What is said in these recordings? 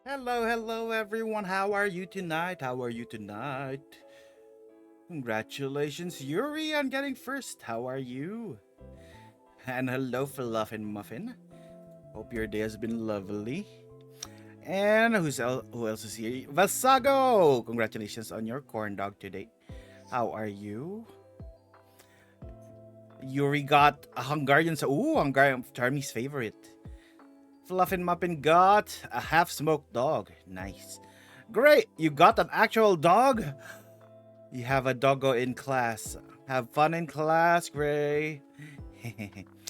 Hello, hello everyone. How are you tonight? How are you tonight? Congratulations, Yuri, on getting first. How are you? And hello, Fluffin Muffin. Hope your day has been lovely. And who else is here? Vasago! Congratulations on your corn dog today. How are you? Yuri got a Hungarian. Ooh, Hungarian, Charmy's favorite. Fluffin Muffin got a half smoked dog. Nice. Great, you got an actual dog? You have a doggo in class. Have fun in class, Gray.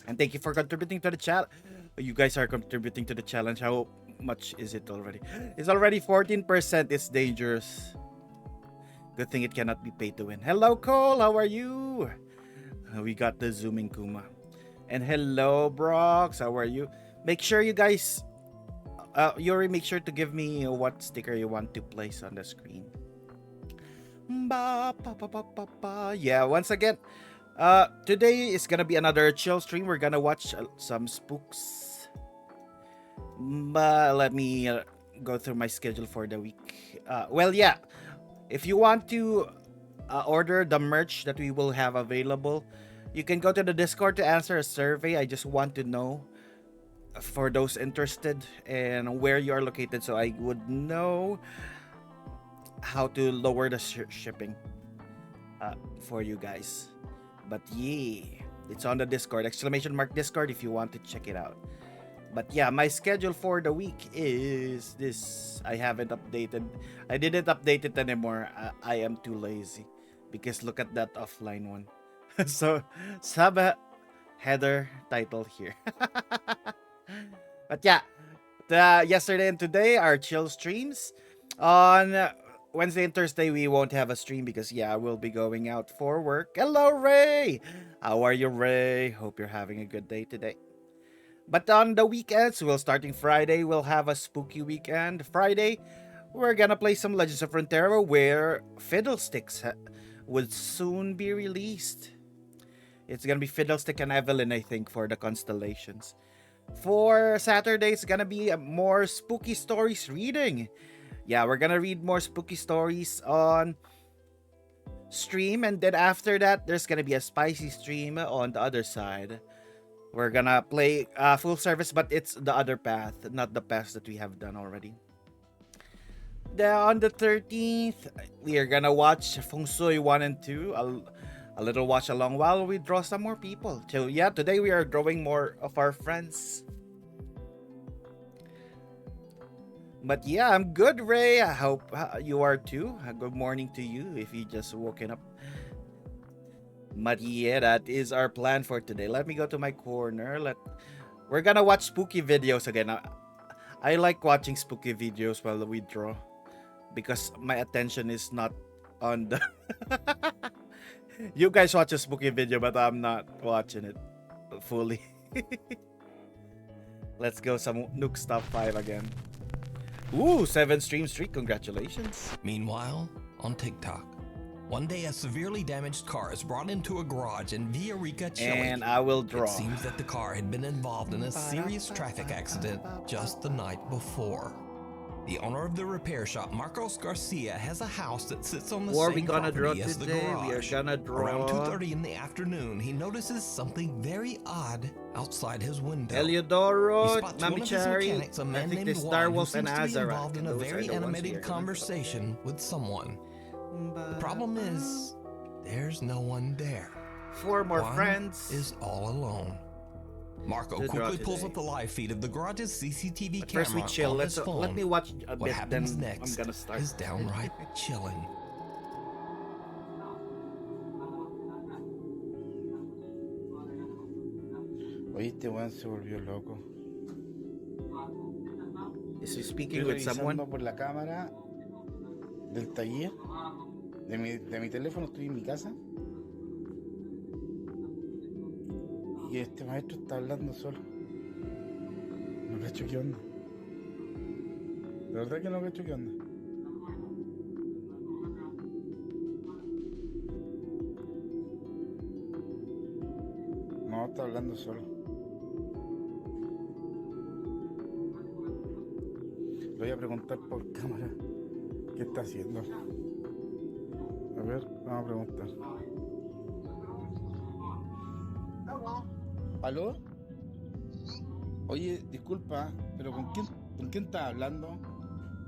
And thank you for contributing to the chat. You guys are contributing to the challenge. How much is it already? It's already 14%. It's dangerous. Good thing it cannot be paid to win. Hello, Cole. How are you? We got the zooming Kuma. And hello, Brox. How are you? Make sure you guys, Yuri, make sure to give me what sticker you want to place on the screen. Ba, ba, ba, ba, ba, ba. Yeah, once again, today is gonna be another chill stream. We're gonna watch some spooks. But let me go through my schedule for the week. Well, yeah, if you want to order the merch that we will have available, you can go to the Discord to answer a survey. I just want to know for those interested and where you are located, so I would know how to lower the shipping for you guys. But yeah, it's on the Discord, exclamation mark Discord, if you want to check it out. But yeah, my schedule for the week is this. I haven't updated. I didn't update it anymore. I am too lazy because look at that offline one. So sub header title here. But yeah, yesterday and today are chill streams. On Wednesday and Thursday we won't have a stream because yeah, we'll be going out for work. Hello, Ray. How are you, Ray? Hope you're having a good day today. But on the weekends, starting Friday, we'll have a spooky weekend. Friday, we're gonna play some Legends of Frontera where Fiddlesticks would soon be released. It's gonna be Fiddlestick and Evelyn, I think, for the constellations. For Saturday, it's gonna be more spooky stories reading. Yeah, we're gonna read more spooky stories on stream, and then after that, there's gonna be a spicy stream on the other side. We're gonna play full service, but it's the other path, not the path that we have done already. Then on the 13th, we are gonna watch Feng Shui 1 and 2, a little watch along while we draw some more people. So yeah, today we are drawing more of our friends. But yeah, I'm good, Ray. I hope you are too. Good morning to you if you just woken up. But yeah, that is our plan for today. Let me go to my corner. We're gonna watch spooky videos again. I like watching spooky videos while we draw because my attention is not on the. You guys watch a spooky video, but I'm not watching it fully. Let's go some Nook Top 5 again. Ooh, 7 stream streak. Congratulations. Meanwhile, on TikTok, one day a severely damaged car is brought into a garage in Villarrica, Chile. And I will draw. It seems that the car had been involved in a serious traffic accident just the night before. The owner of the repair shop, Marcos Garcia, has a house that sits on the same property as the garage. We are gonna draw. Around 2:30 in the afternoon, he notices something very odd outside his window. Eliodoro, He spots one of his mechanics, a man named Star Juan, who Wolf seems and to be Azarak. involved in a very animated conversation with someone. The problem is, there's no one there. 4 more Juan friends. is all alone. Marco quickly pulls up the live feed of the garage's CCTV camera first we chill. on his phone. Let me watch a What bit, happens then next I'm gonna start. is downright chilling. Oye, este weón se volvió loco. Is he speaking Estoy with someone? revisando por la cámara del taller de mi teléfono, estoy en mi casa. Y este maestro está hablando solo. No cacho qué onda. De verdad que no cacho qué onda. No, está hablando solo. Le voy a preguntar por cámara qué está haciendo. A ver, vamos a preguntar. ¿Aló? Oye, disculpa, pero ¿con quién estás hablando?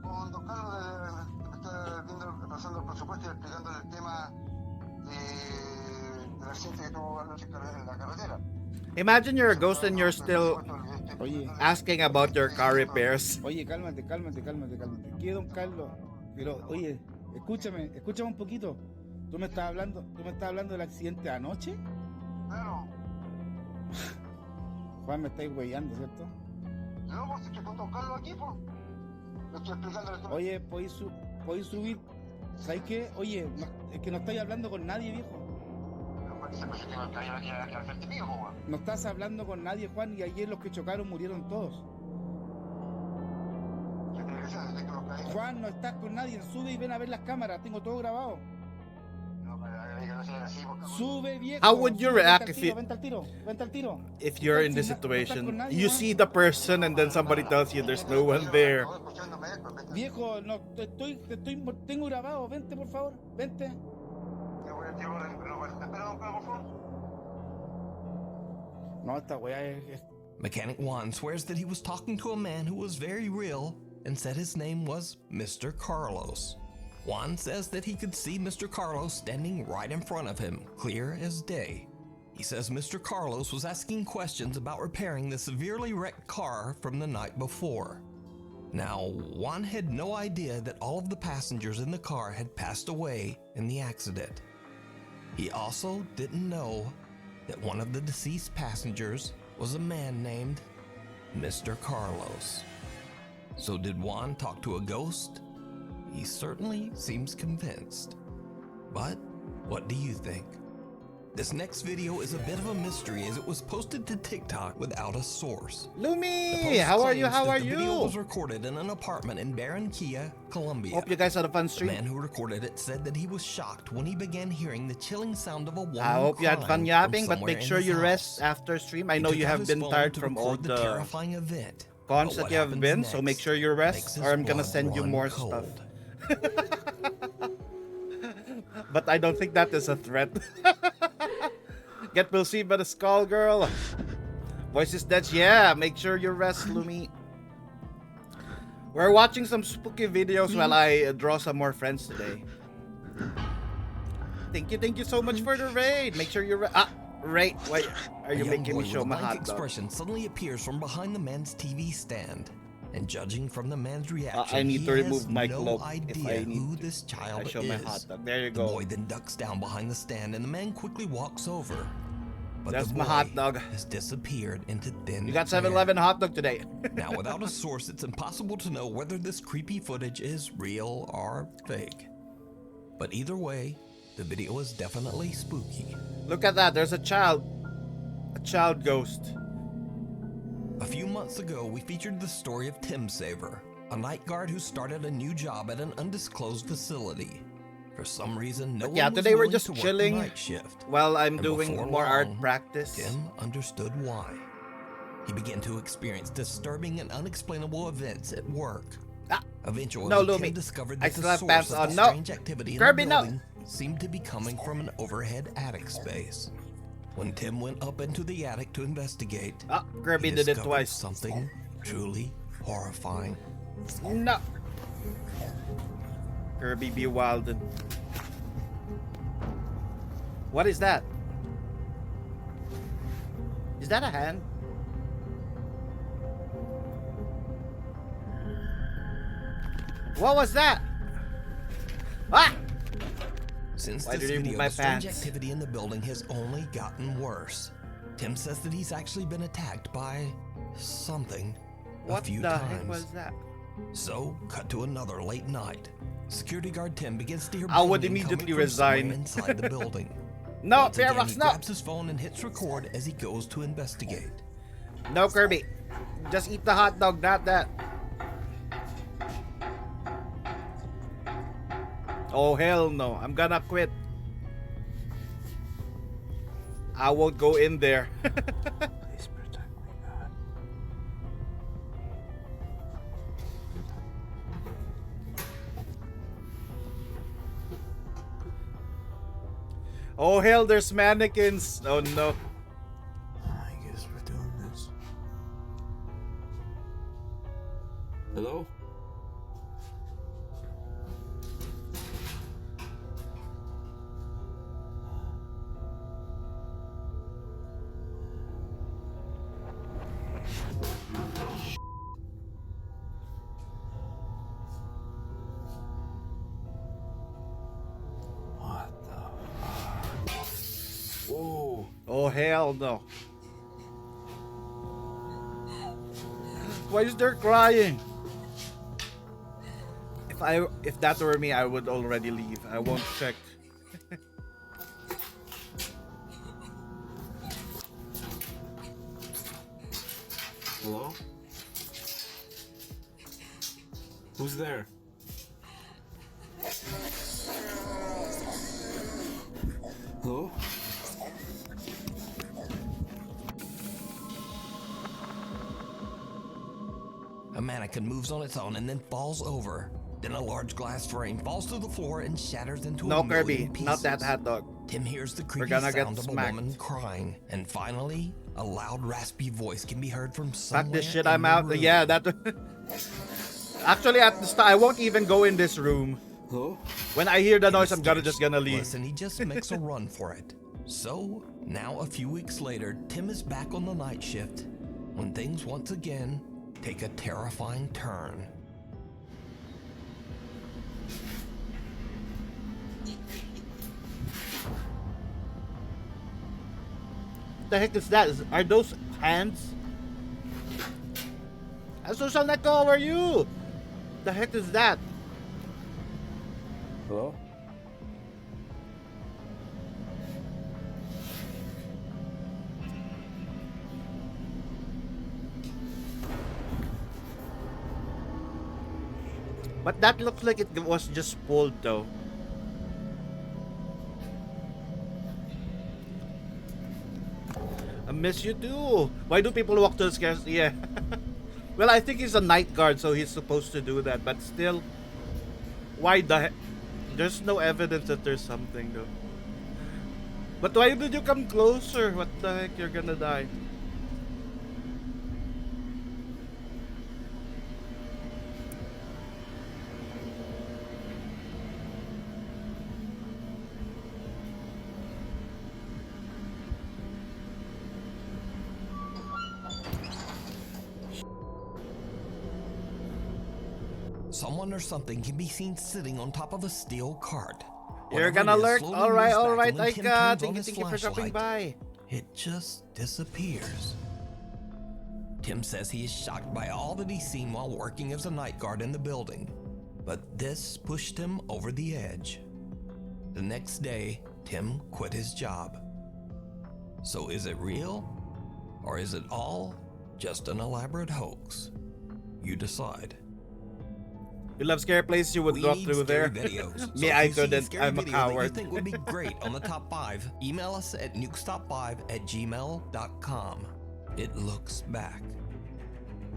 Con don Carlos, me está viendo, pasando el presupuesto y explicándole el tema del accidente que tuvo anoche en la carretera. Imagine you're a ghost and you're still Oye, asking about your car repairs. oye, cálmate. ¿Qué, don Carlos? Pero, oye, escúchame un poquito. ¿Tú me estás hablando del accidente de anoche? Claro, Juan, me estáis huellando, ¿cierto? no, pues estoy con don Carlos aquí, pues. Le estoy explicándole todo. Oye, ¿podéis subir? ¿Sabes qué? Oye, es que no estáis hablando con nadie, viejo. Se me que me caía aquí al frente mío, pues. No estás hablando con nadie, Juan, y ayer los que chocaron murieron todos. ¿Qué tiene que ser? ¿Desde que los caí? Juan, no estás con nadie, sube y ven a ver las cámaras, tengo todo grabado. No, pero que no sea así, porque... Sube, viejo. How would you Sube, react vente al tiro. If you're in this situation, you see the person and then somebody tells you there's no one there. Viejo, no, tengo grabado, vente por favor, vente. Yo voy a tirar, pero espera, don Carlos, por favor. No, esta weá es... Mechanic Juan swears that he was talking to a man who was very real and said his name was Mr. Carlos. Juan says that he could see Mr. Carlos standing right in front of him, clear as day. He says Mr. Carlos was asking questions about repairing the severely wrecked car from the night before. Now, Juan had no idea that all of the passengers in the car had passed away in the accident. He also didn't know that one of the deceased passengers was a man named Mr. Carlos. So did Juan talk to a ghost? He certainly seems convinced. But what do you think? This next video is a bit of a mystery as it was posted to TikTok without a source. Lumi, how are you? The video was recorded in an apartment in Barranquilla, Colombia. Hope you guys had a fun The stream. man who recorded it said that he was shocked when he began hearing the chilling sound of a woman I hope you had fun crying yapping, from but make somewhere sure in his you rest house. after stream. I He know took you out have his been phone tired to from all record the the terrifying event. cons But that what you have happens been, so next make sure you rest, makes his or I'm gonna blood send you run more cold. stuff. But I don't think that is a threat. Get perceived by the skull girl. Voice is dead. Yeah, make sure you rest, Lumi. We're watching some spooky videos while I draw some more friends today. Thank you so much for the raid. Make sure you Ray, why are you A young making me boy show with a my blank hot dog? expression suddenly appears from behind the man's TV stand. And judging from the man's reaction, I need he to remove has my no cloak if idea I need who to. this child I show is. my hot dog. There you The go. boy then ducks down behind the stand and the man quickly walks over. But That's the my boy hot dog. has disappeared into thin You got air. 7-Eleven hot dog today. Now, without a source, it's impossible to know whether this creepy footage is real or fake. But either way, the video is definitely spooky. Look at that. There's a child ghost. A few months ago, we featured the story of Tim Saver, a night guard who started a new job at an undisclosed facility. For some reason, no Yeah, one was today we're willing just to work the chilling night shift. while I'm And doing before more art long, practice. Tim understood why. He began to experience disturbing and unexplainable events at work. Ah, Eventually, no, Tim Lumi. discovered I that still the have source pants of on. the No. strange activity in Kirby, the no. building seemed to be coming from an overhead attic space. When Tim went up into the attic to investigate, Ah, Kirby he did it discovered twice. something truly horrifying. No. Kirby be wildin'. What is that? Is that a hand? What was that? Ah! Since Why this did he video, move my the strange pants? activity in the building has only gotten worse. Tim says that he's actually been attacked by something a What few the times. heck was that? So, cut to another late night. Security guard Tim begins to hear I would banging immediately coming from somewhere resign. inside the building. No, Once again, Fearbox, he no! grabs his phone and hits record as he goes to investigate. No, Kirby. Just eat the hot dog, not that. Oh, hell no. I'm gonna quit. I won't go in there. Please protect me, God. Oh hell, there's mannequins. Oh no. I guess we're doing this. Hello? What the fuck? Whoa. Oh hell no. Why is there crying? If that were me, I would already leave. I won't check. Hello? Who's there? Hello? A mannequin moves on its own and then falls over. Then a large glass frame falls to the floor and shatters into No, a million Kirby, pieces. not that hot dog. Tim hears the creepy gonna get sound of a smacked. woman crying, and finally, a loud, raspy voice can be heard from Fuck somewhere this shit, in I'm the out. room. Yeah, that. Actually, at the start, I won't even go in this room. Hello? When I hear the noise, I'm Mysterious. just gonna leave. Listen, he just makes a run for it. So, now a few weeks later, Tim is back on the night shift when things once again take a terrifying turn. The heck is that? Are those hands? Social Neko, how are you? The heck is that? Hello? But that looks like it was just pulled though. I miss you too. Why do people walk to the stairs? Yeah. Well, I think he's a night guard, so he's supposed to do that. But still, why the heck? There's no evidence that there's something though. But why did you come closer? What the heck? You're gonna die. Someone or something can be seen sitting on top of a steel cart. You're Whatever gonna it is alert. slowly All right, moves all back, right, and when Tim Aika. turns on Thank you, his thank you for dropping flashlight, by. it just disappears. Tim says he is shocked by all that he's seen while working as a night guard in the building, but this pushed him over the edge. The next day, Tim quit his job. So is it real? Or is it all just an elaborate hoax? You decide. You love scary places, you would We go need through scary there. videos. So Me, if I you see a couldn't. scary I'm a video that you coward. think would be great on the top 5, email us at nukestop5@gmail.com. It looks back.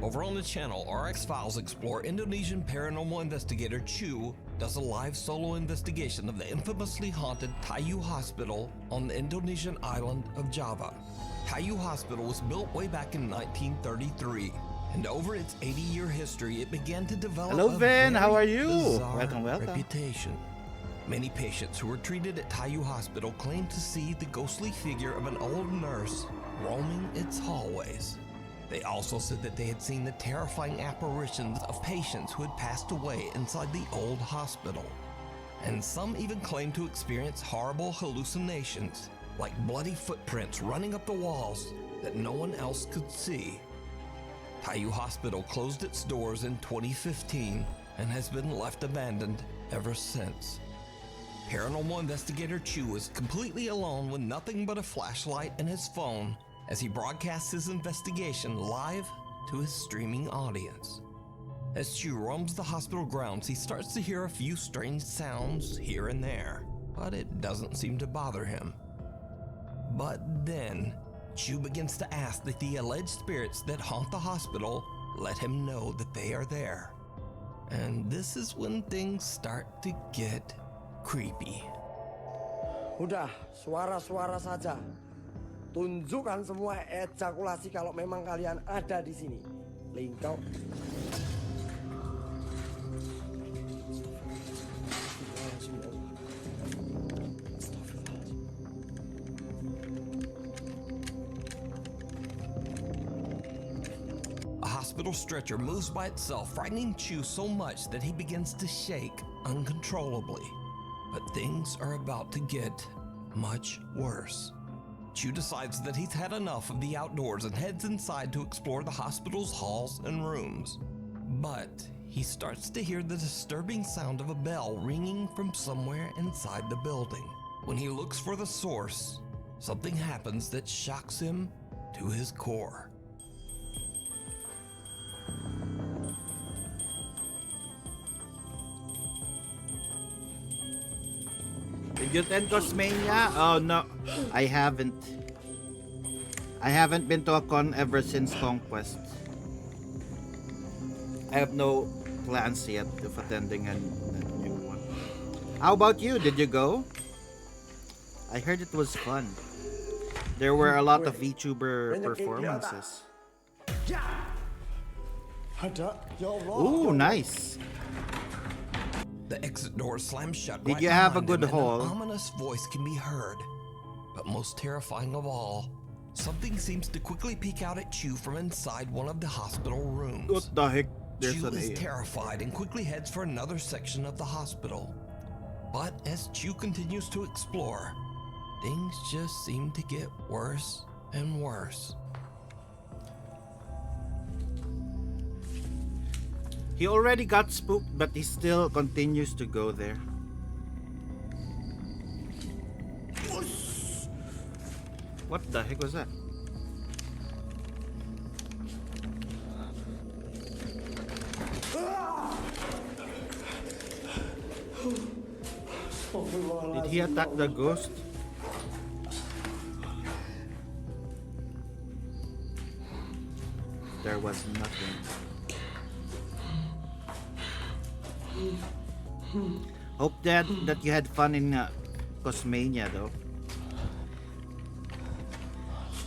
Over on the channel, RX Files explore Indonesian paranormal investigator Chu does a live solo investigation of the infamously haunted Tayu Hospital on the Indonesian island of Java. Tayu Hospital was built way back in 1933, and over its 80-year history, it began to develop Hello, a Vin. How very are you? bizarre Welcome. reputation. Many patients who were treated at Tayu Hospital claimed to see the ghostly figure of an old nurse roaming its hallways. They also said that they had seen the terrifying apparitions of patients who had passed away inside the old hospital. And some even claimed to experience horrible hallucinations, like bloody footprints running up the walls that no one else could see. Tayu Hospital closed its doors in 2015 and has been left abandoned ever since. Paranormal investigator Chu is completely alone with nothing but a flashlight and his phone as he broadcasts his investigation live to his streaming audience. As Chu roams the hospital grounds, he starts to hear a few strange sounds here and there, but it doesn't seem to bother him. But then, Chu begins to ask that the alleged spirits that haunt the hospital let him know that they are there. And this is when things start to get creepy. Udah, suara-suara saja. Tunjukkan semua ejakulasi kalau memang kalian ada di sini. Lingkau. A hospital stretcher moves by itself, frightening Chu so much that he begins to shake uncontrollably. But things are about to get much worse. Chu decides that he's had enough of the outdoors and heads inside to explore the hospital's halls and rooms. But he starts to hear the disturbing sound of a bell ringing from somewhere inside the building. When he looks for the source, something happens that shocks him to his core. Did you attend Cosmania? Oh no, I haven't. I haven't been to a con ever since Conquest. I have no plans yet of attending a new one. How about you? Did you go? I heard it was fun. There were a lot of VTuber performances. Ada, ya Allah. Ooh, nice. The exit door slams shut. Did right you have a behind good him, and haul? An ominous voice can be heard. But most terrifying of all, something seems to quickly peek out at Chu from inside one of the hospital rooms. What the heck? There's Chu an is A. terrified and quickly heads for another section of the hospital. But as Chu continues to explore, things just seem to get worse and worse. He already got spooked, but he still continues to go there. What the heck was that? Did he attack the ghost? There was nothing. Hope that you had fun in Cosmania though.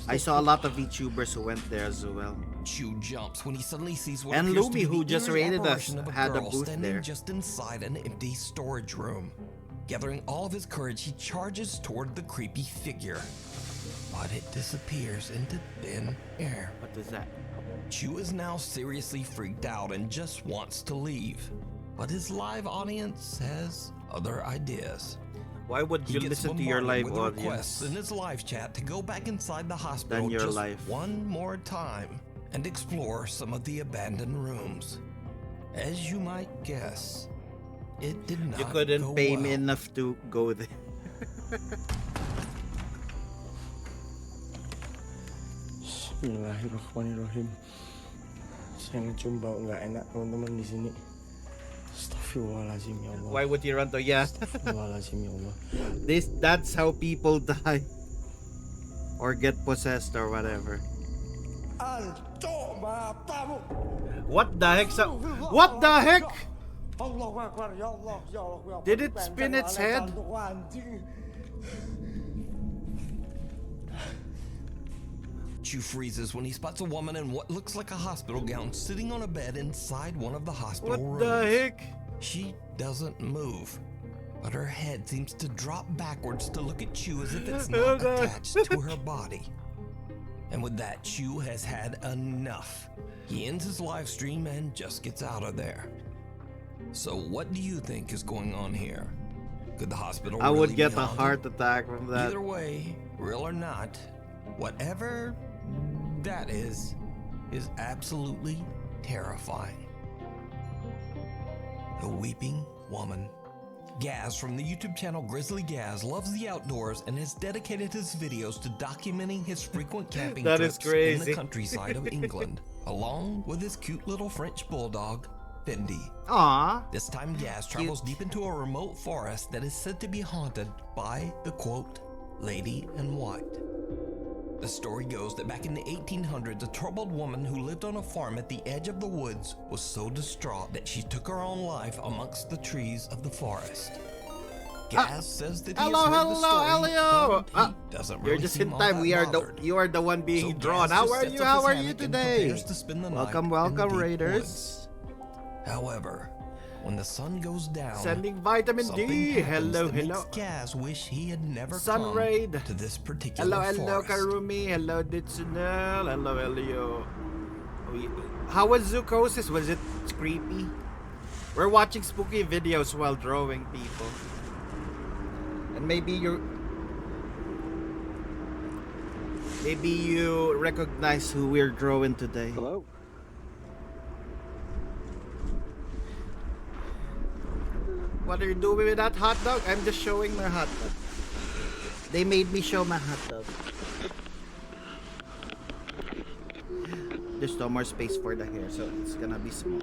I saw a lot of VTubers who went there as well. Chu jumps when he suddenly sees what And appears to Lumi, be who the just eerie raided us, apparition of a had a girl booth standing there. just inside an empty storage room. Gathering all of his courage, he charges toward the creepy figure. But it disappears into thin air. What is that? Chu is now seriously freaked out and just wants to leave. But his live audience has other ideas. Why would He you gets listen to your live bombarded with requests audience in his live chat to go back inside the hospital than your just life? one more time and explore some of the abandoned rooms. As you might guess, it did not You couldn't go pay well. me enough to go there. Bismillahirrahmanirrahim. Saya ngecium bau nggak enak teman-teman di sini. Astagfirullahaladzim ya Allah. Why would you run to? Yeah, Astagfirullahaladzim ya Allah. that's how people die or get possessed or whatever. Ancok matamu. What the heck? What the heck? Allahu Akbar ya Allah ya Allah. Ya Allah. Did it spin its head? Anjing. Chu freezes when he spots a woman in what looks like a hospital gown sitting on a bed inside one of the hospital What rooms. the heck? She doesn't move, but her head seems to drop backwards to look at Chu as if it's Oh, not God. attached to her body. And with that, Chu has had enough. He ends his live stream and just gets out of there. So what do you think is going on here? Could the hospital I really would be get a haunted? heart attack from that. Either way, real or not, whatever that is absolutely terrifying. The Weeping Woman. Gaz from the YouTube channel Grizzly Gaz loves the outdoors and has dedicated his videos to documenting his frequent camping That is trips in the crazy. countryside of England, along with his cute little French bulldog, Fendi. Aww. This time Gaz travels deep into a remote forest that is said to be haunted by the quote, Lady in White. The story goes that back in the 1800s, a troubled woman who lived on a farm at the edge of the woods was so distraught that she took her own life amongst the trees of the forest. Gaz says that he Hello, has heard hello, the story, Elio. but he doesn't really You're just seem in all time. that You are the one being So drawn. Gaz How just are sets you? up How his are you hammock and today? prepares to spend the night Welcome, in the welcome, deep Raiders. woods. However, when the sun goes down, Sending vitamin something D. happens Hello, that hello. makes Gaz wish he had never Sun come raid. to this particular Hello, hello, forest. Karumi. Hello, Ditsunel. Hello, Elio. How was Zoocosis? Was it creepy? We're watching spooky videos while drawing people. And maybe you recognize who we're drawing today. Hello? What are you doing with that hot dog? I'm just showing my hot dog. They made me show my hot dog. There's no more space for the hair, so it's gonna be small.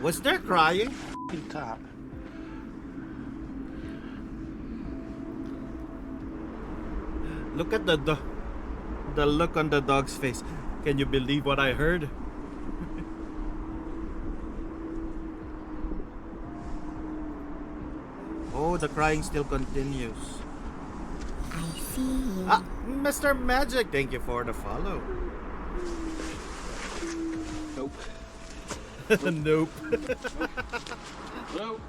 Was there crying? Top. Look at the look on the dog's face. Can you believe what I heard? Oh, the crying still continues. I see you. Ah, Mr. Magic, thank you for the follow. Nope. Nope. Nope.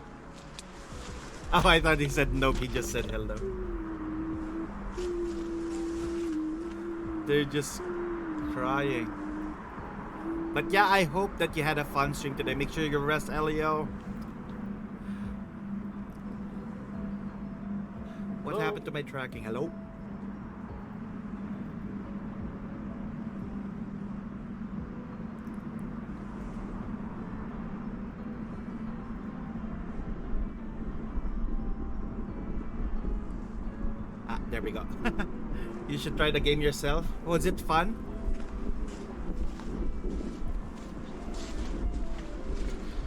Oh, I thought he said nope. He just said hello. They're just crying. But yeah, I hope that you had a fun stream today. Make sure you rest, Elio. What Hello? happened to my tracking? Hello? Ah, there we go. You should try the game yourself. Was it fun?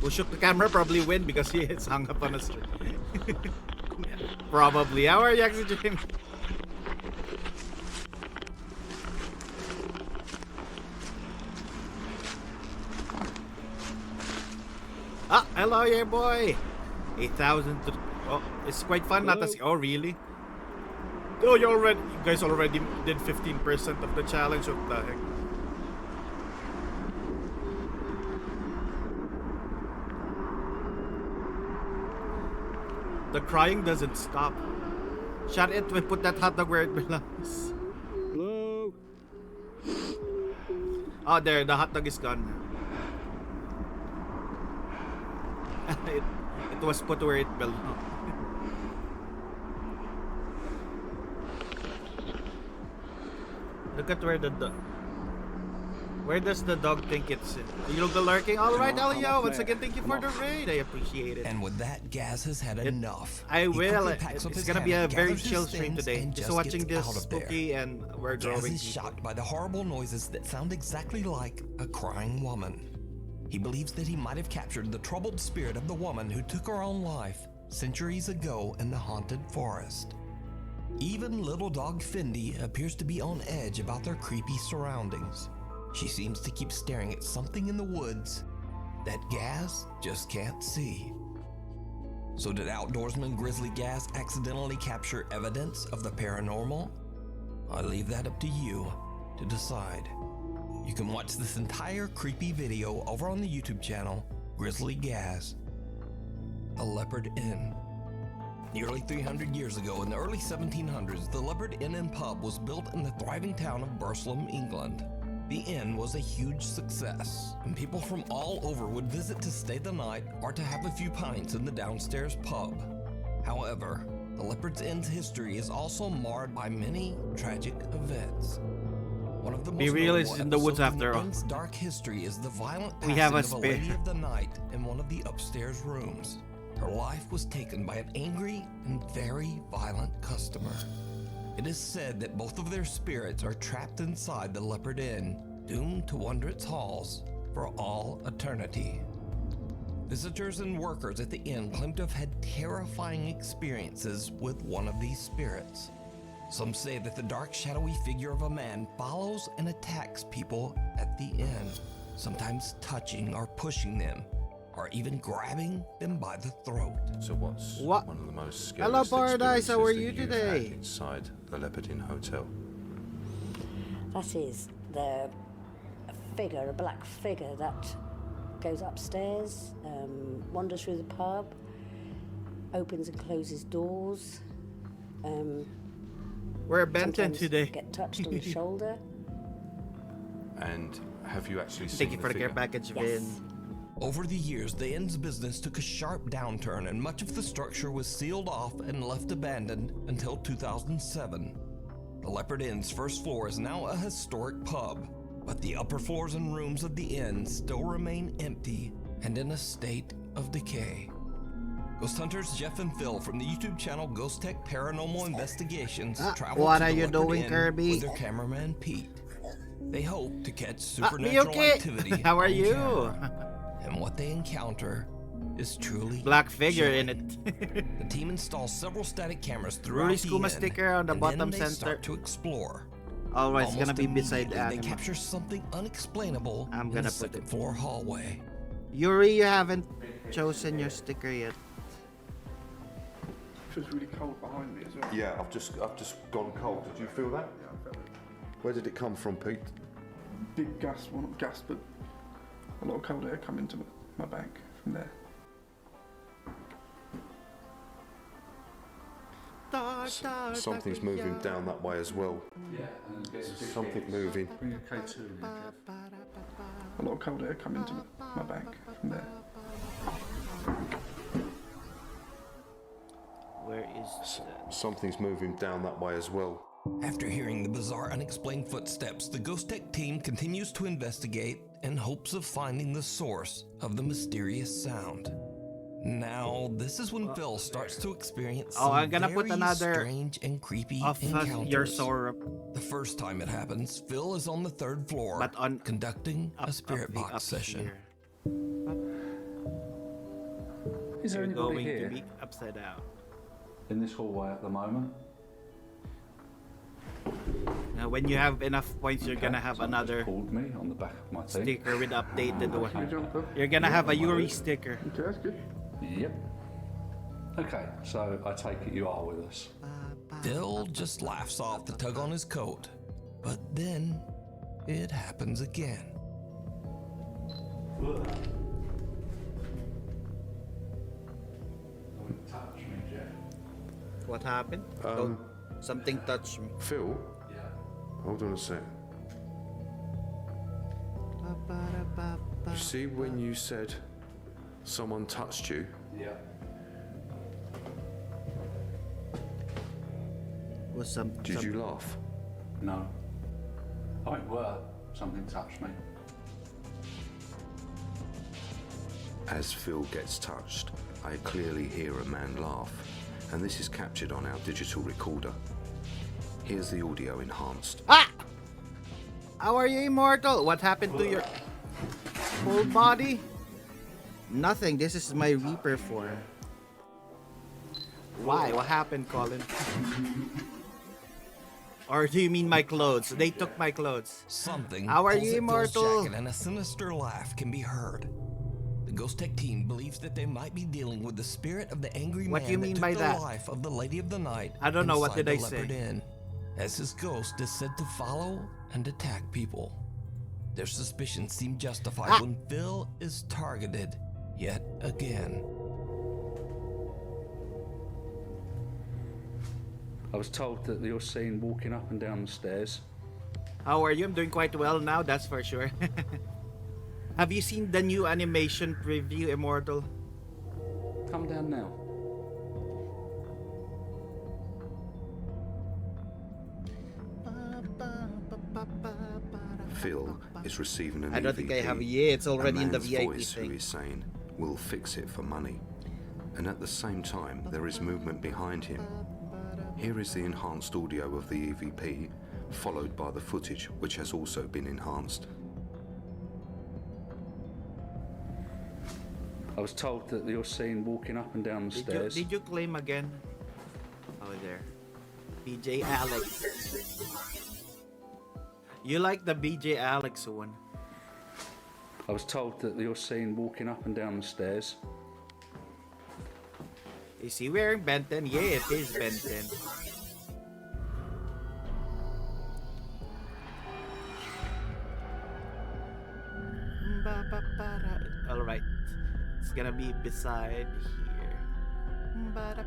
Who shook the camera probably win because he is hung up on a string. Probably. How are you, actually, Jim? Ah, hello, yeah, boy. 8,000. Oh, it's quite fun not to see. Oh, really? Oh, you guys already did 15% of the challenge. What the heck? The crying doesn't stop. Shut it and put that hot dog where it belongs. Hello? Oh, there, the hot dog is gone. it was put where it belonged. Look at where where does the dog think it's in? You'll be lurking. Alright, Elio, once again, thank you for the raid. I appreciate it. And with that, Gaz has had enough. I He will. quickly packs up It's his gonna be a hammock, very gathers his chill stream things, today. and Just watching gets this out of there. spooky and we're Gaz drawing is people. shocked by the horrible noises that sound exactly like a crying woman. He believes that he might have captured the troubled spirit of the woman who took her own life centuries ago in the haunted forest. Even little dog Fendi appears to be on edge about their creepy surroundings. She seems to keep staring at something in the woods that Gaz just can't see. So did outdoorsman Grizzly Gaz accidentally capture evidence of the paranormal? I leave that up to you to decide. You can watch this entire creepy video over on the YouTube channel, Grizzly Gaz. The Leopard Inn. Nearly 300 years ago, in the early 1700s, the Leopard Inn and Pub was built in the thriving town of Burslem, England. The inn was a huge success, and people from all over would visit to stay the night or to have a few pints in the downstairs pub. However, the Leopard's Inn's history is also marred by many tragic events. One of the Be most real, notable it's in the woods episodes in after the all. inn's dark history is the violent We passing have a of a lady spare. of the night in one of the upstairs rooms. Her life was taken by an angry and very violent customer. It is said that both of their spirits are trapped inside the Leopard Inn, doomed to wander its halls for all eternity. Visitors and workers at the inn claim to have had terrifying experiences with one of these spirits. Some say that the dark, shadowy figure of a man follows and attacks people at the inn, sometimes touching or pushing them, or even grabbing them by the throat. So what's What? one of the most scary Hello, Paradise. How are you had today? inside the Leopard Inn Hotel? That is the figure, a black figure that goes upstairs, wanders through the pub, opens and closes doors. We're Benton Sometimes today. get touched on the shoulder. And have you actually seen Thank you for the care figure? package, Yes. Vin. Over the years, the inn's business took a sharp downturn and much of the structure was sealed off and left abandoned until 2007. The Leopard Inn's first floor is now a historic pub, but the upper floors and rooms of the inn still remain empty and in a state of decay. Ghost hunters Jeff and Phil from the YouTube channel Ghost Tech Paranormal Investigations traveled what to are the you Leopard doing, Inn Kirby? with their cameraman Pete. They hope to catch Me supernatural okay? activity. How are on you? camera. And what they encounter is truly Black figure in chilling. it. The team installs several static cameras throughout Rudy the Skuma inn, sticker on the and bottom then they center. start to explore. Alright, it's gonna Almost be beside immediately, Anima. They capture something unexplainable I'm in gonna the put second it. floor hallway. Yuri, you haven't chosen your sticker yet. Feels really cold behind me as well. Yeah, I've just gone cold. Did you feel that? Yeah, I felt it. Where did it come from, Pete? Big gas, well not gas, but a lot of cold air come into my bag from there. Something's moving down that way as well. Yeah, and Something moving. Bring a K2 in there, A lot of cold air come into my bag from there. Where is that? Something's moving down that way as well. After hearing the bizarre, unexplained footsteps, the Ghost Tech team continues to investigate in hopes of finding the source of the mysterious sound. Now, this is when Phil starts to experience some I'm gonna put very another strange and creepy of encounters. your syrup. The first time it happens, Phil is on the third floor, But on conducting a spirit up box session. here. Is there You're anybody going here to be upside down. in this hallway at the moment? Now, when you have enough points, you're gonna have Someone just another called me on the back of my thing. sticker with updated one. Can you jump up? You're gonna have a Yuri sticker. Okay, that's good. Yep. Okay, so I take it you are with us. Phil just laughs off the tug on his coat, but then it happens again. Touch me, Jeff. What happened? Something touched me. Phil? Yeah. Hold on a sec. You see when you said someone touched you? Yeah. Was some. Did you laugh? No. I were. Something touched me. As Phil gets touched, I clearly hear a man laugh, and this is captured on our digital recorder. Here's the audio enhanced. Ah! How are you, immortal? What happened to your whole body? Nothing. This is my Reaper form. Why? What happened, Colin? Or do you mean my clothes? They took my clothes. Something How are pulls you, at Phil's immortal? jacket and a sinister laugh can be heard. The Ghost Tech team believes that they might be dealing with the spirit of the angry What man do you mean that by took the that? life of the Lady of the Night. I don't know, what inside did I the Leopard say? Inn, as his ghost is said to follow and attack people. Their suspicions seem justified when Phil is targeted yet again. I was told that you're seen walking up and down the stairs. How are you? I'm doing quite well now, that's for sure. Have you seen the new animation preview, Immortal? Come down now. Phil is receiving an I don't think I EVP, have it yet. It's already a in the man's VIP voice thing. who is saying, "We'll fix it for money." And at the same time, there is movement behind him. Here is the enhanced audio of the EVP, followed by the footage, which has also been enhanced. I was told that you're seen walking up and down the stairs. Did you claim again? Oh, there. BJ Alex. You like the BJ Alex one? I was told that you're seen walking up and down the stairs. Is he wearing Ben 10? Yeah, it is Ben 10. Alright, it's gonna be beside here.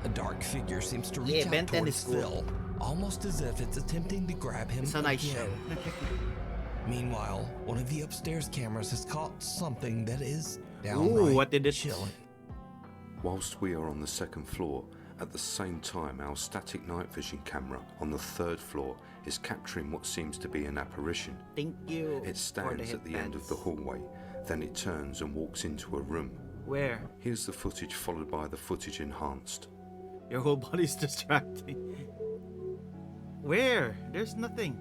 A dark figure seems to reach out towards Phil, almost as if it's attempting to grab him It's a nice again. show. Meanwhile, one of the upstairs cameras has caught something that is Ooh, downright what did it? chilling. Whilst we are on the second floor, at the same time our static night vision camera on the third floor is capturing what seems to be an apparition. Thank you. It stands at the end of the hallway, then it turns and walks into a room. Where? Here's the footage followed by the footage enhanced. Your whole body's distracting. Where? There's nothing.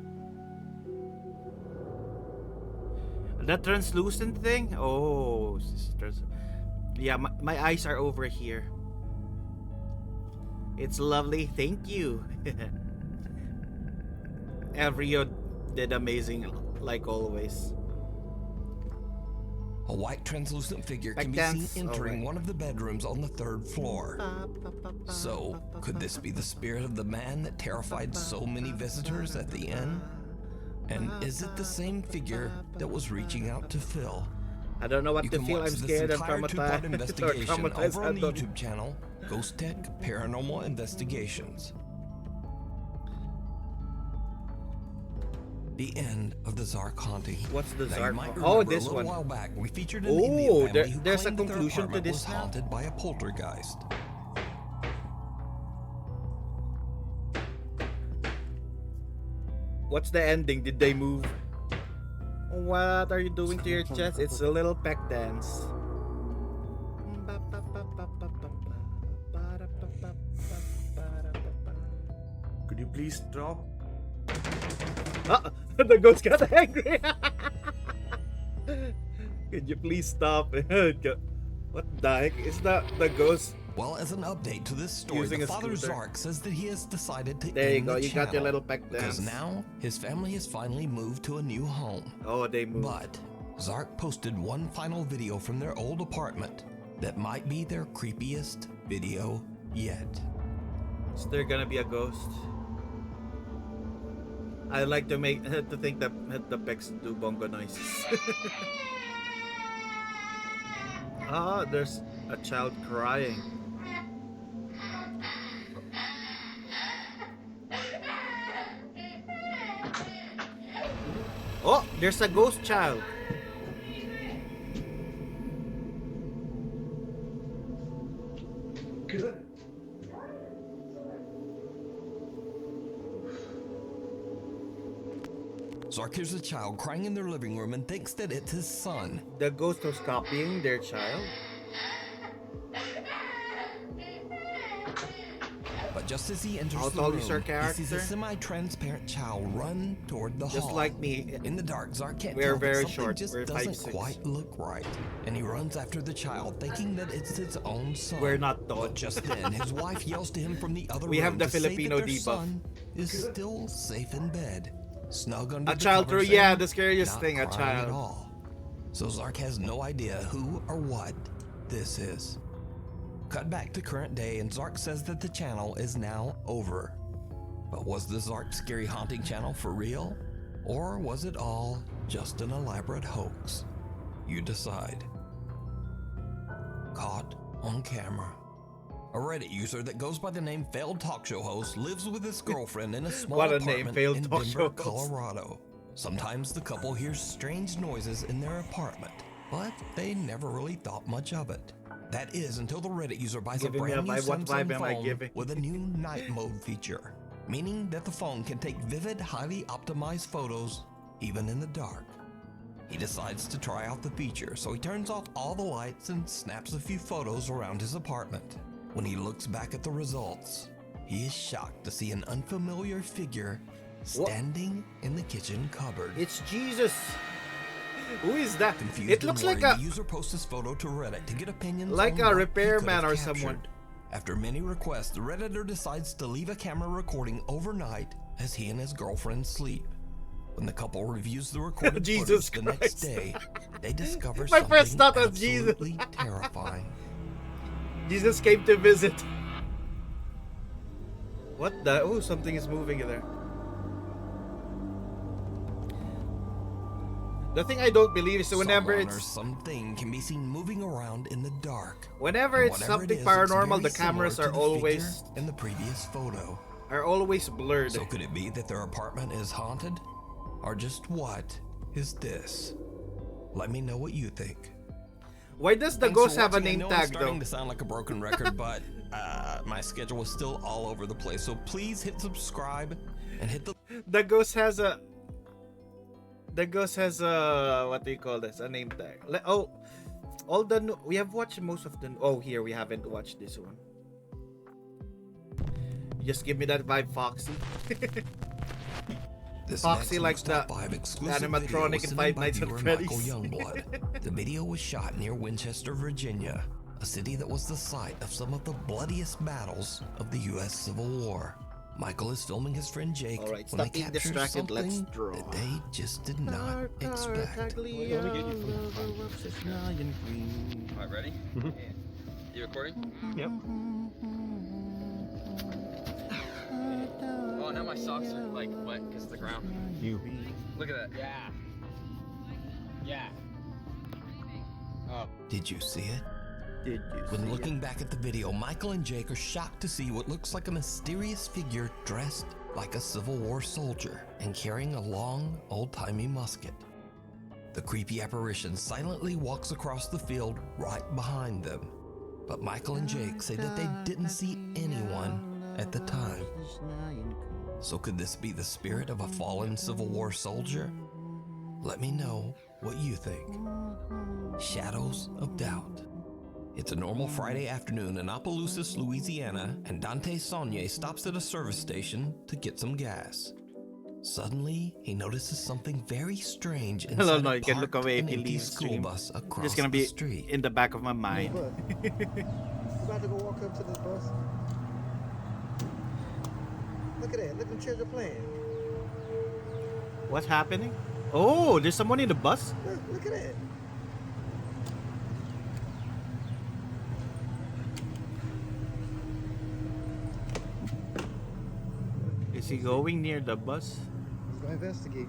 That translucent thing? Oh, sisters. Yeah, my eyes are over here. It's lovely. Thank you. Evrio did amazing, like always. A white translucent figure Back can be dance. seen entering Alright. one of the bedrooms on the third floor. So, could this be the spirit of the man that terrified so many visitors at the inn? And is it the same figure that was reaching out to Phil? I don't know what You to can feel. watch I'm this scared. I'm entire two-part traumatized. investigation Or traumatized. over I on the don't- YouTube channel, Ghost Tech Paranormal Investigations. The end of the Zark haunting. What's the Now, Zark you might haunting? remember Oh, this a little one. while back, we featured an Oh, Indian family there- who there's a claimed that their conclusion to apartment this was now? haunted by a poltergeist. What's the ending? Did they move? What are you doing to your chest? It's a little peck dance. Could you please stop? Ah, the ghost got angry. Could you please stop? What the heck is that? The ghost? Well, as an update to this story, Using the a father scooter. Zark says that he has decided to There you end go. the You got your channel little peck because dance. now his family has finally moved to a new home. Oh, they moved. But Zark posted one final video from their old apartment that might be their creepiest video yet. Is there gonna be a ghost? I like to think that the pecs do bongo noises. Ah, there's a child crying. Oh, there's a ghost child. Zark hears a child crying in their living room and thinks that it's his son. The ghost was copying their child. But just as he enters How the tall room, is our he sees a character? semi-transparent child run toward the Just hall. like me. In the dark, Zark can't We're tell that very something short. just We're doesn't 5'6". quite look right. And he runs after the child, thinking that it's his own son. We're not tall. But just then, his wife yells to him from the other We room have the to say Filipino that their debuff. son is still safe in bed, snug under A the child covers through, yeah, and the scariest not thing, a crying child. at all. So Zark has no idea who or what this is. Cut back to current day, and Zark says that the channel is now over. But was the Zark Scary Haunting channel for real? Or was it all just an elaborate hoax? You decide. Caught on camera. A Reddit user that goes by the name Failed Talk Show Host lives with his girlfriend in a small What a name, apartment Failed in Talk Denver, Show Host. Colorado. Sometimes the couple hears strange noises in their apartment, but they never really thought much of it. That is until the Reddit user buys Giving a me a brand new vibe. What Samsung vibe am I phone giving? with a new night mode feature, meaning that the phone can take vivid, highly optimized photos even in the dark. He decides to try out the feature, so he turns off all the lights and snaps a few photos around his apartment. When he looks back at the results, he is shocked to see an unfamiliar figure standing in the kitchen cupboard. It's Jesus. Who is that? Confused It and looks like worried, a the user posts this photo to Reddit to get opinions like on a what he repairman could have or captured. someone. After many requests, the Redditor decides to leave a camera recording overnight as he and his girlfriend sleep. When the couple reviews the recorded Jesus footage the next Christ. day, they discover My first something thought was Jesus. absolutely terrifying. Jesus came to visit. What the? Oh, something is moving in there. The thing I don't believe is whenever Someone or it's something can be seen moving around in the dark. whenever And it's whatever something it is, paranormal, it's the very cameras similar are to the always figure in the previous photo. blurred. So could it be that their apartment is haunted? Or just what is this? Let me know what you think. Why does the Thanks ghost for have a watching. I name know tag I'm starting though? to sound like a broken record, but my schedule is still all over the place. So please hit subscribe and hit the The ghost has a. The ghost has a, what do you call this? A name tag. Oh, all the we have watched most of the. Oh, here we haven't watched this one. Just give me that vibe, Foxy. This Foxy next likes Top the 5 exclusive animatronic video was in sent Five by Nights at viewer Freddy's. Michael Youngblood. The video was shot near Winchester, Virginia, a city that was the site of some of the bloodiest battles of the U.S. Civil War. Michael is filming his friend Jake All right, when they stop being capture distracted. Let's something draw. that they just did not expect. Alright, ready? You recording? Yep. Oh, now my socks are like wet because of the ground. You. Look at that. Yeah. Yeah. Oh. Did you see it? Did you When see looking back at the video, Michael and Jake are shocked to see what looks like a mysterious figure dressed like a Civil War soldier and carrying a long, old-timey musket. The creepy apparition silently walks across the field right behind them, but Michael and Jake say that they didn't see anyone at the time. So could this be the spirit of a fallen Civil War soldier? Let me know what you think. Shadows of Doubt. It's a normal Friday afternoon in Opelousas, Louisiana, and Dante Saunier stops at a service station to get some gas. Suddenly, he notices something very strange inside Hello, no, a you can look parked away if and you empty leave school stream. bus across Just gonna the be street. in the back of my mind. About to go walk up to this bus. Look at that. Look at the children playing. What's happening? Oh, there's someone in the bus? Look at that. Is he going near the bus? Let's go investigate.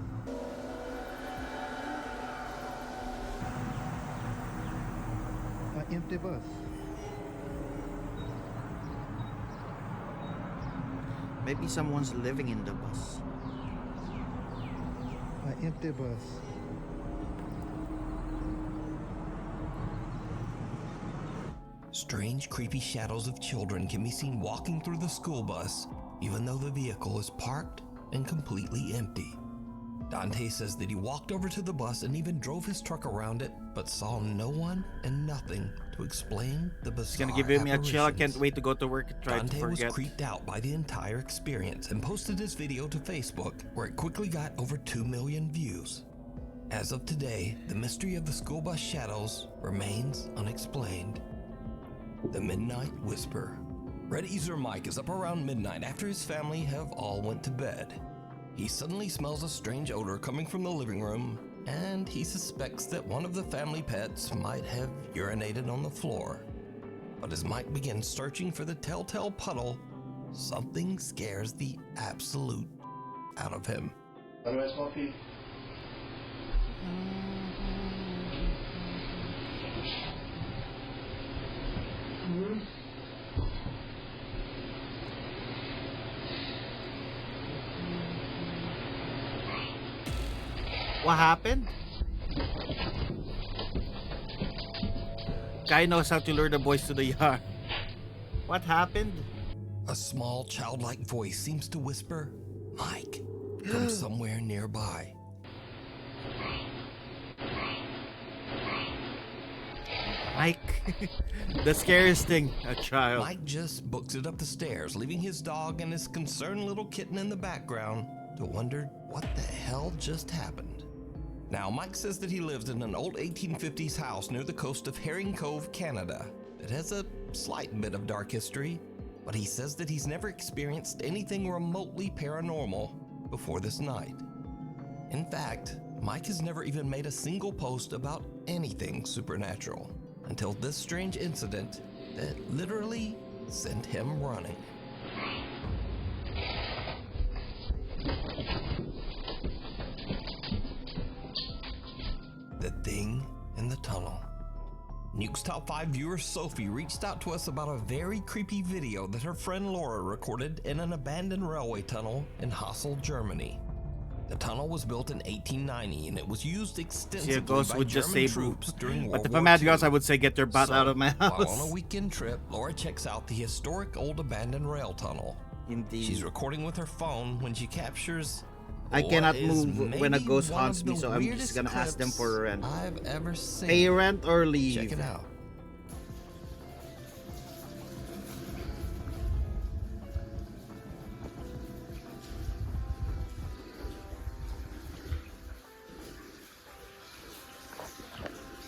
An empty bus. Maybe someone's living in the bus. An empty bus. Strange, creepy shadows of children can be seen walking through the school bus, even though the vehicle is parked and completely empty. Dante says that he walked over to the bus and even drove his truck around it, but saw no one and nothing to explain the bizarre It's gonna give me a chill. I can't apparitions. wait to go to work and try Dante to was forget. creeped out by the entire experience and posted his video to Facebook, where it quickly got over 2 million views. As of today, the mystery of the school bus shadows remains unexplained. The Midnight Whisper. Reddit user Mike is up around midnight after his family have all went to bed. He suddenly smells a strange odor coming from the living room, and he suspects that one of the family pets might have urinated on the floor. But as Mike begins searching for the telltale puddle, something scares the absolute out of him. What happened? Guy knows how to lure the boys to the yard. What happened? A small childlike voice seems to whisper, "Mike," from somewhere nearby. Mike. The scariest thing, a child. Mike just books it up the stairs, leaving his dog and his concerned little kitten in the background to wonder what the hell just happened. Now, Mike says that he lives in an old 1850s house near the coast of Herring Cove, Canada. It has a slight bit of dark history, but he says that he's never experienced anything remotely paranormal before this night. In fact, Mike has never even made a single post about anything supernatural until this strange incident that literally sent him running. The thing in the tunnel. Nuke's Top 5 viewer Sophie reached out to us about a very creepy video that her friend Laura recorded in an abandoned railway tunnel in Hassel, Germany. The tunnel was built in 1890 and it was used extensively by German troops during World War II. But if a mad goes, I would say get your butt out of my house. While on a weekend trip, Laura checks out the historic old abandoned rail tunnel. Indeed. She's recording with her phone when she captures. I cannot move when a ghost haunts me, so I'm just gonna ask them for rent. I've ever seen. Pay rent or leave. Check it out.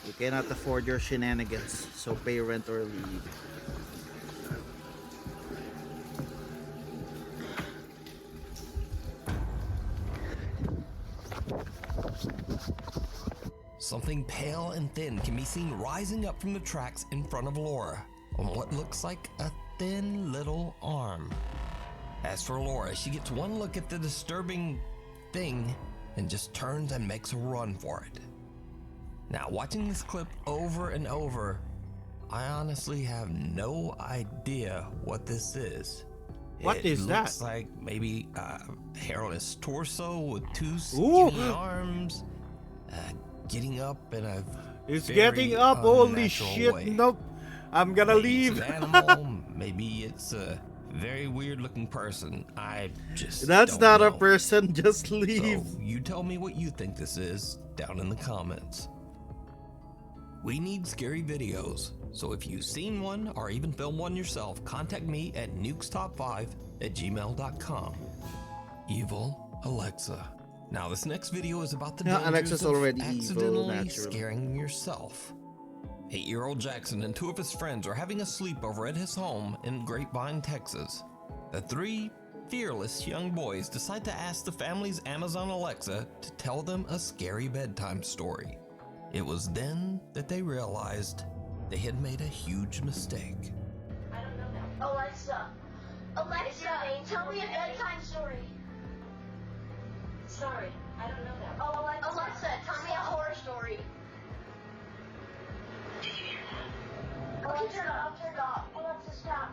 You cannot afford your shenanigans, so pay rent or leave. Something pale and thin can be seen rising up from the tracks in front of Laura on what looks like a thin little arm. As for Laura, she gets one look at the disturbing thing and just turns and makes a run for it. Now, watching this clip over and over, I honestly have no idea what this is. What is that? It looks like maybe a hairless torso with two skinny arms, getting up in a It's getting up, holy shit, way. nope. I'm gonna Maybe leave. It's an animal, maybe it's a very weird looking person. I just That's don't not know. a person, just leave. So you tell me what you think this is down in the comments. We need scary videos, so if you've seen one or even filmed one yourself, contact me at nukestop5@gmail.com. Evil Alexa. Now this next video is about the dangers Alexa's of already evil, accidentally naturally. scaring yourself. 8-year-old Jackson and two of his friends are having a sleepover at his home in Grapevine, Texas. The three fearless young boys decide to ask the family's Amazon Alexa to tell them a scary bedtime story. It was then that they realized they had made a huge mistake. I don't know that. Alexa, tell me a bedtime story. Sorry, I don't know that. Oh, Alexa, tell me a horror story. Did you hear that? Okay, turn it off. Alexa, stop.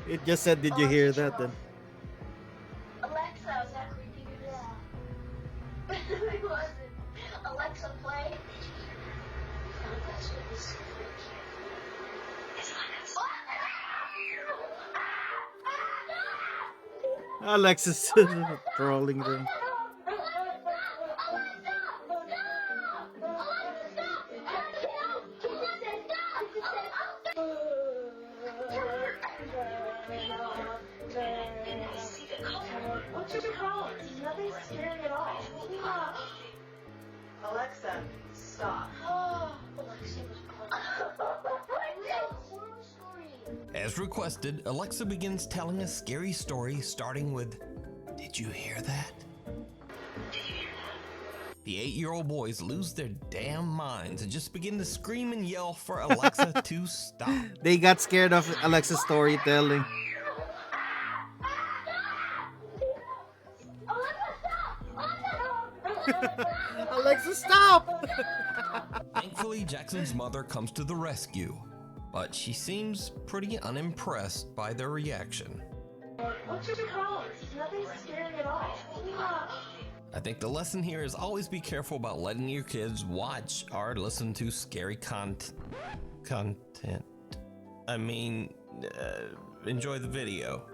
It just said, did you hear that then? Alexa, is that creepy? Yeah. It wasn't. Alexa, play. Alexa's trolling them. What's your call? Nothing's scary at all. Alexa, stop. Alexa was As requested, Alexa begins telling a scary story starting with, "Did you hear that?" The 8-year-old boys lose their damn minds and just begin to scream and yell for Alexa to stop. They got scared of Alexa's storytelling. Alexa, stop! Thankfully, Jackson's mother comes to the rescue, but she seems pretty unimpressed by their reaction. What's your call? Nothing's scary at all. I think the lesson here is always be careful about letting your kids watch or listen to scary content. I mean, enjoy the video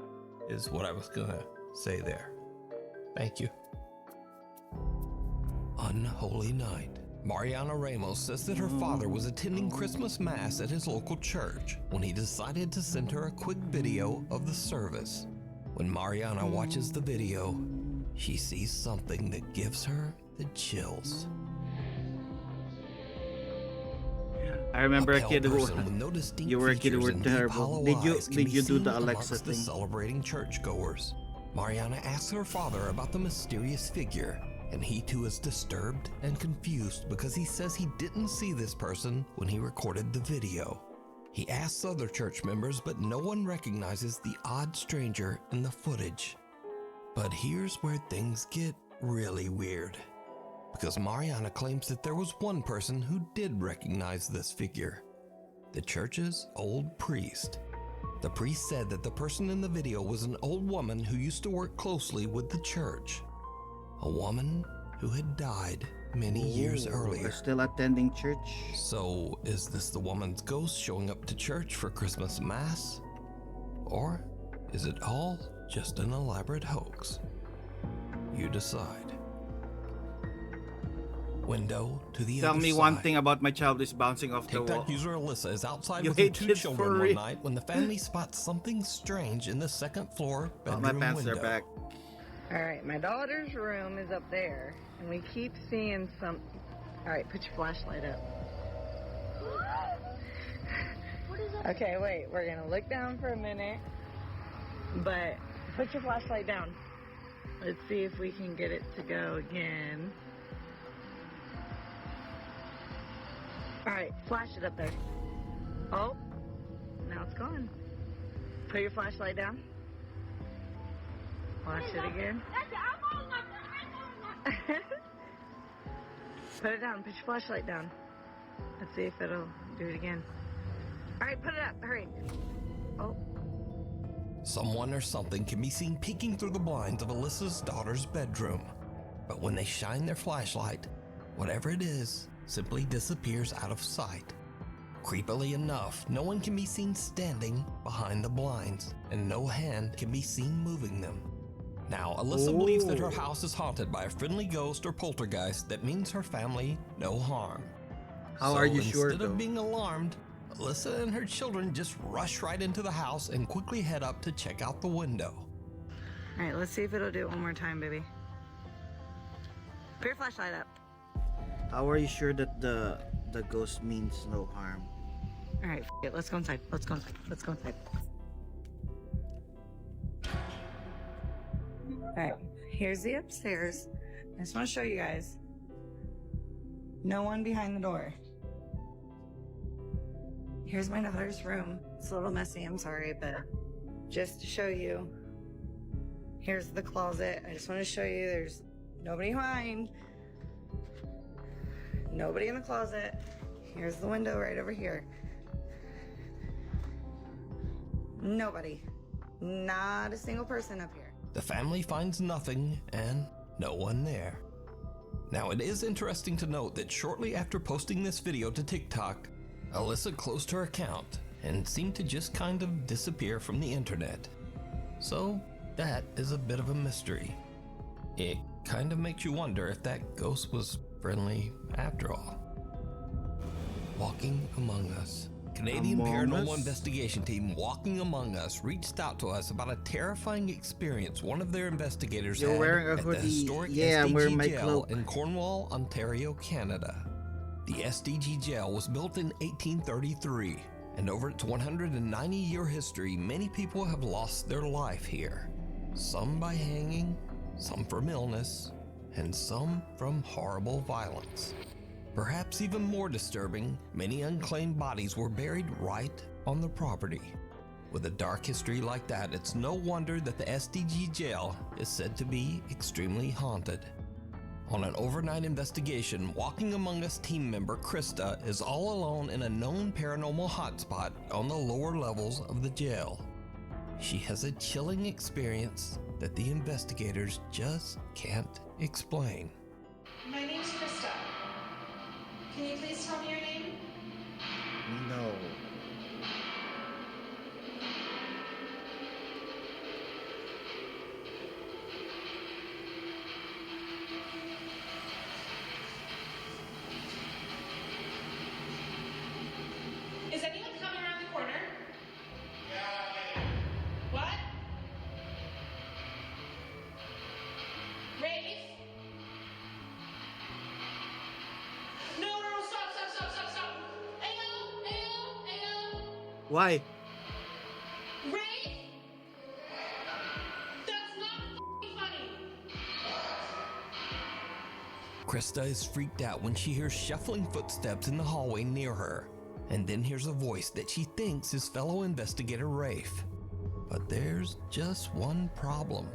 is what I was gonna say there. Thank you. Unholy night. Mariana Ramos says that her father was attending Christmas Mass at his local church when he decided to send her a quick video of the service. When Mariana watches the video, she sees something that gives her the chills. I remember a kid who Person with no distinct you were a kid who features were and deep terrible. hollow Did you eyes can be do seen the Alexa amongst the thing? celebrating churchgoers. Mariana asks her father about the mysterious figure, and he too is disturbed and confused because he says he didn't see this person when he recorded the video. He asks other church members, but no one recognizes the odd stranger in the footage. But here's where things get really weird, because Mariana claims that there was one person who did recognize this figure, the church's old priest. The priest said that the person in the video was an old woman who used to work closely with the church, a woman who had died many years earlier. We're still attending church. So, is this the woman's ghost showing up to church for Christmas Mass? Or is it all just an elaborate hoax? You decide. Window to the Tell other me side. one thing about my child is bouncing off the wall. TikTok user Alyssa is outside You with her hate 2 kids children for one real. night when the family spots something strange in the second floor bedroom My pants window. are back. Alright, my daughter's room is up there, and we keep seeing some... Alright, put your flashlight up. Okay, wait, we're gonna look down for a minute, but put your flashlight down. Let's see if we can get it to go again. Alright, flash it up there. Oh, now it's gone. Put your flashlight down. Flash it again. Put it down, put your flashlight down. Let's see if it'll do it again. Alright, put it up, hurry. Oh. Someone or something can be seen peeking through the blinds of Alyssa's daughter's bedroom. But when they shine their flashlight, whatever it is simply disappears out of sight. Creepily enough, no one can be seen standing behind the blinds, and no hand can be seen moving them. Now, Alyssa believes that her house is haunted by a friendly ghost or poltergeist that means her family no harm. How are you sure, instead though? of being alarmed, Alyssa and her children just rush right into the house and quickly head up to check out the window. Alright, let's see if it'll do it one more time, baby. Put your flashlight up. How are you sure that the ghost means no harm? Alright, it. Let's go inside. Let's go inside. Let's go inside. Alright, here's the upstairs. I just want to show you guys. No one behind the door. Here's my daughter's room. It's a little messy, I'm sorry, but just to show you. Here's the closet. I just want to show you there's nobody behind. Nobody in the closet. Here's the window right over here. Nobody. Not a single person up here. The family finds nothing and no one there. Now, it is interesting to note that shortly after posting this video to TikTok, Alyssa closed her account and seemed to just kind of disappear from the internet. So, that is a bit of a mystery. It kind of makes you wonder if that ghost was friendly after all. Walking Among Us. Canadian Paranormal Investigation Team Walking Among Us reached out to us about a terrifying experience one of their investigators You're had wearing a at the hoodie. historic Yeah, I'm wearing my SDG jail cloak. in Cornwall, Ontario, Canada. The SDG jail was built in 1833, and over its 190-year history, many people have lost their life here. Some by hanging, some from illness, and some from horrible violence. Perhaps even more disturbing, many unclaimed bodies were buried right on the property. With a dark history like that, it's no wonder that the SDG jail is said to be extremely haunted. On an overnight investigation, Walking Among Us team member Krista is all alone in a known paranormal hotspot on the lower levels of the jail. She has a chilling experience that the investigators just can't explain. My name's Krista. Can you please tell me your name? No. Is anyone coming around the corner? Yeah. What? Why? Ray? That's not f***ing funny. Krista is freaked out when she hears shuffling footsteps in the hallway near her, and then hears a voice that she thinks is fellow investigator Rafe. But there's just one problem.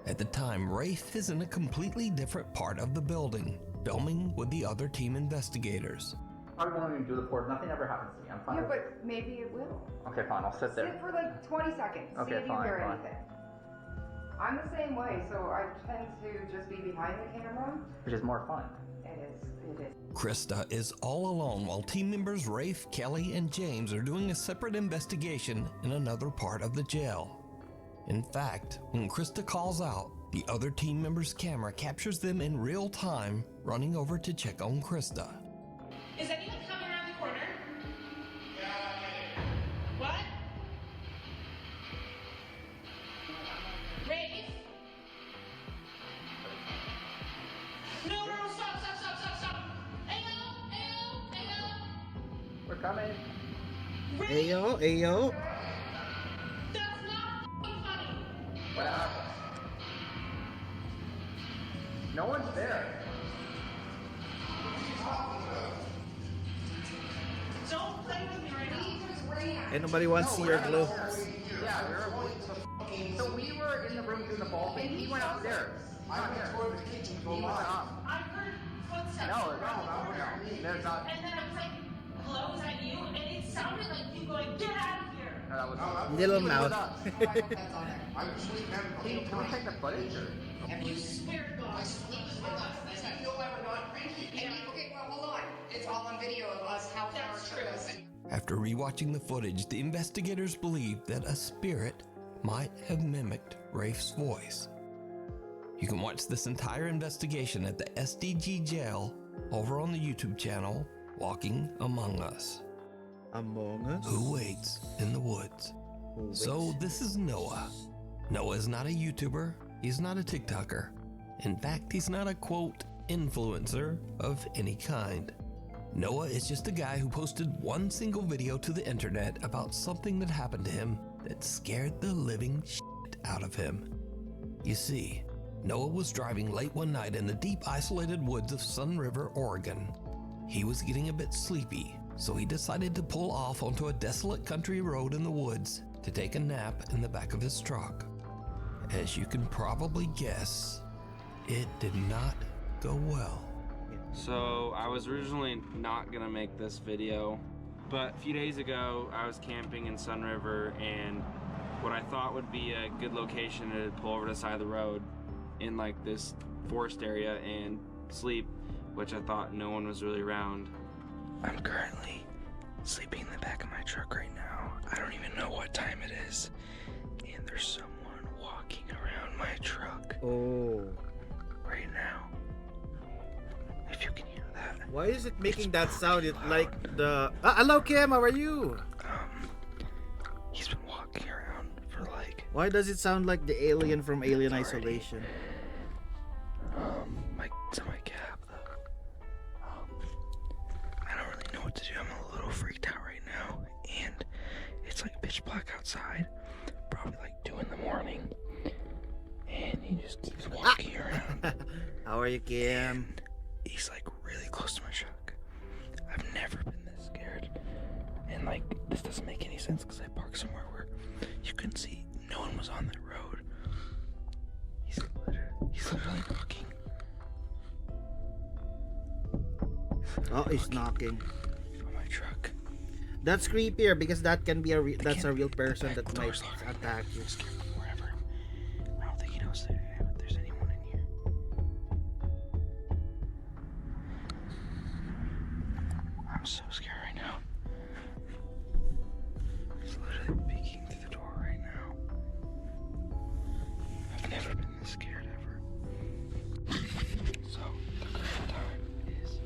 At the time, Rafe is in a completely different part of the building, filming with the other team investigators. I won't even do the port. Nothing ever happens to me. I'm fine. Yeah, but maybe it will. Okay, fine. I'll sit there. Sit for like 20 seconds. Okay, see if you fine, hear fine. anything. I'm the same way, so I tend to just be behind the camera. Which is more fun. It is. Krista is all alone while team members Rafe, Kelly, and James are doing a separate investigation in another part of the jail. In fact, when Krista calls out, the other team member's camera captures them in real time running over to check on Krista. Is anyone coming around the corner? What? Rafe? No, stop. Ayo. We're coming. Ayo, ayo. That's not f***ing funny. What happened? No one's there. Don't play with me right now. And nobody wants to see your glue. Yeah, so we were in the room doing the ball thing. He went upstairs. I went toward the kitchen to go He went by. up. I heard footsteps No, around the corner. there's not. And then I was like, hello, is that you? And it sounded like you going, get out of here. No, that was Little he was mouth. with us. I was sleeping Can we take the footage? Or? You swear to God. Okay, well, hold on. It's all on video of us how far it took us. After rewatching the footage, the investigators believe that a spirit might have mimicked Rafe's voice. You can watch this entire investigation at the SDG jail over on the YouTube channel, Walking Among Us. Among Us? Who waits in the woods? So this is Noah. Noah is not a YouTuber. He's not a TikToker. In fact, he's not a quote influencer of any kind. Noah is just a guy who posted one single video to the internet about something that happened to him that scared the living shit out of him. You see, Noah was driving late one night in the deep isolated woods of Sun River, Oregon. He was getting a bit sleepy, so he decided to pull off onto a desolate country road in the woods to take a nap in the back of his truck. As you can probably guess, it did not go well. So I was originally not gonna make this video, but a few days ago I was camping in Sun River, and what I thought would be a good location to pull over to the side of the road in like this forest area and sleep, which I thought no one was really around. I'm currently sleeping in the back of my truck right now. I don't even know what time it is, and there's someone walking around my truck. Oh. Right now. If you can hear that. Why is it making that sound? It's like the... hello, Kim. How are you? He's been walking around for like... Why does it sound like the alien from Alien Isolation? Mike's in my cab, though. I don't really know what to do. I'm a little freaked out right now. And it's like pitch black outside. Probably like 2 in the morning. And he just keeps walking around. How are you, Kim? He's like really close to my truck. I've never been this scared. And like, this doesn't make any sense because I parked somewhere where you can see no one was on that road. He's literally knocking. Oh, he's knocking. On my truck. That's creepier because that can be that's a real person that might attack you. Wherever. I don't think he knows that there's anyone in here. I'm so scared right now. He's literally peeking through the door right now. I've never been this scared ever. So, the current time is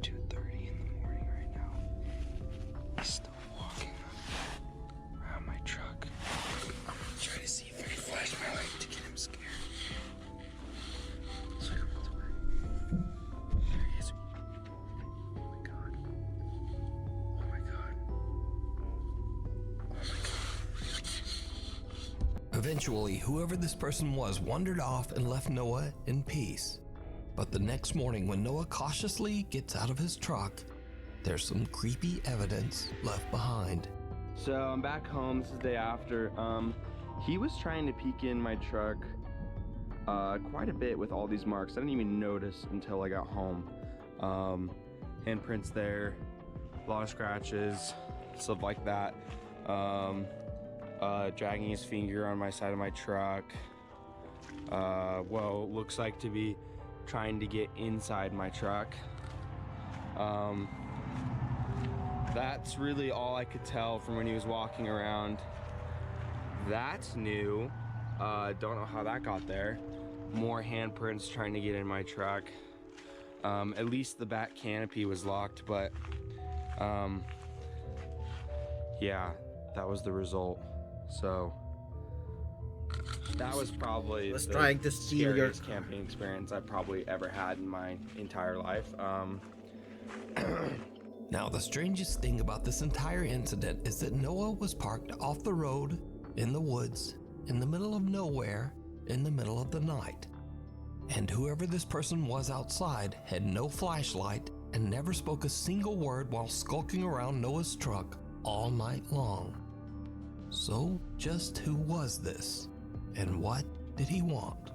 2:30 in the morning right now. He's still walking around my truck. I'm gonna try Eventually, whoever this person was wandered off and left Noah in peace. But the next morning, when Noah cautiously gets out of his truck, there's some creepy evidence left behind. So I'm back home. This is the day after. He was trying to peek in my truck quite a bit with all these marks. I didn't even notice until I got home. Handprints there, a lot of scratches, stuff like that. Dragging his finger on my side of my truck. Looks like to be trying to get inside my truck. That's really all I could tell from when he was walking around. That's new. Don't know how that got there. More handprints trying to get in my truck. At least the back canopy was locked, but yeah, that was the result. So that was probably the trying to steal your scariest camping experience I've probably ever had in my entire life. Now, the strangest thing about this entire incident is that Noah was parked off the road, in the woods, in the middle of nowhere, in the middle of the night. And whoever this person was outside had no flashlight and never spoke a single word while skulking around Noah's truck all night long. So, just who was this? And what did he want?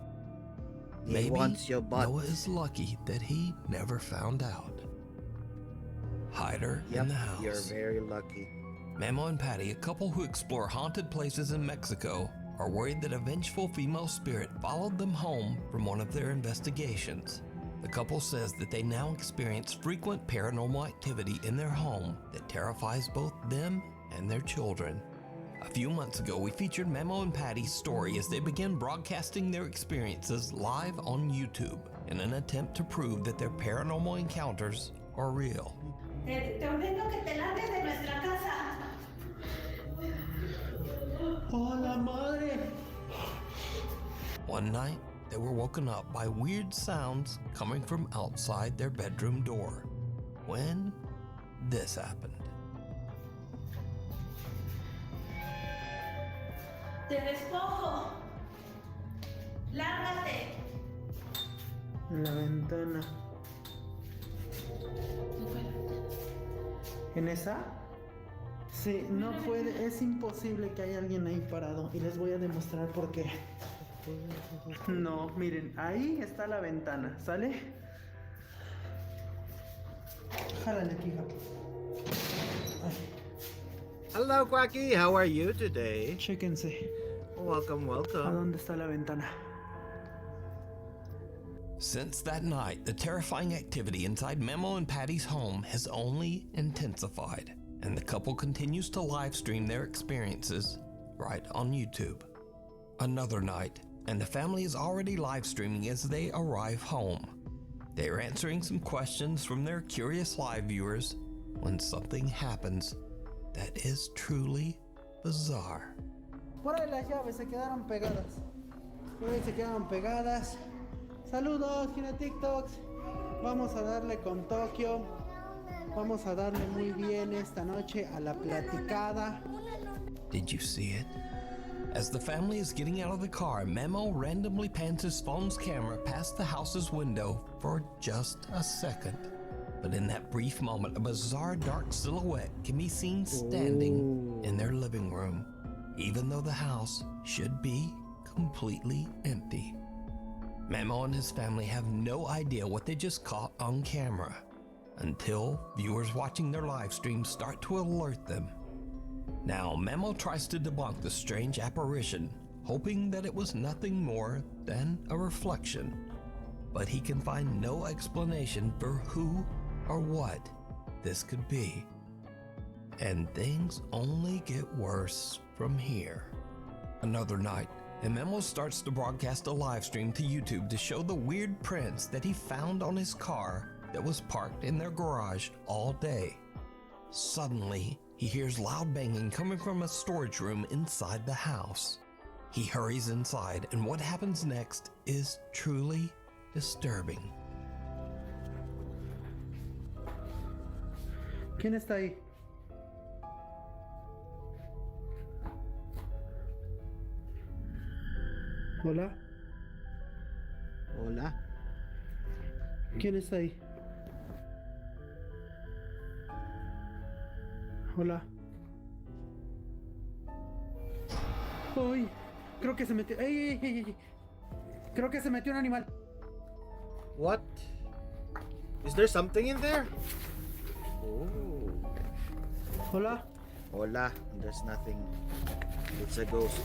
He wants your butt. Noah is lucky that he never found out. Hider in the house. You're very lucky. Memo and Patty, a couple who explore haunted places in Mexico, are worried that a vengeful female spirit followed them home from one of their investigations. The couple says that they now experience frequent paranormal activity in their home that terrifies both them and their children. A few months ago, we featured Memo and Patty's story as they began broadcasting their experiences live on YouTube in an attempt to prove that their paranormal encounters are real. Te ordeno que te largues de nuestra casa. Hola, madre. One night, they were woken up by weird sounds coming from outside their bedroom door. When this happened. Te despojo. Lárgate. En la ventana. ¿En esa? Sí, no puede, es imposible que haya alguien ahí parado y les voy a demostrar por qué. No, miren, ahí está la ventana, ¿sale? Jálale aquí, Hello, Quacky. How are you today? Chéquense. Welcome, ¿A welcome. dónde está la ventana? Since that night, the terrifying activity inside Memo and Patty's home has only intensified, and the couple continues to live stream their experiences right on YouTube. Another night, and the family is already live streaming as they arrive home. They are answering some questions from their curious live viewers when something happens that is truly bizarre. Por ahí las llaves se quedaron pegadas. Por ahí se quedaron pegadas. Saludos, Gina TikToks. Vamos a darle con Tokio. Vamos a darle muy bien esta noche a la platicada. Did you see it? As the family is getting out of the car, Memo randomly pans his phone's camera past the house's window for just a second. But in that brief moment, a bizarre dark silhouette can be seen standing in their living room, even though the house should be completely empty. Memo and his family have no idea what they just caught on camera until viewers watching their live stream start to alert them. Now, Memo tries to debunk the strange apparition, hoping that it was nothing more than a reflection. But he can find no explanation for who or what this could be. And things only get worse from here. Another night, and Memo starts to broadcast a live stream to YouTube to show the weird prints that he found on his car that was parked in their garage all day. Suddenly, he hears loud banging coming from a storage room inside the house. He hurries inside, and what happens next is truly disturbing. ¿Quién está ahí? Hola. Hola. ¿Quién está ahí? Hola. Uy, creo que se metió. ¡Ey, ey, ey, ey! Creo que se metió un animal. What? Is there something in there? Oh. Hola. Hola. There's nothing. It's a ghost.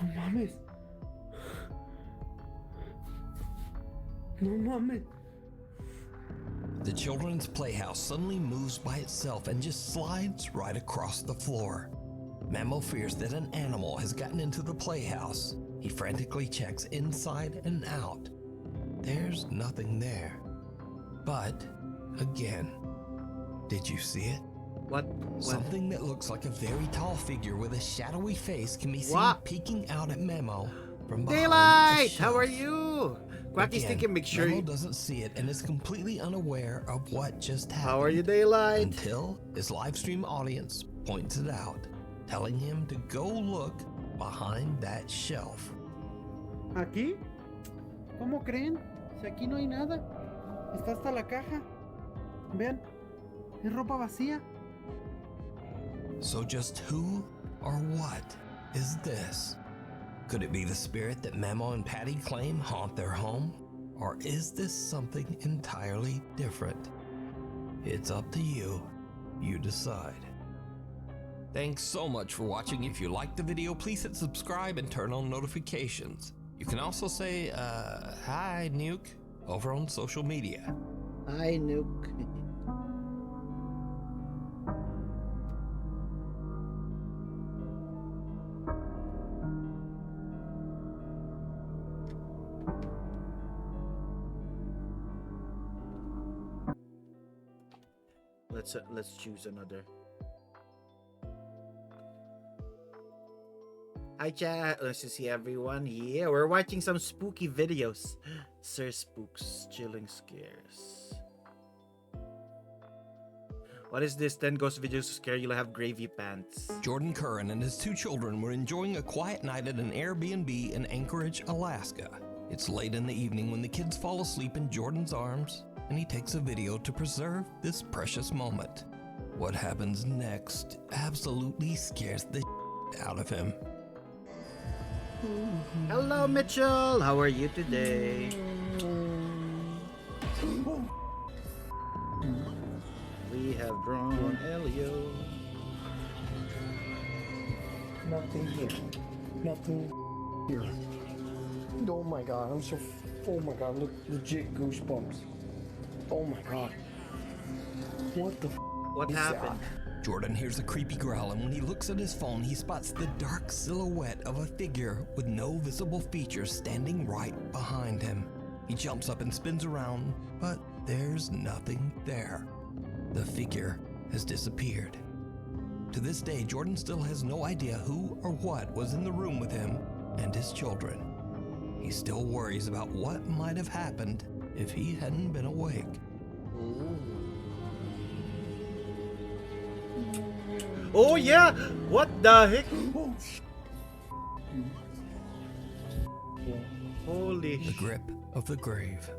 No mames. No mames. The children's playhouse suddenly moves by itself and just slides right across the floor. Mamo fears that an animal has gotten into the playhouse. He frantically checks inside and out. There's nothing there. But, again, did you see it? What? Something that looks like a very tall figure with a shadowy face can be seen What? peeking out at Memo from behind Daylight! the shelf. How are you? Quacky's Again, thinking, make sure Memo you... doesn't see it and is completely unaware of what just happened. How are you, Daylight? Until his live stream audience points it out, telling him to go look behind that shelf. ¿Aquí? ¿Cómo creen? Si aquí no hay nada. Está hasta la caja. Vean, es ropa vacía. So just who or what is this? Could it be the spirit that Memo and Patty claim haunt their home? Or is this something entirely different? It's up to you. You decide. Thanks so much for watching. If you liked the video, please hit subscribe and turn on notifications. You can also say, hi, Nuke, over on social media. Hi, Nuke. Let's choose another. Hi chat, nice to see everyone. Yeah, we're watching some spooky videos. Sir Spooks, chilling scares. What is this? 10 ghost videos to scare you'll have gravy pants. Jordan Curran and his 2 children were enjoying a quiet night at an Airbnb in Anchorage, Alaska. It's late in the evening when the kids fall asleep in Jordan's arms, and he takes a video to preserve this precious moment. What happens next absolutely scares the out of him. Hello, Mitchell. How are you today? We have drawn Elio. Nothing here. Nothing here. Oh my god, I'm so. Oh my god, look, legit goosebumps. Oh my god. What the What happened? Jordan hears a creepy growl, and when he looks at his phone, he spots the dark silhouette of a figure with no visible features standing right behind him. He jumps up and spins around, but there's nothing there. The figure has disappeared. To this day, Jordan still has no idea who or what was in the room with him and his children. He still worries about what might have happened if he hadn't been awake. Oh yeah! What the heck? Holy The grip of the grave.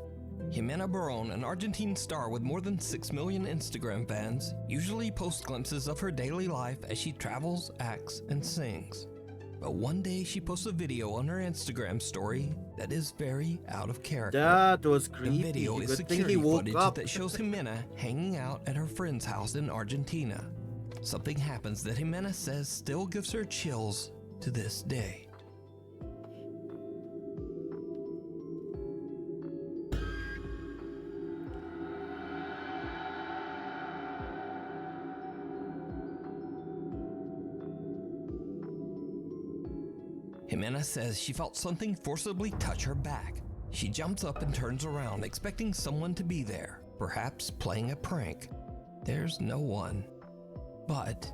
Jimena Barón, an Argentine star with more than 6 million Instagram fans, usually posts glimpses of her daily life as she travels, acts, and sings. But one day she posts a video on her Instagram story that is very out of character. That was creepy. The video is Good thing security he woke footage up. that shows Jimena hanging out at her friend's house in Argentina. Something happens that Jimena says still gives her chills to this day. Jimena says she felt something forcibly touch her back. She jumps up and turns around, expecting someone to be there, perhaps playing a prank. There's no one. But,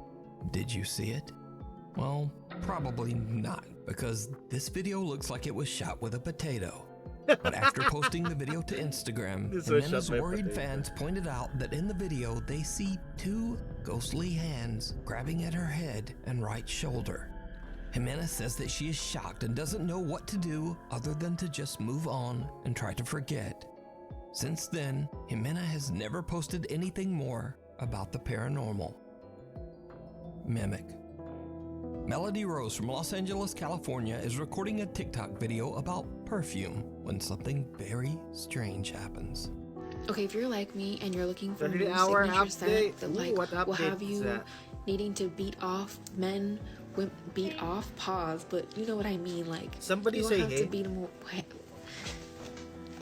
did you see it? Well, probably not, because this video looks like it was shot with a potato. But after posting the video to Instagram, This was Jimena's shot by worried potato. fans pointed out that in the video they see two ghostly hands grabbing at her head and right shoulder. Jimena says that she is shocked and doesn't know what to do other than to just move on and try to forget. Since then, Jimena has never posted anything more about the paranormal. Mimic. Melody Rose from Los Angeles, California is recording a TikTok video about perfume when something very strange happens. Okay, if you're like me and you're looking for a 30 new hour signature scent update. that Ooh, like what will update have is you that? needing to beat off men, beat off pause, but you know what I mean, like Somebody you say don't have hey. to beat them.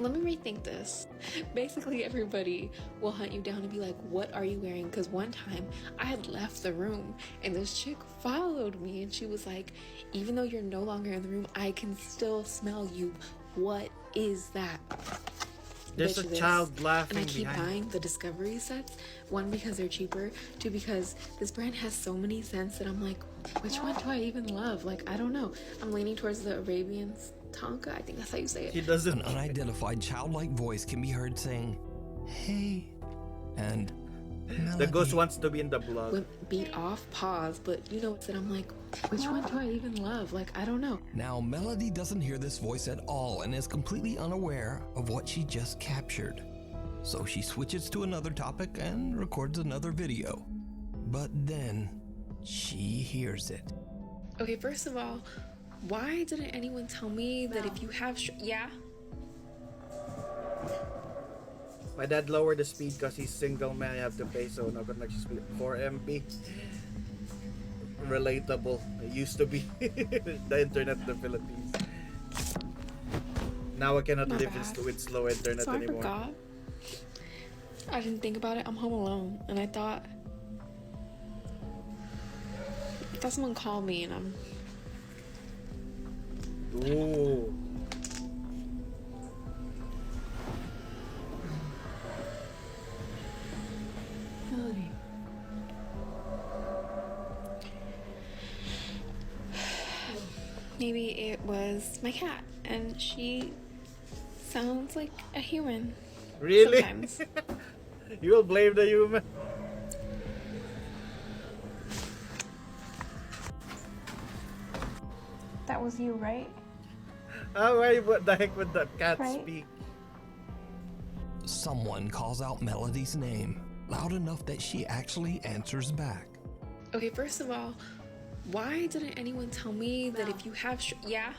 Let me rethink this. Basically, everybody will hunt you down and be like, what are you wearing? Because one time I had left the room and this chick followed me and she was like, even though you're no longer in the room, I can still smell you. What is that? There's Bitch a this. child laughing And I keep behind. buying the Discovery sets. One, because they're cheaper. Two, because this brand has so many scents that I'm like, which one do I even love? Like, I don't know. I'm leaning towards the Arabian Tonka. I think that's how you say it. He doesn't. An unidentified childlike voice can be heard saying, "Hey," and The ghost wants to be in the blog. Beat off, pause, but you know that I'm like, which one do I even love? Like, I don't know. Now, Melody doesn't hear this voice at all and is completely unaware of what she just captured. So she switches to another topic and records another video. But then, she hears it. Okay, first of all, why didn't anyone tell me that if you have yeah? My dad lowered the speed because he's single, man. I have to pay, so no connection speed 4 MB. Relatable. It used to be the internet in the Philippines. Now I cannot My live bad. with slow internet So anymore. I forgot. I didn't think about it. I'm home alone, and I thought someone called me, and I'm. Ooh. Melody. Maybe it was my cat, and she sounds like a human. Really? Sometimes. You will blame the human? That was you, right? Oh, why? What the heck would that cat Right. speak? Someone calls out Melody's name, loud enough that she actually answers back. Okay, first of all, why didn't anyone tell me that if you have yeah?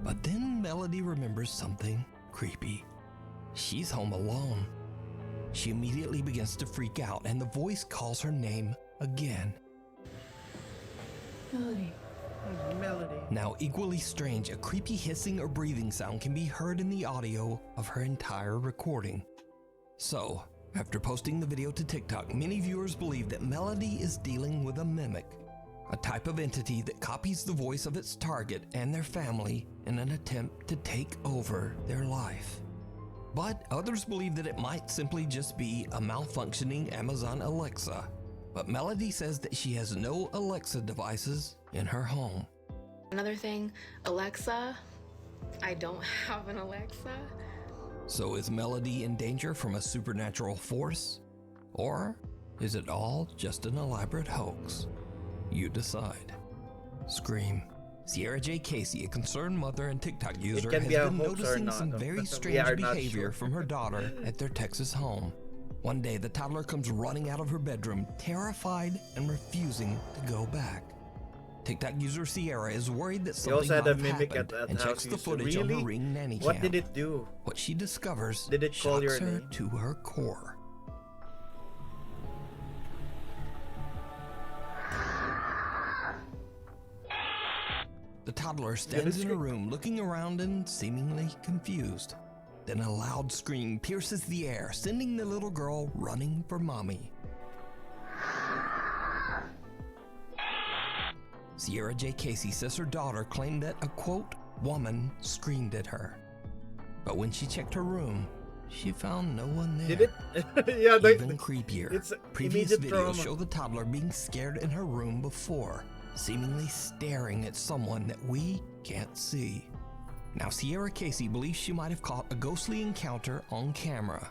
But then Melody remembers something creepy. She's home alone. She immediately begins to freak out, and the voice calls her name again. Melody. Melody. Now, equally strange, a creepy hissing or breathing sound can be heard in the audio of her entire recording. So, after posting the video to TikTok, many viewers believe that Melody is dealing with a mimic, a type of entity that copies the voice of its target and their family in an attempt to take over their life. But others believe that it might simply just be a malfunctioning Amazon Alexa. But Melody says that she has no Alexa devices in her home. Another thing, Alexa. I don't have an Alexa. So is Melody in danger from a supernatural force? Or is it all just an elaborate hoax? You decide. Scream. Sierra J. Casey, a concerned mother and TikTok user, can has be a been hoax or noticing not. some very We strange are not behavior sure. from her daughter at their Texas home. One day, the toddler comes running out of her bedroom, terrified and refusing to go back. TikTok user Sierra is worried that He something also had might a have mimic happened at and the checks house. the He used to- footage on her Really? Ring nanny What cam. did it do? What she discovers Did it call shocks your her name? to her core. The toddler stands in her room looking around and seemingly confused. Then a loud scream pierces the air, sending the little girl running for mommy. Sierra J. Casey says her daughter claimed that a, quote, woman screamed at her. But when she checked her room, she found no one there. Did it? Yeah, the, Even creepier. it's Previous immediate videos trauma. show the toddler being scared in her room before, seemingly staring at someone that we can't see. Now, Sierra Casey believes she might have caught a ghostly encounter on camera,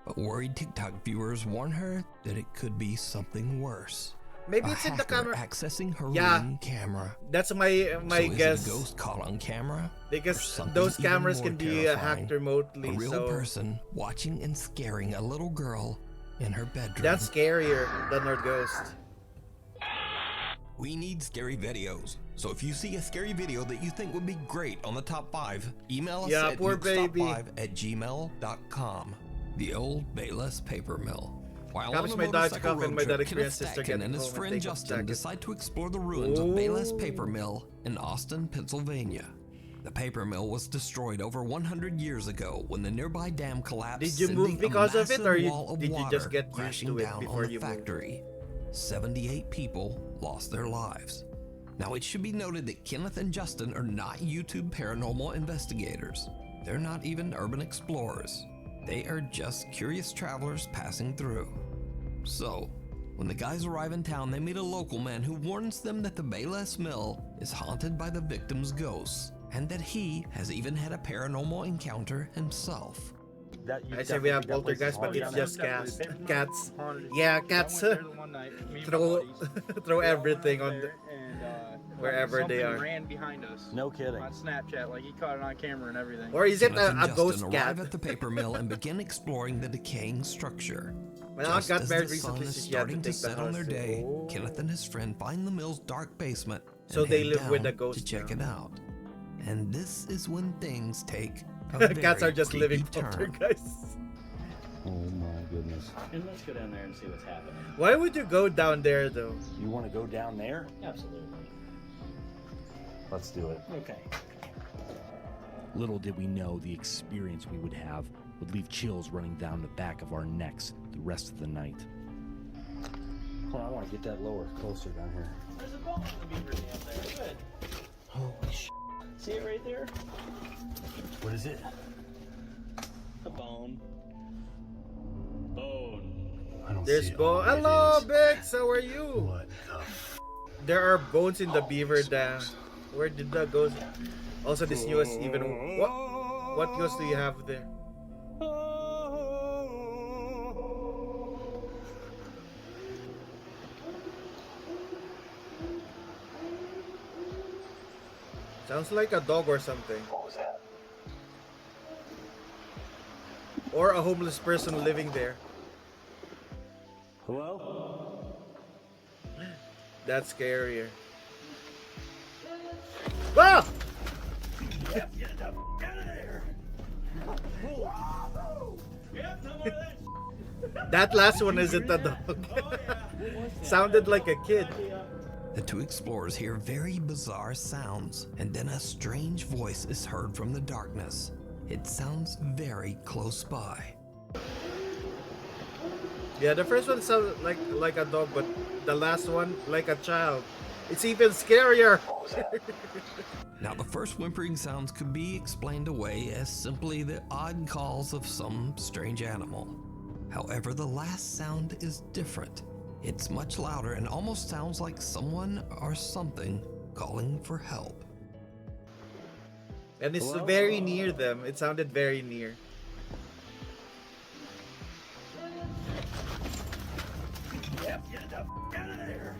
but worried TikTok viewers warn her that it could be something worse. Maybe A it's in the hacker camera. accessing her Yeah. Ring camera. That's my So guess. is it a ghost caught on camera? Because Or something those even cameras more can be terrifying? hacked remotely. A real so person watching and scaring a little girl in her bedroom. that's scarier than our ghost. We need scary videos. So if you see a scary video that you think would be great on the top 5, email us at poor baby. nukestop5@gmail.com. The old Bayless paper mill. While Comes on my the dad's motorcycle coffin, road my dad trip, experienced Kenneth sister Stackin getting and his home and friend take Justin Stackin. decide to explore the ruins of Bayless Paper Mill in Austin, Pennsylvania. The paper mill was destroyed over 100 years ago when the nearby dam collapsed. Did you move sending a because of it, or massive wall of did you water just get used crashing to it down before on the you moved? factory? 78 people lost their lives. Now, it should be noted that Kenneth and Justin are not YouTube paranormal investigators. They're not even urban explorers. They are just curious travelers passing through. So, when the guys arrive in town, they meet a local man who warns them that the Bayless Mill is haunted by the victim's ghosts, and that he has even had a paranormal encounter himself. I say we have poltergeist, but it's just cats. Yeah, cats throw everything on the, wherever they are. Ran behind us. No kidding. On Snapchat, like he caught it on camera and everything. Or is it Kenneth and a Justin ghost cat? arrive at the paper mill and begin exploring the decaying structure. My aunt Just got as married the sun recently, is so she had to starting to take the set on their house. day, Oh. Kenneth and his friend find the mill's dark basement So and they head live with down the ghost to check now. it out. And this is when things take a Cats very are just creepy living turn. poltergeists. Oh my goodness. And let's go down there and see what's happening. Why would you go down there though? You want to go down there? Absolutely. Let's do it. Okay. Little did we know the experience we would have would leave chills running down the back of our necks the rest of the night. Hold on, I want to get that lower, closer down here. There's a bone in the beaver dam there. Good. Holy sh! See it right there? What is it? A bone. Bone. I don't There's see it. bone. Oh, Hello, it is. Bix. How are you? What the? There are bones in the beaver dam. Where did that go? Also, this US even. What ghost do you have there? Sounds like a dog or something. What was that? Or a homeless person living there. Hello? That's scarier. Ah! Get the out of there! That last one isn't a dog. Sounded like a kid. The two explorers hear very bizarre sounds, and then a strange voice is heard from the darkness. It sounds very close by. Yeah, the first one sounded like a dog, but the last one like a child. It's even scarier. Now, the first whimpering sounds could be explained away as simply the odd calls of some strange animal. However, the last sound is different. It's much louder and almost sounds like someone or something calling for help. And it's Hello? very near them. It sounded very near. Get the out of there!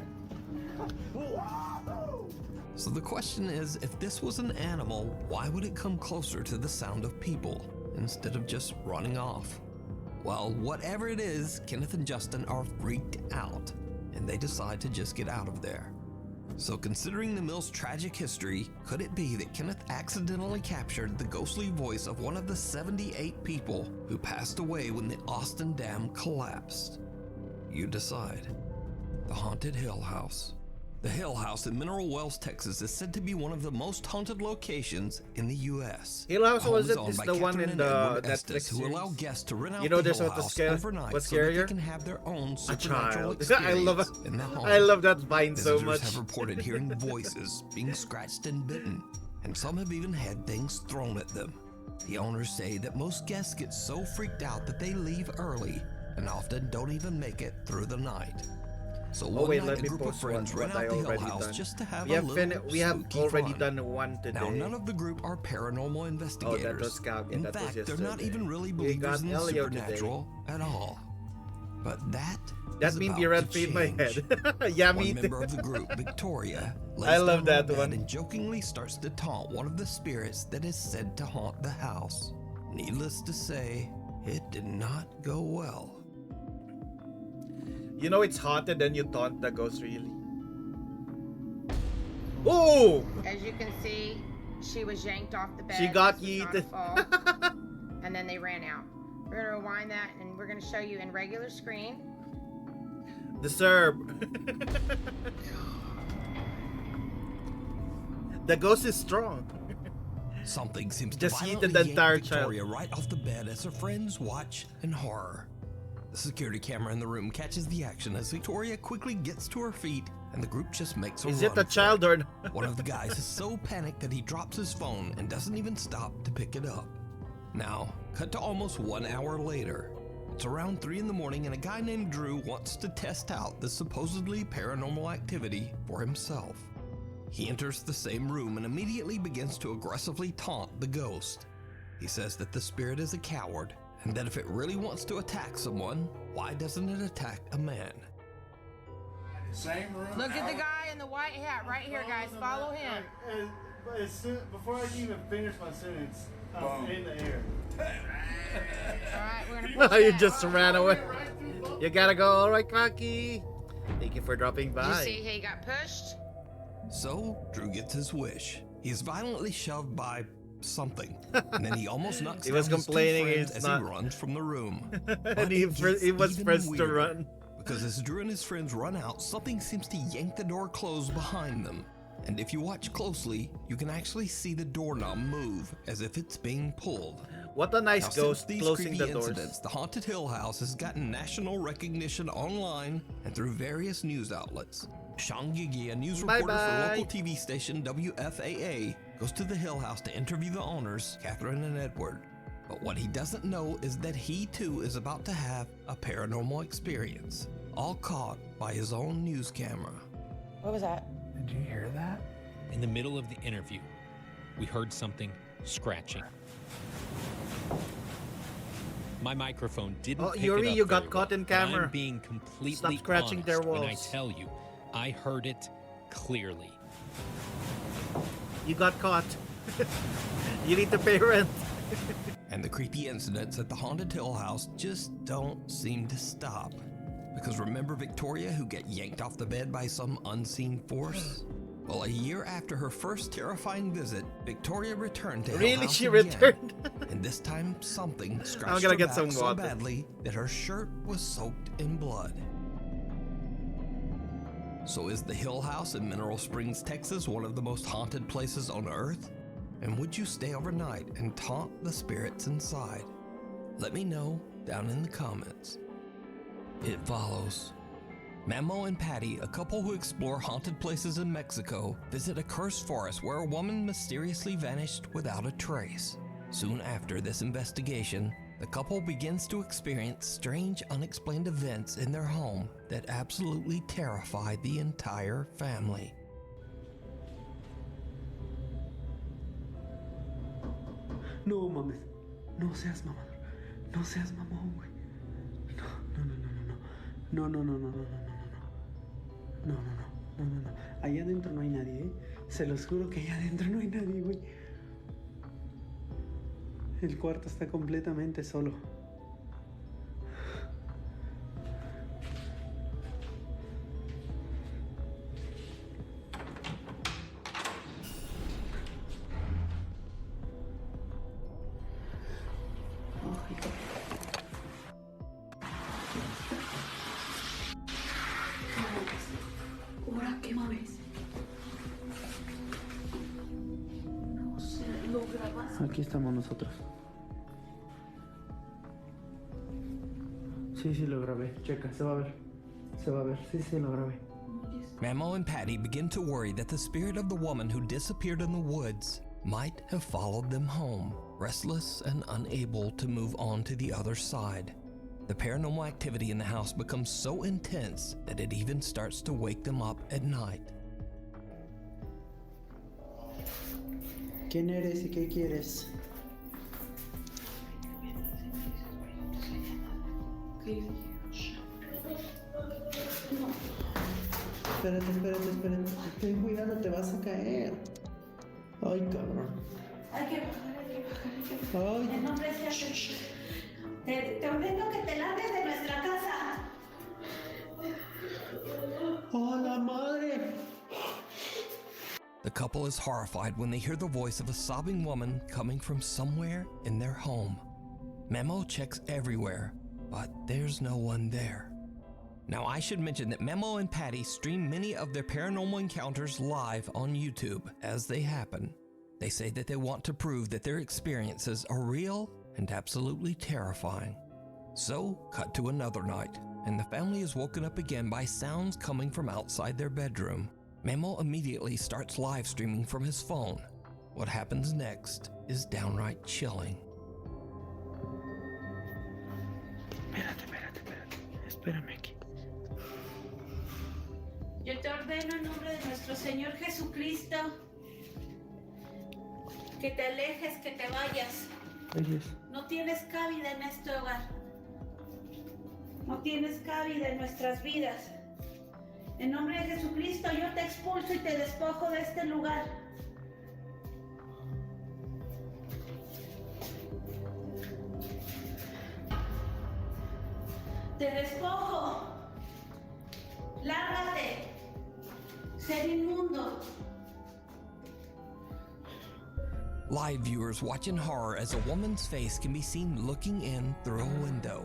So the question is, if this was an animal, why would it come closer to the sound of people instead of just running off? Well, whatever it is, Kenneth and Justin are freaked out, and they decide to just get out of there. So considering the mill's tragic history, could it be that Kenneth accidentally captured the ghostly voice of one of the 78 people who passed away when the Austin Dam collapsed? You decide. The Haunted Hill House. The Hill House in Mineral Wells, Texas is said to be one of the most haunted locations in the U.S. Hill House, The home was is it? owned Is by the one Catherine in and the Edward Estes, Netflix who series? allow guests to rent out You know, the there's Hill what House scare. overnight What's so that they scarier? can have their own A supernatural child. I love it. experience in the home. I love that vine so Visitors much. have reported hearing voices, being scratched and bitten, and some have even had things thrown at them. The owners say that most guests get so freaked out that they leave early and often don't even make it through the night. So Oh one wait, night, let a me group of post friends what ran I out the hill already house done. just to have We a have little we have spooky already fun. done one today. Now, none of the group are paranormal investigators. Oh, that was Calvin. In That was fact, they're yesterday. not even really We believers got in the Elio supernatural at all. But that That is means about the red to feed my change. head. Yeah, One me member too. of the group, Victoria, I lays love down on that the bed one. and jokingly starts to taunt one of the spirits that is said to haunt the house. Needless to say, it did not go well. You know it's haunted and you taunt the ghost, really. Oh! As you can see, she was yanked off the bed. She got This was not a yeeted. fall. And then they ran out. We're gonna rewind that and we're gonna show you in regular screen. The Serb. The ghost is strong. Something seems to Just violently yeeted the yank entire Victoria child. right off the bed as her friends watch in horror. The security camera in the room catches the action as Victoria quickly gets to her feet and the group just makes a Is run it a for child or not? One of the guys is so panicked that he drops his phone and doesn't even stop to pick it up. Now, cut to almost 1 hour later. It's around 3 in the morning and a guy named Drew wants to test out the supposedly paranormal activity for himself. He enters the same room and immediately begins to aggressively taunt the ghost. He says that the spirit is a coward and that if it really wants to attack someone, why doesn't it attack a man? Same room. Look at the guy in the white hat right here, guys. Follow him. Before I can even finish my sentence, I'm in the air. Alright, we're gonna No, push you that. just ran away. You gotta go. All right, Kaki. Thank you for dropping Did you by. see he got pushed? So, Drew gets his wish. He is violently shoved by something, and then he almost knocks He down was his two complaining friends he's as not- he runs from the room. And But he it gets was even first to weirder, run. because as Drew and his friends run out, something seems to yank the door closed behind them. And if you watch closely, you can actually see the doorknob move as if it's being pulled. What a nice Now, since ghost these closing creepy the doors. incidents, the Haunted Hill House has gotten national recognition online and through various news outlets. Sean Gigi, a news reporter for Bye-bye. local TV station WFAA, goes to the Hill House to interview the owners, Catherine and Edward. But what he doesn't know is that he too is about to have a paranormal experience, all caught by his own news camera. What was that? Did you hear that? In the middle of the interview, we heard something scratching. My microphone didn't Oh, pick Yuri, it up you got very caught well, in but I'm camera. being completely Stop scratching their honest when I walls. tell you, I heard it clearly. You got caught. You need to pay rent. And the creepy incidents at the Haunted Hill House just don't seem to stop. Because remember Victoria who got yanked off the bed by some unseen force? Well, a year after her first terrifying visit, Victoria returned to Hill Really? House She again. returned? And this time something scratched gonna her get back some so water. badly that her shirt was soaked in blood. So is the Hill House in Mineral Springs, Texas one of the most haunted places on Earth? And would you stay overnight and taunt the spirits inside? Let me know down in the comments. It follows. Mamo and Patty, a couple who explore haunted places in Mexico, visit a cursed forest where a woman mysteriously vanished without a trace. Soon after this investigation, the couple begins to experience strange, unexplained events in their home that absolutely terrify the entire family. No mames. No seas mamador. No seas mamón, güey. No, no, no, no, no, no. No, no, no, no, no, no, no. No, no, no, no, no. Allá adentro no hay nadie, ¿eh? Se los juro que allá adentro no hay nadie, güey. El cuarto está completamente solo. ¿Ahora qué mames? No sé, lo grabas. Aquí estamos nosotros. Sí, sí lo grabé. Checa, se va a ver. Se va a ver. Sí, sí lo grabé. Mamo and Patty begin to worry that the spirit of the woman who disappeared in the woods might have followed them home, restless and unable to move on to the other side. The paranormal activity in the house becomes so intense that it even starts to wake them up at night. ¿Quién eres y qué quieres? Espérate. Ten cuidado, te vas a caer. Ay, cabrón. Hay que bajar. Ay. En nombre de Jesús. Te ordeno que te largues de nuestra casa. ¡Oh, la madre! The couple is horrified when they hear the voice of a sobbing woman coming from somewhere in their home. Memo checks everywhere, but there's no one there. Now, I should mention that Memo and Patty stream many of their paranormal encounters live on YouTube as they happen. They say that they want to prove that their experiences are real and absolutely terrifying. So, cut to another night, and the family is woken up again by sounds coming from outside their bedroom. Memo immediately starts live streaming from his phone. What happens next is downright chilling. Espérame aquí. Yo te ordeno en nombre de nuestro Señor Jesucristo que te alejes, que te vayas. No tienes cabida en este hogar. No tienes cabida en nuestras vidas. En nombre de Jesucristo yo te expulso y te despojo de este lugar. Te despojo. Lárgate. Ser inmundo. Live viewers watch in horror as a woman's face can be seen looking in through a window.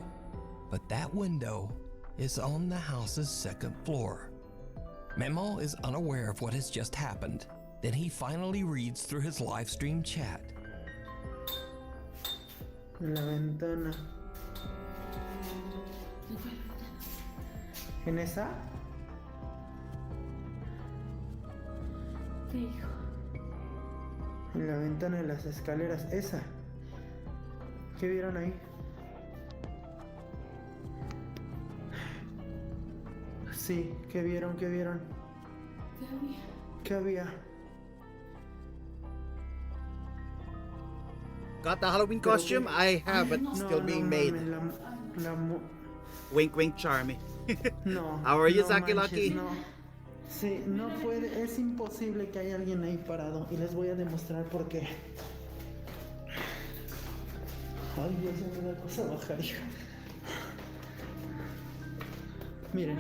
But that window is on the house's second floor. Memo is unaware of what has just happened. Then he finally reads through his live stream chat. En la ventana. ¿En esa? ¿Qué hijo? En la ventana de las escaleras. Esa. ¿Qué vieron ahí? Sí, ¿qué vieron? ¿Qué había? ¿Qué había? Got the Halloween costume? I have, but still being made. Wink, wink, Charmy. No. How are you, no Saki manches, Lucky? No. Sí, no puede, es imposible que haya alguien ahí parado y les voy a demostrar por qué. Ay, Dios, ya me da cosa bajar, hija. Miren.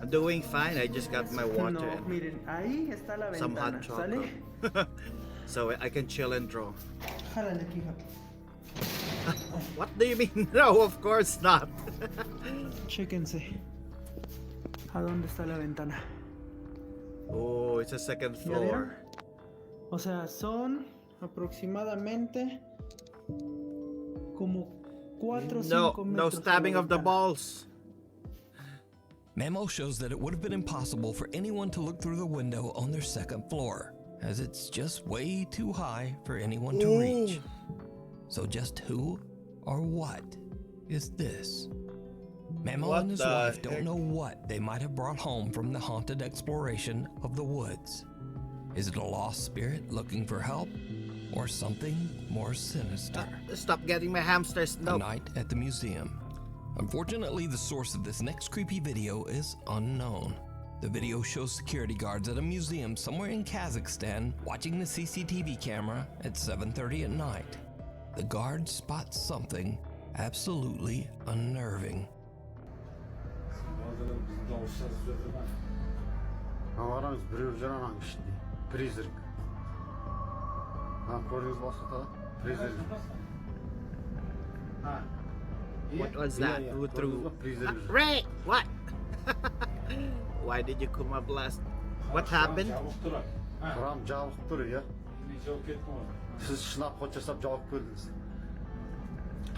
I'm doing fine. I just got my water No, and miren, ahí está la some ventana, hot chocolate. ¿sale? So I can chill and draw. Jálale aquí, hija. What do you mean? No, of course not. Chéquense. ¿A dónde está la ventana? Oh, it's a second ¿Ya floor. vieron? O sea, son aproximadamente como 4 o 5 metros. No stabbing of the balls. Memo shows that it would have been impossible for anyone to look through the window on their second floor, as it's just way too high for anyone to reach. So just who or what is this? Memo and his wife don't know what they might have brought home from the haunted exploration of the woods. Is it a lost spirit looking for help, or something more sinister? Stop getting my hamsters. No. A night at the museum. Unfortunately, the source of this next creepy video is unknown. The video shows security guards at a museum somewhere in Kazakhstan watching the CCTV camera at 7:30 at night. The guard spots something absolutely unnerving. Aramız birer anan işte. Prison. Ha, koruyoruz başta. Prison. Ha. What was that? Who threw? Ray! What? Why did you come up last? What happened? Ram cevap duruyor. Siz şınap koçasap cevap verdiniz.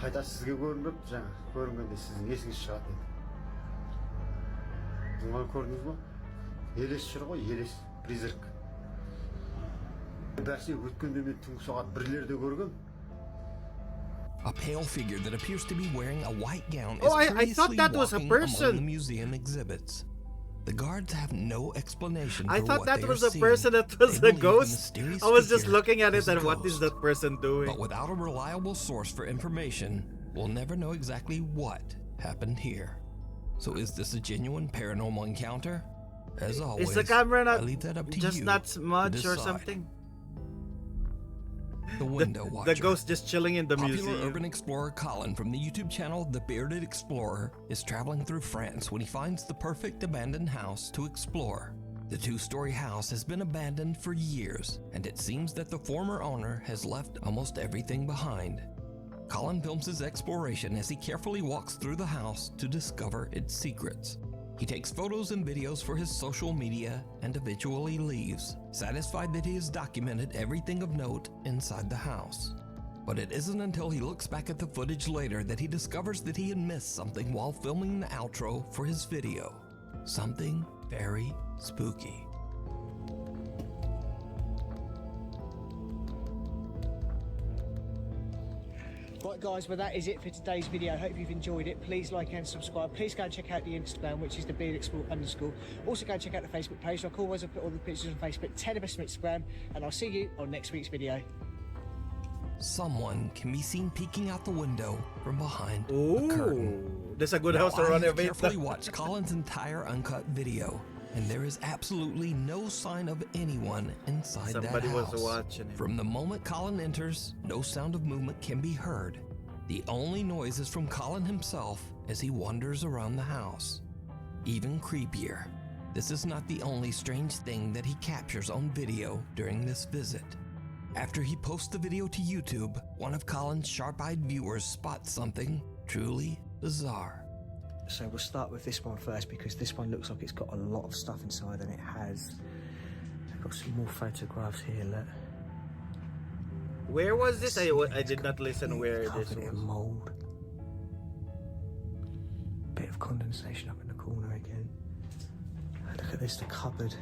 Қайта сізге көрініп жаңа көрінгенде сіздің есіңіз шығады еді. Бұны көрдіңіз ба? Елес жүр ғой, елес, призрак. Бәрсе өткенде мен түнгі сағат 1-лерде көргем. A pale figure that appears to be wearing a white gown is Oh, I curiously thought that was a walking among person. the museum exhibits. The guards have no explanation for I thought what that they was are a seeing. person that was They a believe the ghost. mysterious I was just figure looking at it is a and what is ghost. that person doing? But without a reliable source for information, we'll never know exactly what happened here. So is this a genuine paranormal encounter? As always, Is the camera I not leave that up to just you not to smudge or decide. something? The Window Watcher. The ghost just chilling in the Popular museum. urban explorer Colin from the YouTube channel The Bearded Explorer is traveling through France when he finds the perfect abandoned house to explore. The two-story house has been abandoned for years, and it seems that the former owner has left almost everything behind. Colin films his exploration as he carefully walks through the house to discover its secrets. He takes photos and videos for his social media and eventually leaves, satisfied that he has documented everything of note inside the house. But it isn't until he looks back at the footage later that he discovers that he had missed something while filming the outro for his video. Something very spooky. Right guys, well that is it for today's video. I hope you've enjoyed it. Please like and subscribe. Please go and check out the Instagram, which is the _. Also go and check out the Facebook page. Like always, I'll put all the pictures on Facebook. 10 of us on Instagram, and I'll see you on next week's video. Someone can be seen peeking out the window from behind Ooh, a curtain. that's a good Now, house to I run have away carefully from. watched Colin's entire uncut video, and there is absolutely no sign of anyone inside Somebody that was house. watching him. From the moment Colin enters, no sound of movement can be heard. The only noise is from Colin himself as he wanders around the house. Even creepier, this is not the only strange thing that he captures on video during this visit. After he posts the video to YouTube, one of Colin's sharp-eyed viewers spots something truly bizarre. So we'll start with this one first because this one looks like it's got a lot of stuff inside, and it has. I've got some more photographs here, look. Where was this? I did not listen where this Covered in was. mould. Bit of condensation up in the corner again. Look at this, the cupboard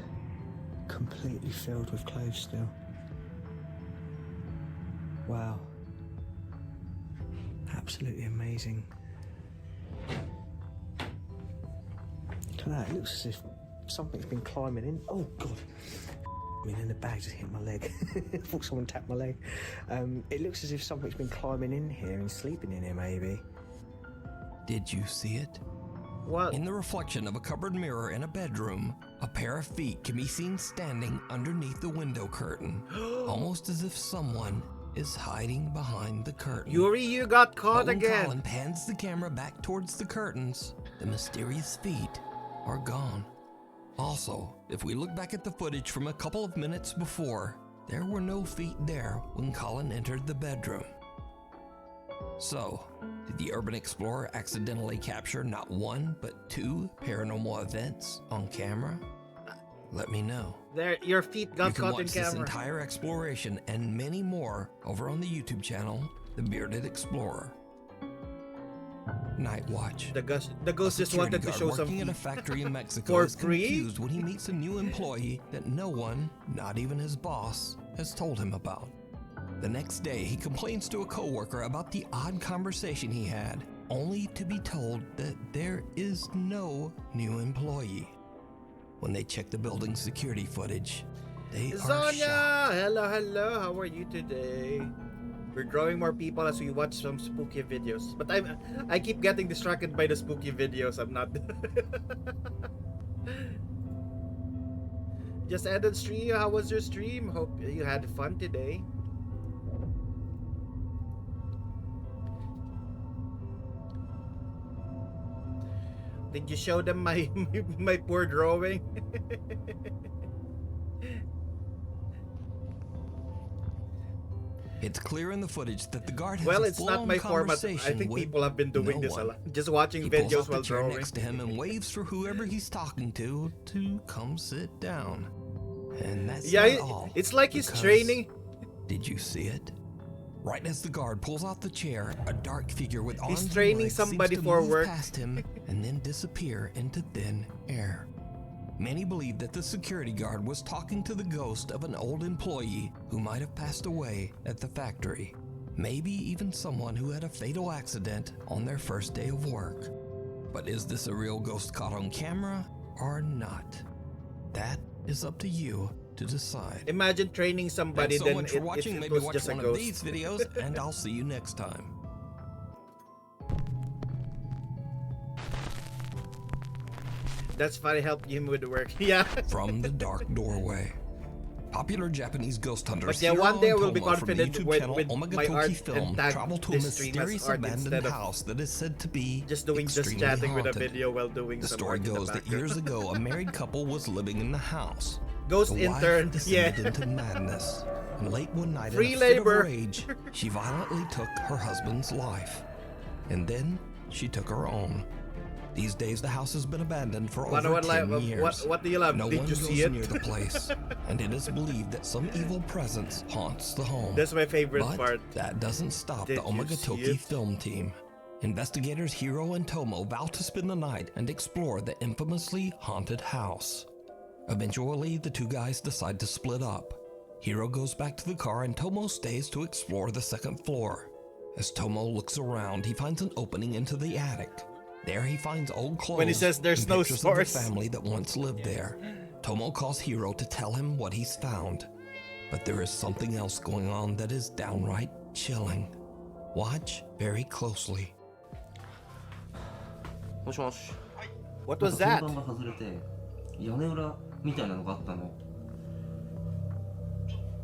completely filled with clothes still. Wow. Absolutely amazing. Look at that, it looks as if something's been climbing in. Oh God. I mean, and the bag just hit my leg. I thought someone tapped my leg. It looks as if something's been climbing in here and sleeping in here, maybe. Did you see it? What? In the reflection of a cupboard mirror in a bedroom, a pair of feet can be seen standing underneath the window curtain, almost as if someone is hiding behind the curtain. Yuri, you got caught But when again. Colin pans the camera back towards the curtains, the mysterious feet are gone. Also, if we look back at the footage from a couple of minutes before, there were no feet there when Colin entered the bedroom. So, did the urban explorer accidentally capture not one, but two paranormal events on camera? Let me know. There, your feet got You can caught watch in this camera. entire exploration and many more over on the YouTube channel, The Bearded Explorer. Night Watch. The ghost A just wanted security to guard show some working at a feet. factory in Mexico For is free? confused when he meets a new employee that no one, not even his boss, has told him about. The next day, he complains to a coworker about the odd conversation he had, only to be told that there is no new employee. When they check the building's security footage, they are shocked. Sonia! Hello, how are you today? We're drawing more people as we watch some spooky videos. But I keep getting distracted by the spooky videos. I'm not. Just ended stream. How was your stream? Hope you had fun today. Did you show them my my poor drawing? It's clear in the footage that the guard has Well, a it's not full-on my format. I conversation think with people have been doing no this a one. lot. Just watching He pulls videos out the while chair drawing. next to him and waves for whoever he's talking to come sit down. And that's Yeah, not all. it's like he's because- training. Did you see it? Right as the guard pulls out the chair, a dark figure with arms and training legs seems somebody to for move work. past him and then disappear into thin air. Many believe that the security guard was talking to the ghost of an old employee who might have passed away at the factory. Maybe even someone who had a fatal accident on their first day of work. But is this a real ghost caught on camera or not? That is up to you to decide. Imagine training somebody, Thanks so then much for watching. it Maybe was watch just a one of ghost. these videos, and I'll see you next time. That's funny, help him with the work. Yeah. From the dark doorway. Popular Japanese ghost hunters But yeah, Hiro one day I and will be Tomo from the confident YouTube with channel my Omagatoki art Film and tag travel to a this stream as mysterious art abandoned instead of house that is said to be just extremely chatting haunted. with a video while doing The some story art in the goes that background. years ago, a married couple was living in the house. Ghost The wife intern, descended yeah. into madness, and late one night Free in a fit labor. of rage, she violently took her husband's life. And then she took her own. These days, the house has been abandoned for over 10 years. What do you love? No Did one you goes see it? near the place, and it is believed that some evil presence haunts the home. That's my favorite But part. that doesn't stop Did the you see Omagatoki it? film team. Investigators Hiro and Tomo vow to spend the night and explore the infamously haunted house. Eventually, the two guys decide to split up. Hiro goes back to the car and Tomo stays to explore the second floor. As Tomo looks around, he finds an opening into the attic. There he finds old clothes When he says there's and no pictures of the source. family that once lived there. Tomo calls Hiro to tell him what he's found. But there is something else going on that is downright chilling. Watch very closely. What was that? が外れて屋根裏みたいなのがあったの。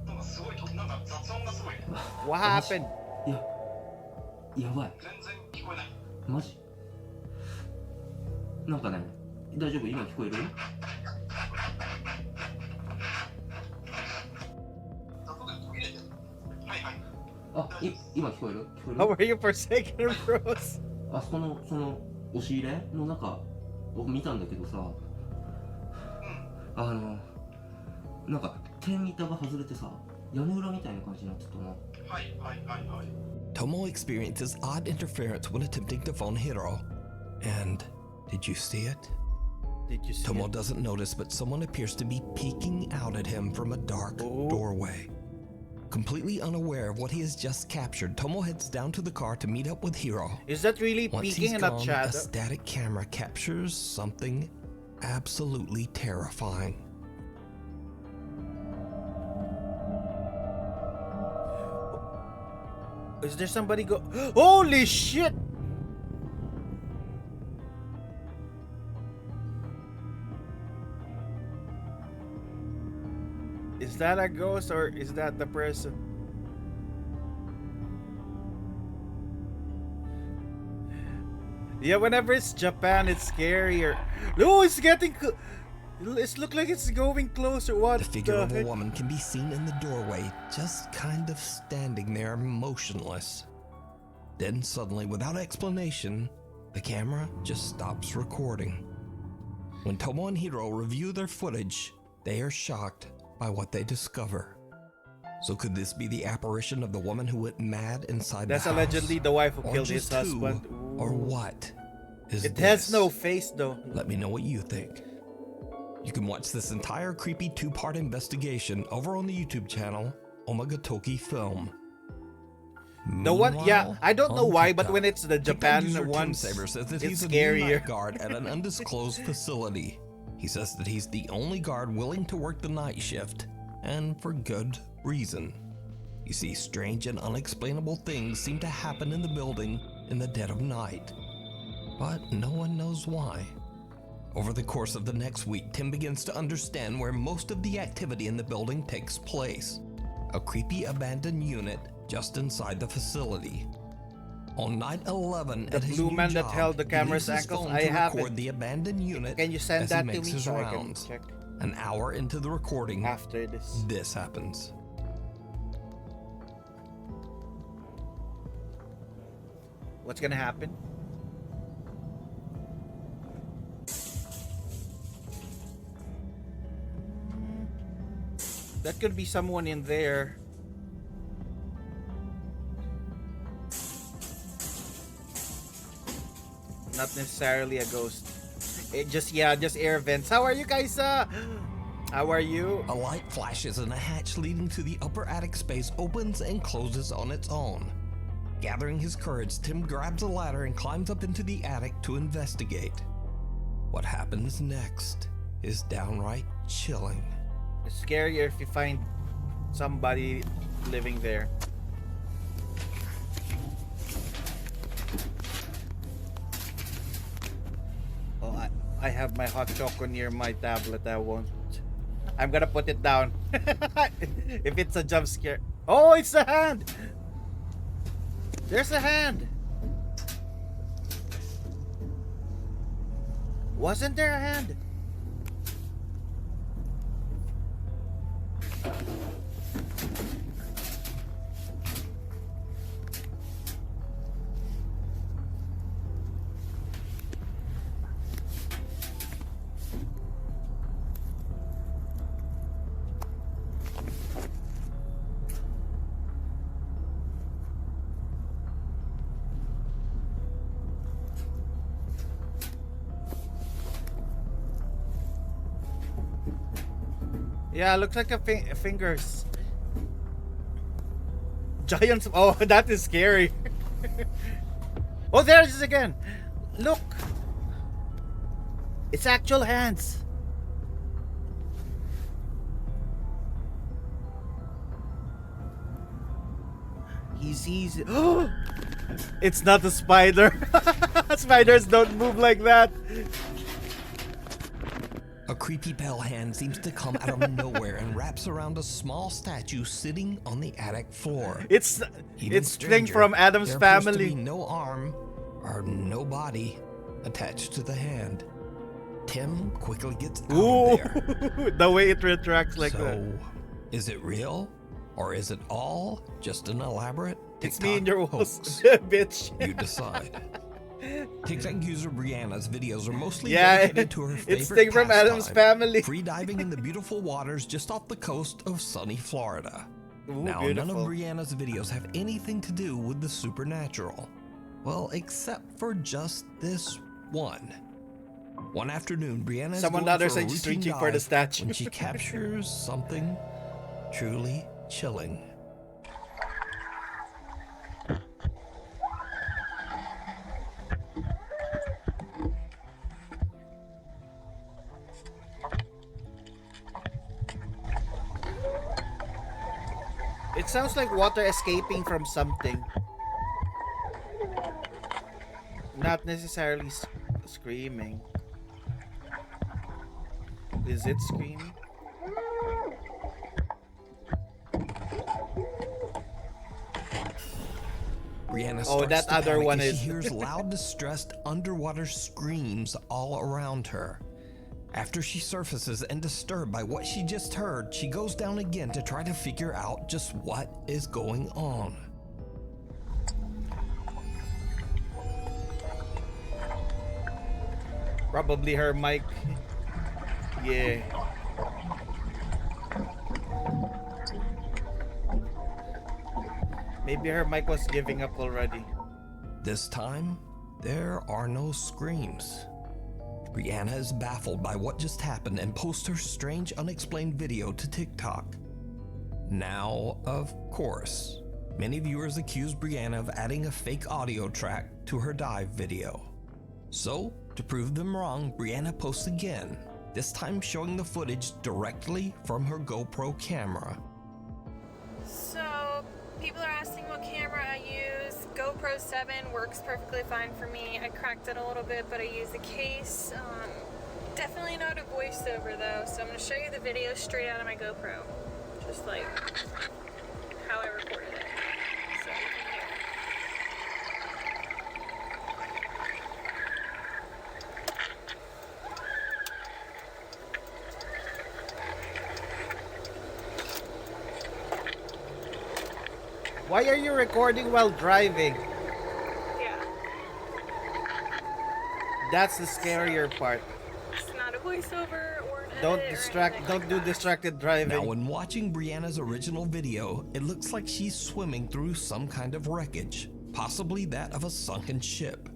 なんかすごいなんか雑音がすごい。 What happened? いや、やばい。全然聞こえない。マジ？なんかね、大丈夫？今聞こえる？あ、今聞こえる？聞こえる？ How were you forsaken, bros? あそこのその押し入れの中僕見たんだけどさ、なんか天板が外れてさ、屋根裏みたいな感じになってたな。はいはいはいはい。 Tomo experiences odd interference when attempting to phone Hiro. And did you see it? Did you see Tomo it? doesn't notice, but someone appears to be peeking out at him from a dark doorway. Completely unaware of what he has just captured, Tomo heads down to the car to meet up with Hiro. Is that really Once peeking he's and gone, not a shadow? static camera captures something absolutely terrifying. Is there somebody go? Holy shit! Is that a ghost or is that the person? Yeah, whenever it's Japan, it's scarier. No, it's getting. It looks like it's going closer. What The figure of a heck? woman can be seen in the doorway, just kind of standing there motionless. Then suddenly, without explanation, the camera just stops recording. When Tomo and Hiro review their footage, they are shocked by what they discover. So could this be the apparition of the woman who went mad inside That's the house? allegedly the wife who Or killed his just who, husband. Or Ooh. what is It this? has no face though. Let me know what you think. You can watch this entire creepy two-part investigation over on the YouTube channel Omagatoki Film. The one, yeah, Meanwhile, I don't know on why, but TikTok, when it's the TikTok Japan user ones, Saber says that it's he's a new night scarier. guard at an undisclosed facility. He says that he's the only guard willing to work the night shift, and for good reason. You see, strange and unexplainable things seem to happen in the building in the dead of night, but no one knows why. Over the course of the next week, Tim begins to understand where most of the activity in the building takes place. A creepy abandoned unit just inside the facility. On night 11 The at his blue new man that job, held the he camera's leaves his ankles, phone I to have record it. the abandoned unit Can you send as that he to makes me his so I can rounds. check? An hour into the recording, After this happens. What's gonna happen? That could be someone in there. Not necessarily a ghost. It just air vents. How are you guys? How are you? A light flashes and a hatch leading to the upper attic space opens and closes on its own. Gathering his courage, Tim grabs a ladder and climbs up into the attic to investigate. What happens next is downright chilling. It's scarier if you find somebody living there. Oh, I have my hot choco near my tablet. I'm gonna put it down. If it's a jump scare. Oh, it's a hand! There's a hand! Wasn't there a hand? Yeah, looks like a fingers. Giants. Oh, that is scary. Oh, there it is again. Look. It's actual hands. He sees it. Oh, it's not a spider. Spiders don't move like that. A creepy pale hand seems to come out of nowhere and wraps around a small statue sitting on the attic floor. It's thing from Adam's there Family. appears to be no arm or no body attached to the hand. Tim quickly gets out of there. The way it retracts like that. So, is it real? Or is it all just an elaborate TikTok It's me in your walls, hoax? bitch. You decide. TikTok user Brianna's videos are mostly Yeah, dedicated to her favorite it's thing from Adam's pastime, Family. free diving in the beautiful waters just off the coast of sunny Florida. Ooh, Now, beautiful. none of Brianna's videos have anything to do with the supernatural. Well, except for just this one. One afternoon, Brianna is Someone going other for a side just routine reaching for the dive statue. when she captures something truly chilling. It sounds like water escaping from something. Not necessarily screaming. Is it screaming? Brianna Oh, starts that to other panic one as is. she hears loud, distressed underwater screams all around her. After she surfaces and disturbed by what she just heard, she goes down again to try to figure out just what is going on. Probably her mic. Yeah. Maybe her mic was giving up already. This time, there are no screams. Brianna is baffled by what just happened and posts her strange unexplained video to TikTok. Now, of course, many viewers accuse Brianna of adding a fake audio track to her dive video. So, to prove them wrong, Brianna posts again, this time showing the footage directly from her GoPro camera. So, people are asking what camera I use. GoPro 7 works perfectly fine for me. I cracked it a little bit, but I use a case. Definitely not a voiceover though, so I'm going to show you the video straight out of my GoPro. Just like how I recorded it. So you can hear. Why are you recording while driving? Yeah. That's the scarier part. It's not a voiceover or an Don't edit or distract. anything Don't like do that. distracted driving. Now, when watching Brianna's original video, it looks like she's swimming through some kind of wreckage, possibly that of a sunken ship.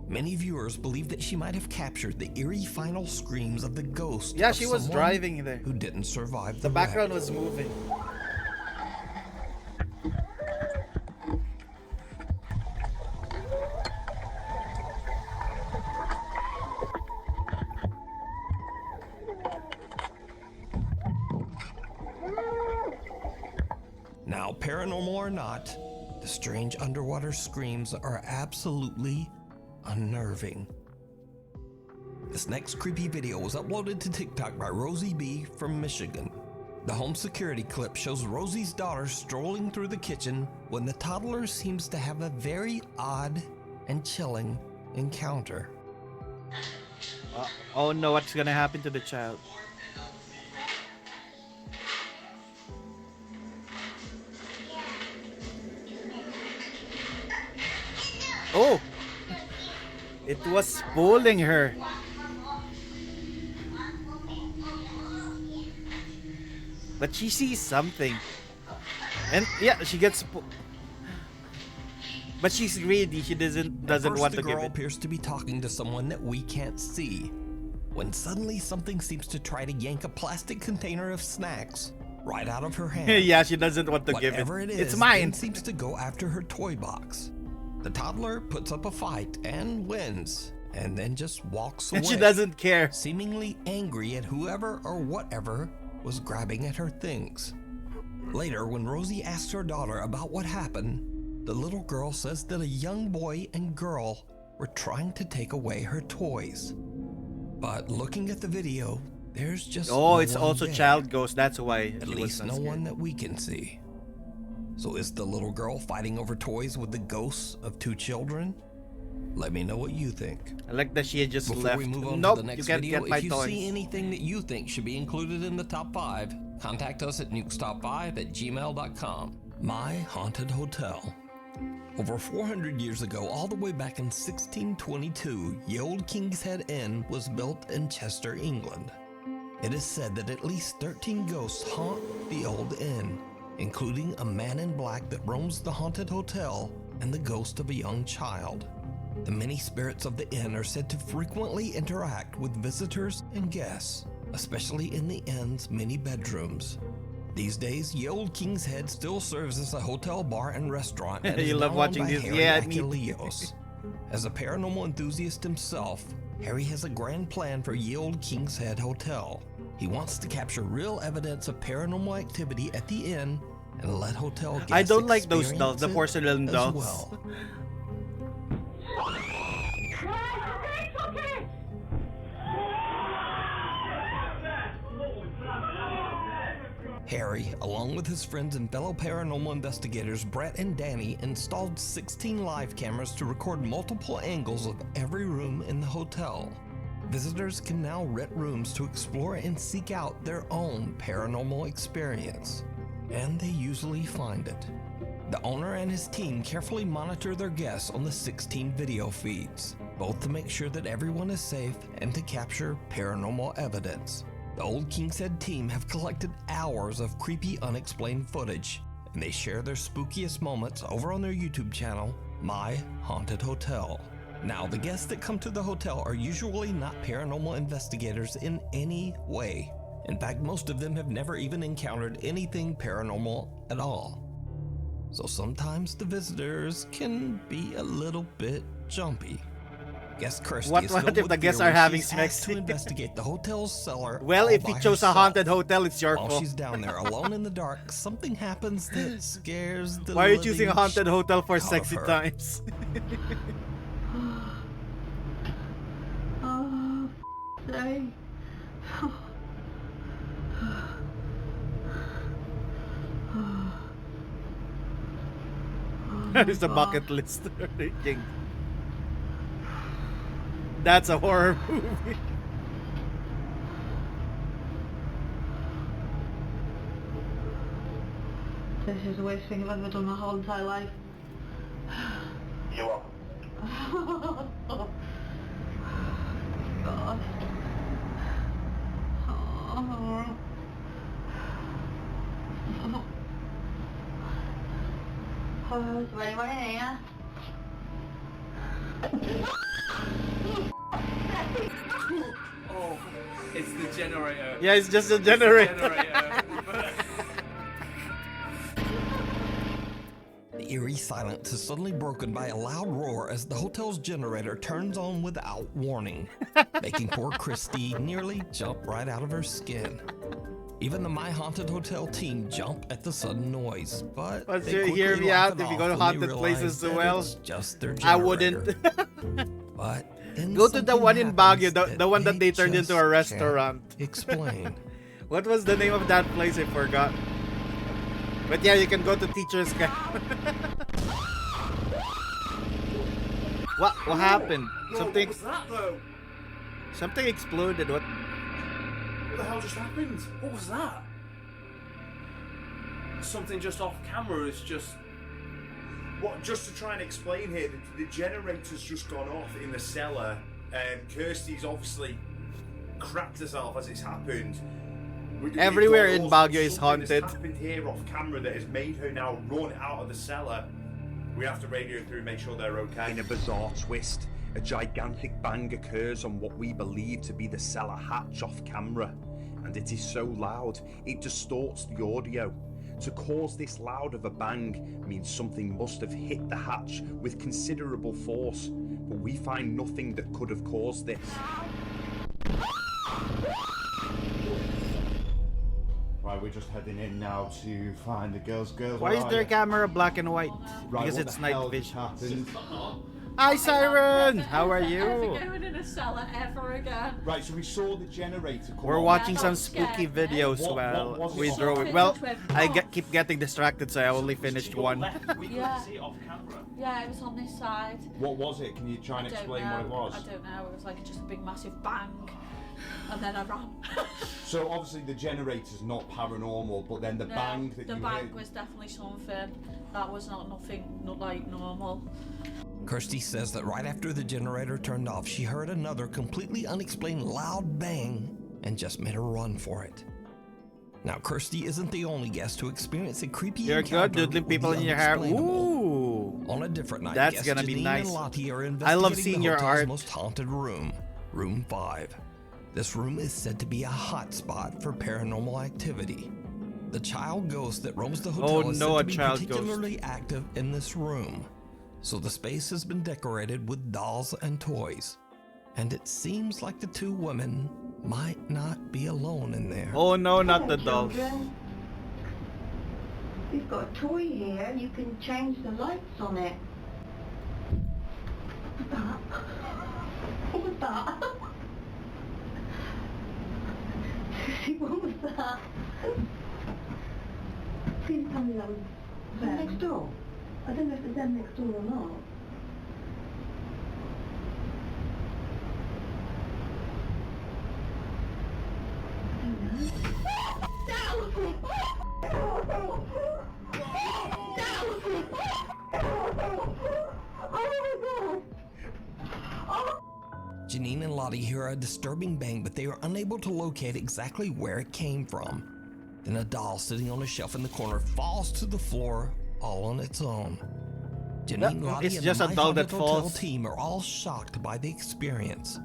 Many viewers believe that she might have captured the eerie final screams of the ghost. Yeah, of she was someone driving there. who didn't survive The the background wreck. was moving. Now, paranormal or not, the strange underwater screams are absolutely unnerving. This next creepy video was uploaded to TikTok by Rosie B from Michigan. The home security clip shows Rosie's daughter strolling through the kitchen when the toddler seems to have a very odd and chilling encounter. Oh no, what's gonna happen to the child? Oh! It was pulling her. But she sees something. And yeah, she gets but she's greedy. She doesn't want to the give girl it. appears to be talking to someone that we can't see, when suddenly something seems to try to yank a plastic container of snacks right out of her hand. Yeah, she doesn't want to give it. Whatever it is, It's mine. then seems to go after her toy box. The toddler puts up a fight and wins, and then just walks away. And she doesn't care. Seemingly angry at whoever or whatever was grabbing at her things. Later, when Rosie asks her daughter about what happened, the little girl says that a young boy and girl were trying to take away her toys. But looking at the video, there's just Oh, no it's one also there. child ghost. That's why. At she was least not no scared. one that we can see. So is the little girl fighting over toys with the ghosts of two children? Let me know what you think. I like that she had just Before left. we move on Nope, to the next you can't video, get my if you toys. see anything that you think should be included in the top 5, contact us at nukestop5@gmail.com. My Haunted Hotel. Over 400 years ago, all the way back in 1622, the old King's Head Inn was built in Chester, England. It is said that at least 13 ghosts haunt the old inn, including a man in black that roams the haunted hotel and the ghost of a young child. The many spirits of the inn are said to frequently interact with visitors and guests, especially in the inn's many bedrooms. These days, the old King's Head still serves as a hotel bar and restaurant. And You is love now watching owned by this? Harry Yeah, me. Achilleos. As a paranormal enthusiast himself, Harry has a grand plan for Ye Old King's Head Hotel. He wants to capture real evidence of paranormal activity at the inn and let hotel guests I don't like those dolls, the experience it porcelain as dolls. well. Harry, along with his friends and fellow paranormal investigators Brett and Danny, installed 16 live cameras to record multiple angles of every room in the hotel. Visitors can now rent rooms to explore and seek out their own paranormal experience, and they usually find it. The owner and his team carefully monitor their guests on the 16 video feeds, both to make sure that everyone is safe and to capture paranormal evidence. The Old King's Head team have collected hours of creepy, unexplained footage, and they share their spookiest moments over on their YouTube channel, My Haunted Hotel. Now, the guests that come to the hotel are usually not paranormal investigators in any way. In fact, most of them have never even encountered anything paranormal at all. So sometimes the visitors can be a little bit jumpy. Guest Kirsty What is if filled the with guests fear are when having she's sex? asked to investigate the hotel's cellar. Well, all if you by chose a herself. haunted hotel, it's your While fault. she's down there alone in the dark, something happens that scares the Why are you choosing a living haunted hotel for out of sexy her. times? Oh, dang. It's a bucket list. That's a horror movie. This is the worst thing I've ever done my whole entire life. You're welcome. Oh, God. Oh. Oh, it's very funny, yeah. Oh, it's the generator. Yeah, it's just a generator. The eerie silence is suddenly broken by a loud roar as the hotel's generator turns on without warning, making poor Christy nearly jump right out of her skin. Even the My Haunted Hotel team jump at the sudden noise, but But they quickly hear me laugh out. it If you off go to when they haunted realize places that well, it's just their I generator. wouldn't. But then Go to the something one in happens Baguio, the one that they turned into a just restaurant. can't explain. What was the name of that place? I forgot. But yeah, you can go to teacher's camp. What happened? Something. What was that though? Something exploded. What? What the hell just happened? What was that? Something just off camera is just... What, just to try and explain here, the generator's just gone off in the cellar, and Kirsty's obviously cracked herself as it's happened. Everywhere in Baguio is Something haunted. that's happened here off camera that has made her now run out of the cellar. We have to radio through and make sure they're okay. In a bizarre twist, a gigantic bang occurs on what we believe to be the cellar hatch off camera, and it is so loud it distorts the audio. To cause this loud of a bang means something must have hit the hatch with considerable force, but we find nothing that could have caused this. Right, we're just heading in now to find the girls. Why is their camera black and white? Right, Because what it's the night hell vision. happened? Hi, Siren. How are Ever you? going in a cellar ever again? Right, so we saw the generator come We're on. watching Yeah, some that spooky scared me. videos What while was we it? drove. Something Well, that went I off. keep getting distracted, so I only finished one. We couldn't Yeah. see it off camera. Yeah, it was on this side. What was it? Can you try and I don't explain know. what it was? I don't know. It was like just a big massive bang, and then I ran. So obviously the generator's not paranormal, but then the No, bang that the you bang heard... was definitely something. That was not like normal. Kirsty says that right after the generator turned off, she heard another completely unexplained loud bang and just made a run for it. Now, Kirsty isn't the only guest to experience a creepy You're good, encounter doodling with people the in your hair. unexplainable. Ooh. On a different night, That's guests gonna be Janine nice. and Lottie are I love investigating seeing the your hotel's art. most haunted room, Room 5. This room is said to be a hotspot for paranormal activity. The child ghost that roams the hotel is no, said a to be child particularly active in this room. So the space has been decorated with dolls and toys. And it seems like the two women might not be alone in there. Oh no, not the Hello, dolls. children. We've got a toy here. You can change the lights on it. What was that? What was that? Please tell me that was them next door. I don't know if it's them next door or not. Janine and Lottie hear a disturbing bang, but they are unable to locate exactly where it came from. Then a doll sitting on a shelf in the corner falls to the floor all on its own. Janine, Lottie, It's and just the a My doll Haunted that Hotel falls. team are all shocked by the experience.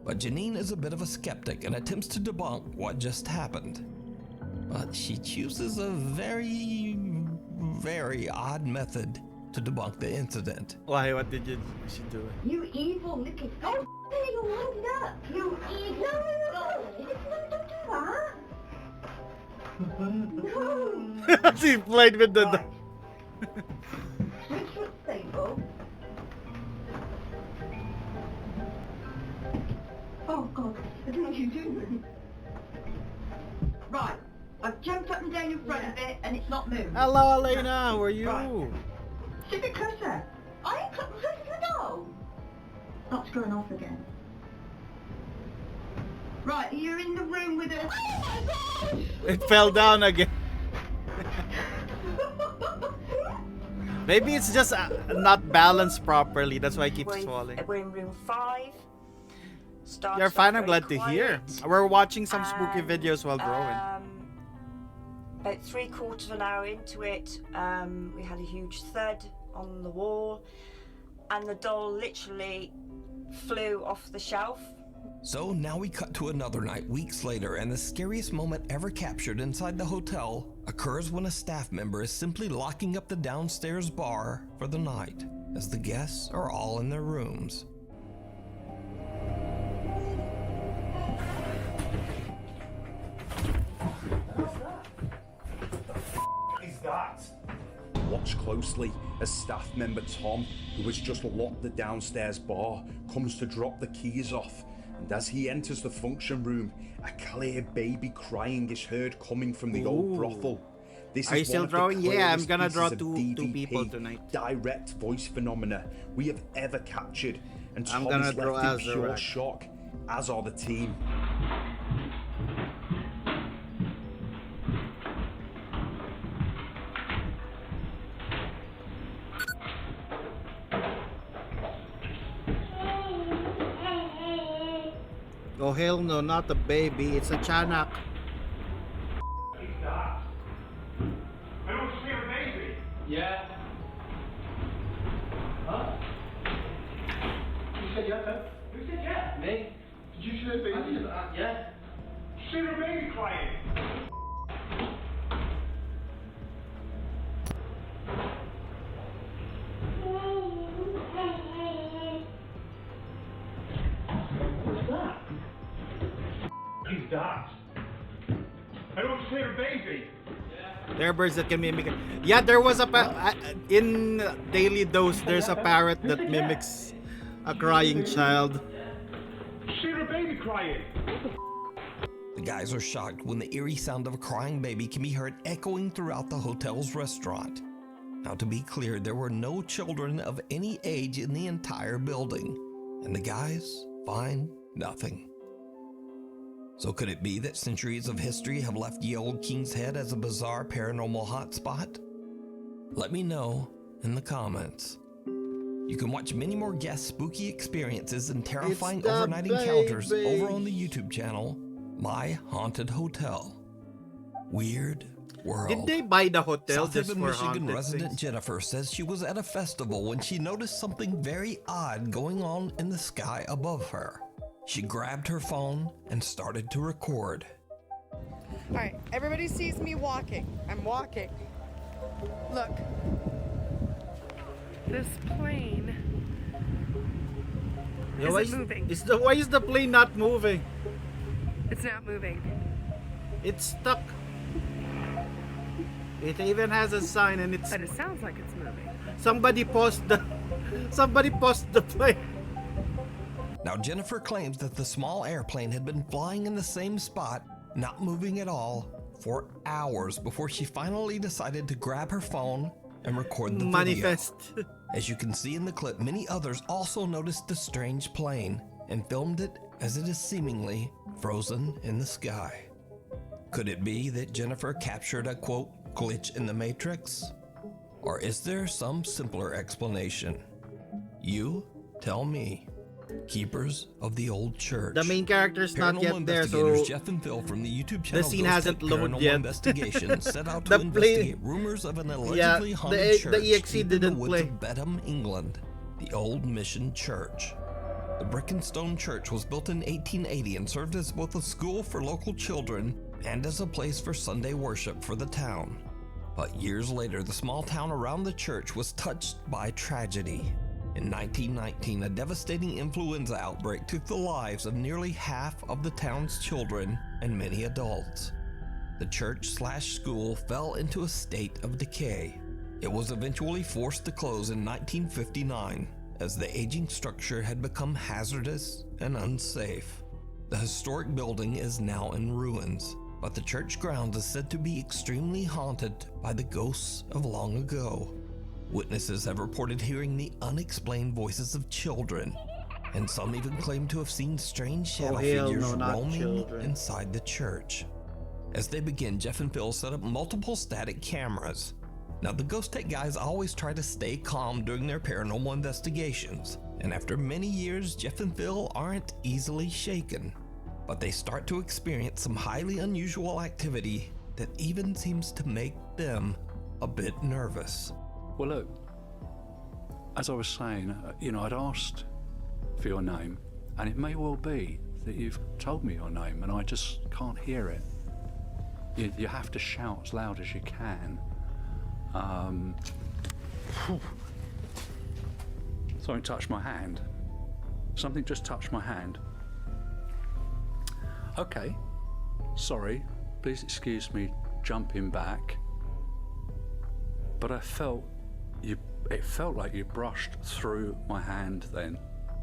But Janine is a bit of a skeptic and attempts to debunk what just happened. But she chooses a very, very odd method to debunk the incident. Why? What did she do? You evil little... Oh, you wound up! You evil... No, don't do that! No! She played with the doll. Switch foot stable. Oh God, I don't know what you're doing. Right, I've jumped up and down in front of it and it's not moved. Hello, Elena. How are you? Right. Sit it closer. I ain't close to the door. That's going off again. Right, you're in the room with a... Oh my God! It fell down again. Maybe it's just not balanced properly. That's why it keeps falling. We're in room 5. Started You're fine. off I'm very glad to hear. quiet, We're watching some spooky and, videos while growing. About 3/4 of an hour into it, we had a huge thud on the wall, and the doll literally flew off the shelf. So now we cut to another night, weeks later, and the scariest moment ever captured inside the hotel occurs when a staff member is simply locking up the downstairs bar for the night, as the guests are all in their rooms. that? Watch closely as staff member Tom, who has just locked the downstairs bar, comes to drop the keys off. And as he enters the function room, a clear baby crying is heard coming from the old brothel. This Are you is still one of the drawing? Yeah, I'm clearest gonna draw pieces of two DVP, people tonight. direct voice phenomena we have ever captured. And I'm Tom gonna is draw left in pure Azarac. shock, as are the team. Oh hell no, not a baby, it's a Chanak. Who's that? I don't see a baby. Yeah. Huh? You said yeah, Who said yeah? Me. Did you see a baby? Yeah. See a baby crying. What's that? Who's that? I don't see a baby. There are birds that can mimic it. Yeah, there was in Daily Dose, there's a parrot that mimics a crying child. See a baby crying. The guys are shocked when the eerie sound of a crying baby can be heard echoing throughout the hotel's restaurant. Now, to be clear, there were no children of any age in the entire building, and the guys find nothing. So could it be that centuries of history have left Ye Olde King's Head as a bizarre paranormal hotspot? Let me know in the comments. You can watch many more guest spooky experiences and terrifying overnight encounters over on the YouTube channel, My Haunted Hotel. Weird World. Did they buy the hotel South just Haven, for Michigan haunted resident things? Jennifer says she was at a festival when she noticed something very odd going on in the sky above her. She grabbed her phone and started to record. Alright, everybody sees me walking. I'm walking. Look. This plane Yeah, why isn't moving. Why is the plane not moving? It's not moving. It's stuck. It even has a sign and it's... But it sounds like it's moving. Somebody paused the plane. Now, Jennifer claims that the small airplane had been flying in the same spot, not moving at all, for hours before she finally decided to grab her phone and record the Manifest. video. As you can see in the clip, many others also noticed the strange plane and filmed it as it is seemingly frozen in the sky. Could it be that Jennifer captured a, quote, glitch in the Matrix? Or is there some simpler explanation? You tell me. Keepers of the Old Church. The main character's not Paranormal yet there, so investigators Jeff and Phil from the YouTube channel the scene Ghost hasn't Take loaded Paranormal yet. Investigation set out to The investigate play- rumors of an Yeah, allegedly the haunted church EXE deep in the didn't woods play. of Bedham, England, the Old Mission Church. The brick and stone church was built in 1880 and served as both a school for local children and as a place for Sunday worship for the town. But years later, the small town around the church was touched by tragedy. In 1919, a devastating influenza outbreak took the lives of nearly half of the town's children and many adults. The church/school fell into a state of decay. It was eventually forced to close in 1959 as the aging structure had become hazardous and unsafe. The historic building is now in ruins, but the church grounds is said to be extremely haunted by the ghosts of long ago. Witnesses have reported hearing the unexplained voices of children, and some even claim to have seen strange shadow figures roaming inside the church. As they begin, Jeff and Phil set up multiple static cameras. Now, the Ghost Tech guys always try to stay calm during their paranormal investigations, and after many years, Jeff and Phil aren't easily shaken. But they start to experience some highly unusual activity that even seems to make them a bit nervous. Well, look, as I was saying, I'd asked for your name, and it may well be that you've told me your name and I just can't hear it. You have to shout as loud as you can. Something touched my hand. Something just touched my hand. Okay, sorry, please excuse me jumping back. but it felt like you brushed through my hand then.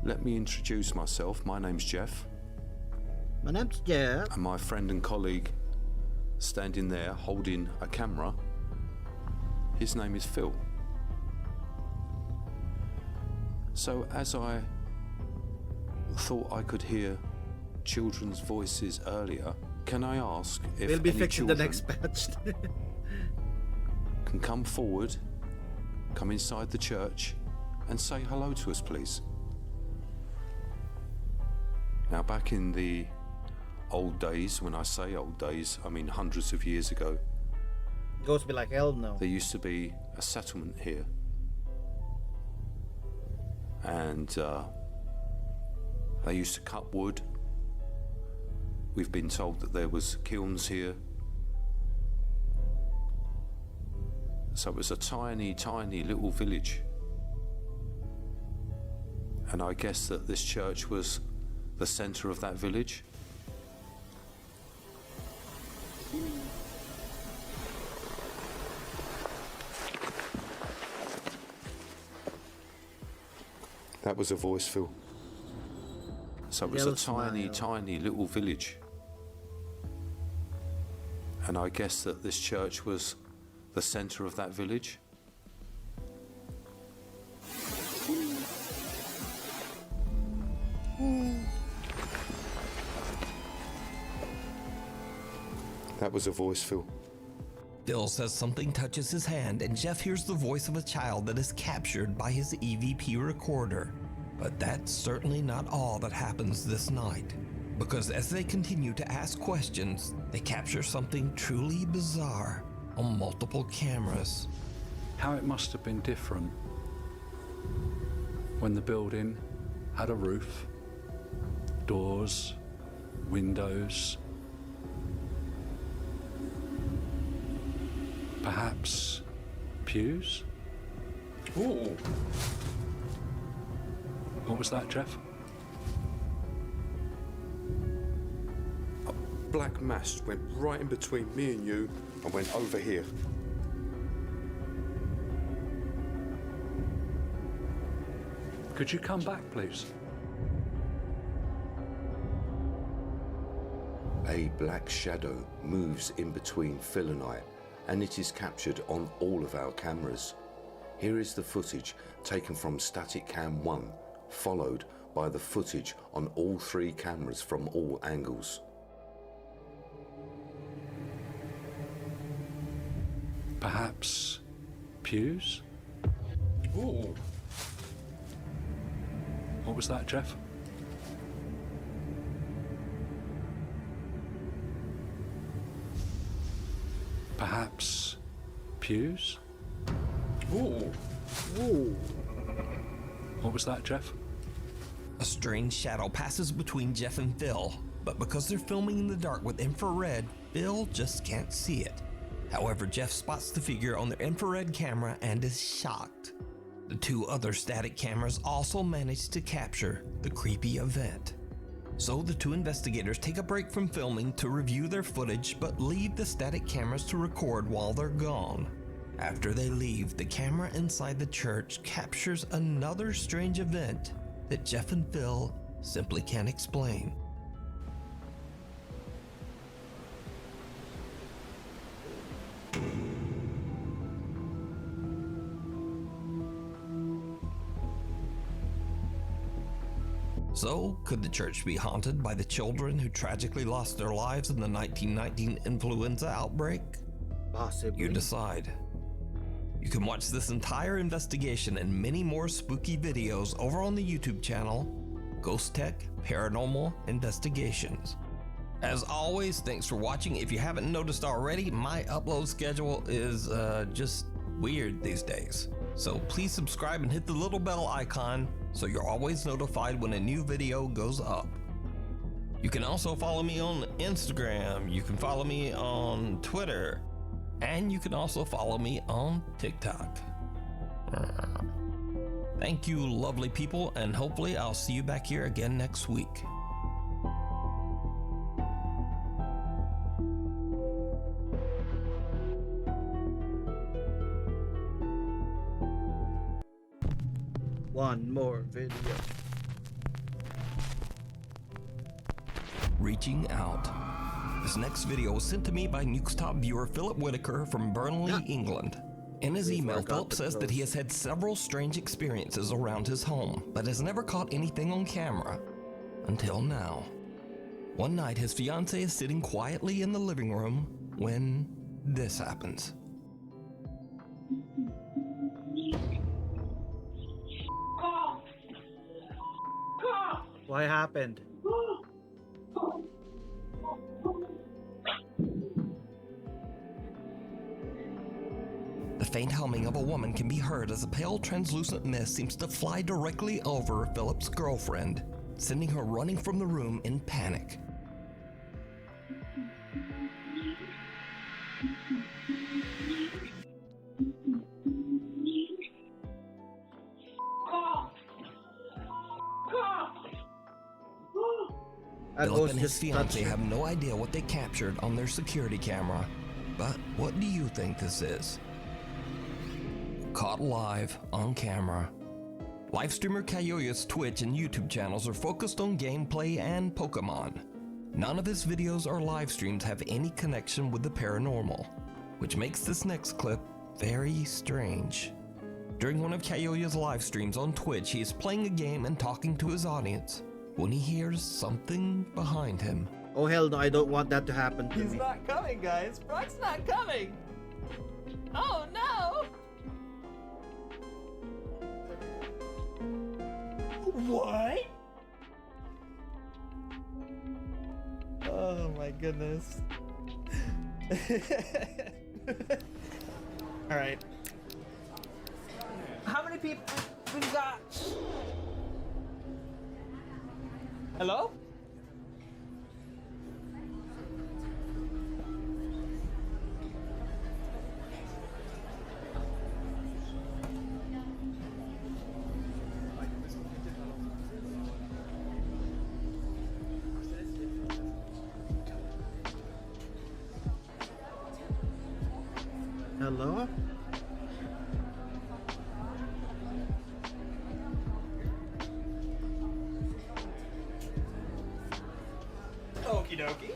Let me introduce myself. My name's Jeff. My name's Jeff. And my friend and colleague standing there holding a camera, his name is Phil. So as I thought I could hear children's voices earlier, can I ask if we'll be any fixing the children next batch. can come forward, come inside the church and say hello to us, please? Now, back in the old days, when I say old days, I mean hundreds of years ago, It goes to be like hell now. there used to be a settlement here. And they used to cut wood. We've been told that there was kilns here. So it was a tiny, tiny little village. And I guess that this church was the center of that village. That was a voice, Phil. So it was a tiny, tiny little village. And I guess that this church was the center of that village. That was a voice, Phil. Phil says something touches his hand, and Jeff hears the voice of a child that is captured by his EVP recorder. But that's certainly not all that happens this night, because as they continue to ask questions, they capture something truly bizarre on multiple cameras. How it must have been different when the building had a roof, doors, windows, perhaps pews? Ooh. What was that, Jeff? A black mass went right in between me and you and went over here. Could you come back, please? A black shadow moves in between Phil and I, and it is captured on all of our cameras. Here is the footage taken from static cam 1, followed by the footage on all 3 cameras from all angles. Perhaps pews? Ooh. What was that, Jeff? Perhaps pews? Ooh. Ooh. What was that, Jeff? A strange shadow passes between Jeff and Phil, but because they're filming in the dark with infrared, Phil just can't see it. However, Jeff spots the figure on their infrared camera and is shocked. The 2 other static cameras also managed to capture the creepy event. So the 2 investigators take a break from filming to review their footage, but leave the static cameras to record while they're gone. After they leave, the camera inside the church captures another strange event that Jeff and Phil simply can't explain. So, could the church be haunted by the children who tragically lost their lives in the 1919 influenza outbreak? Possibly. You decide. You can watch this entire investigation and many more spooky videos over on the YouTube channel, Ghost Tech Paranormal Investigations. As always, thanks for watching. If you haven't noticed already, my upload schedule is just weird these days. So please subscribe and hit the little bell icon so you're always notified when a new video goes up. You can also follow me on Instagram, you can follow me on Twitter, and you can also follow me on TikTok. Thank you, lovely people, and hopefully I'll see you back here again next week. One more video. Reaching out. This next video was sent to me by Nuke's top viewer Philip Whitaker from Burnley, England. In his email, Philip says that he has had several strange experiences around his home, but has never caught anything on camera. Until now. One night, his fiancée is sitting quietly in the living room when this happens. What happened? The faint humming of a woman can be heard as a pale translucent mist seems to fly directly over Philip's girlfriend, sending her running from the room in panic. Philip and his fiancée have no idea what they captured on their security camera. But what do you think this is? Caught live on camera. Live streamer Kayoya's Twitch and YouTube channels are focused on gameplay and Pokemon. None of his videos or live streams have any connection with the paranormal, which makes this next clip very strange. During one of Kayoya's live streams on Twitch, he is playing a game and talking to his audience when he hears something behind him. Oh hell no, I don't want that to happen to He's me. not coming, guys. Brock's not coming. Oh no! What? Oh my goodness. All right. How many people we've got? Hello? Hello? Okie dokie.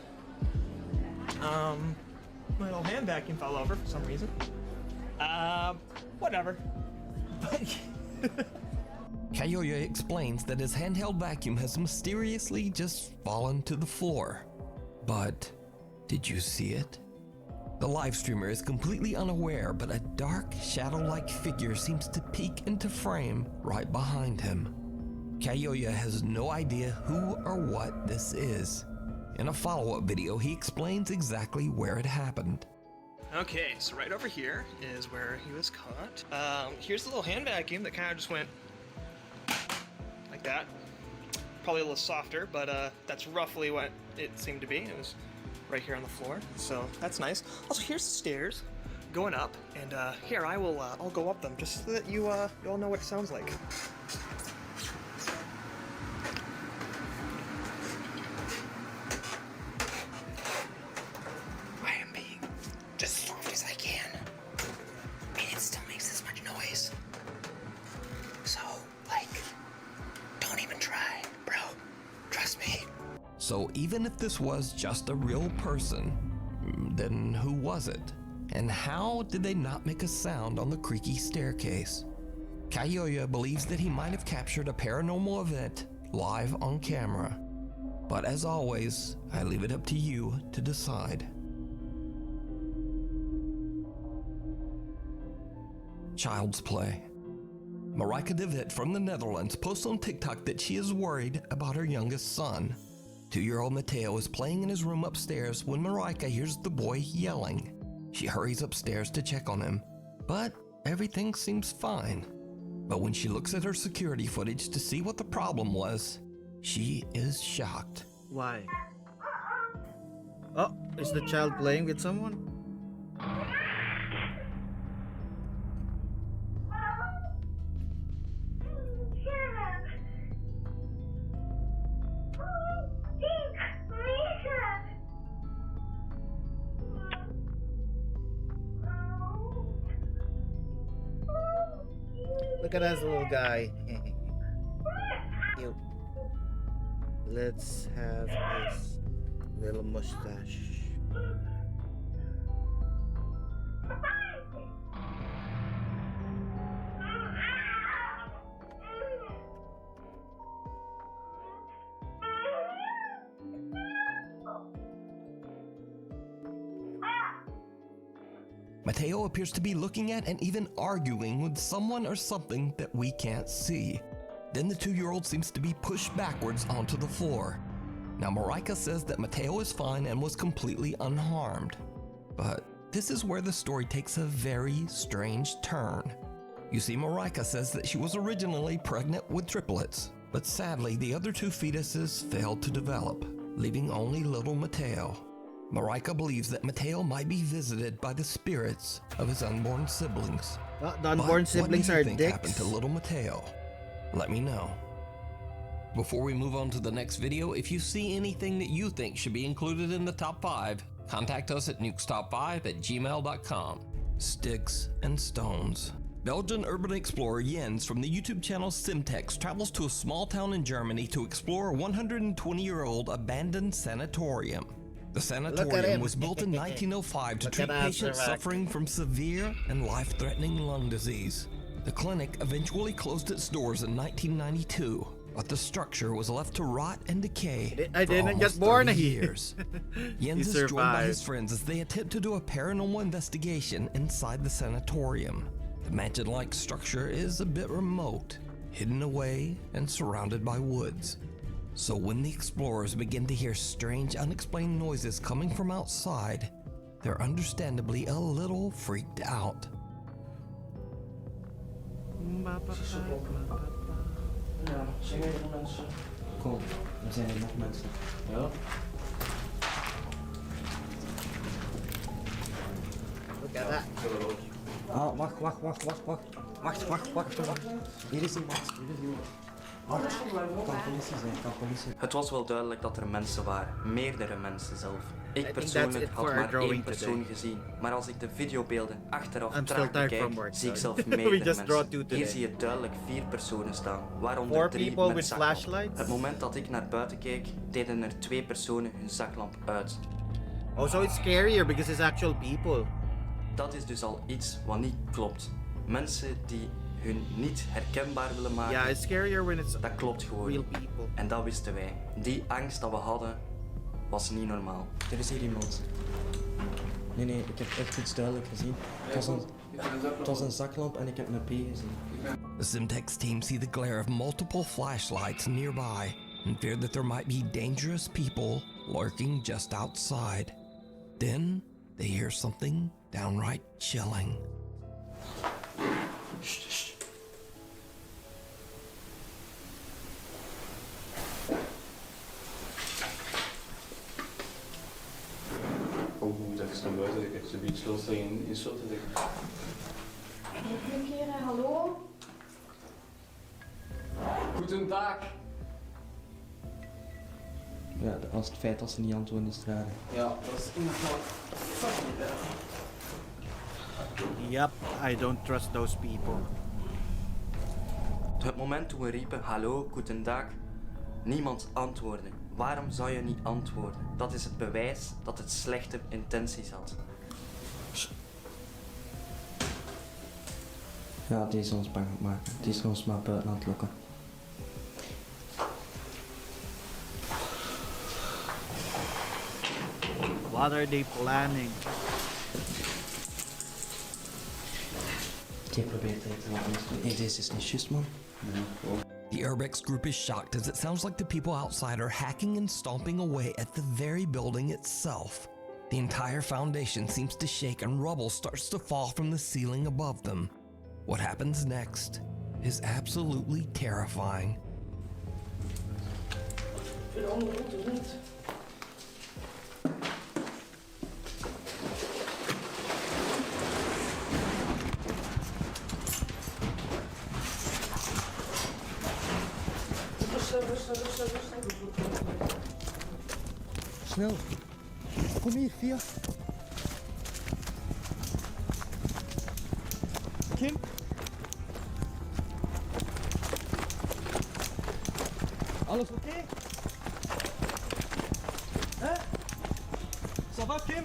My little hand vacuum fell over for some reason. Whatever. Kayoya explains that his handheld vacuum has mysteriously just fallen to the floor. But did you see it? The live streamer is completely unaware, but a dark, shadow-like figure seems to peek into frame right behind him. Kayoya has no idea who or what this is. In a follow-up video, he explains exactly where it happened. Okay, so right over here is where he was caught. Here's the little hand vacuum that kind of just went like that. Probably a little softer, but that's roughly what it seemed to be. It was right here on the floor, so that's nice. Also, here's the stairs going up, and here I'll go up them just so that you all know what it sounds like. I am being as soft as I can, and it still makes this much noise. So, like, don't even try, bro. Trust me. So even if this was just a real person, then who was it? And how did they not make a sound on the creaky staircase? Kayoya believes that he might have captured a paranormal event live on camera. But as always, I leave it up to you to decide. Child's play. Marika de Wit from the Netherlands posts on TikTok that she is worried about her youngest son. 2-year-old Mateo is playing in his room upstairs when Marika hears the boy yelling. She hurries upstairs to check on him, but everything seems fine. But when she looks at her security footage to see what the problem was, she is shocked. Why? Oh, is the child playing with someone? Look at us, little guy. Cute. Let's have his little mustache. Mateo appears to be looking at and even arguing with someone or something that we can't see. Then the 2-year-old seems to be pushed backwards onto the floor. Now Marika says that Mateo is fine and was completely unharmed. But this is where the story takes a very strange turn. You see, Marika says that she was originally pregnant with triplets, but sadly the other 2 fetuses failed to develop, leaving only little Mateo. Marika believes that Mateo might be visited by the spirits of his unborn siblings. The unborn siblings are what do you think dicks. happened to little Mateo? Let me know. Before we move on to the next video, if you see anything that you think should be included in the top 5, contact us at nukestop5@gmail.com. Sticks and stones. Belgian urban explorer Jens from the YouTube channel Simtex travels to a small town in Germany to explore a 120-year-old abandoned sanatorium. The sanatorium was built in 1905 to treat patients suffering from severe and life-threatening lung disease. The clinic eventually closed its doors in 1992, but the structure was left to rot and decay I for didn't almost get born 30 here. years. He Jens is joined by survived. his friends as they attempt to do a paranormal investigation inside the sanatorium. The mansion-like structure is a bit remote, hidden away and surrounded by woods. So when the explorers begin to hear strange, unexplained noises coming from outside, they're understandably a little freaked out. Ja, zijn er nog mensen? Kom, er zijn er nog mensen. Ja. Look at that. Ah, wacht. Hier is iemand. Wacht, kan politie zijn, kan politie. Het was wel duidelijk dat er mensen waren, meerdere mensen zelf. Ik persoonlijk had maar 1 persoon gezien, maar als ik de videobeelden achteraf traag bekijk, zie ik zelf meerdere mensen. Hier zie je duidelijk 4 personen staan, waaronder 3 met zaklamp. Het moment dat ik naar buiten keek, deden er 2 personen hun zaklamp uit. Oh, so it's scarier because it's actual people. Dat is dus al iets wat niet klopt. Mensen die hun niet herkenbaar willen maken. Yeah, it's scarier when it's dat klopt gewoon. Real people. En dat wisten wij. Die angst dat we hadden, was niet normaal. Er is hier iemand. Nee, ik heb echt iets duidelijk gezien. Het was een zaklamp en ik heb een P gezien. The Simtex team see the glare of multiple flashlights nearby and fear that there might be dangerous people lurking just outside. Then they hear something downright chilling. Dat is naar buiten, ik heb zoiets los in zo te denken. Een keer, hallo? Goedendag. Ja, als het feit dat ze niet antwoorden is raar. Ja, dat is inderdaad fucking erg. Yep, I don't trust those people. Het moment toen we riepen, hallo, goedendag, niemand antwoordde. Waarom zou je niet antwoorden? Dat is het bewijs dat het slechte intenties had. Ja, die is ons bang aan het maken. Die is ons maar buiten aan het lokken. What are they planning? Die probeert het te laten. Nee, deze is niet juist, man. The Urbex group is shocked as it sounds like the people outside are hacking and stomping away at the very building itself. The entire foundation seems to shake and rubble starts to fall from the ceiling above them. What happens next is absolutely terrifying. Snel. Kom hier, Via. Kim. Alles oké? Hè? Ça va, Kim?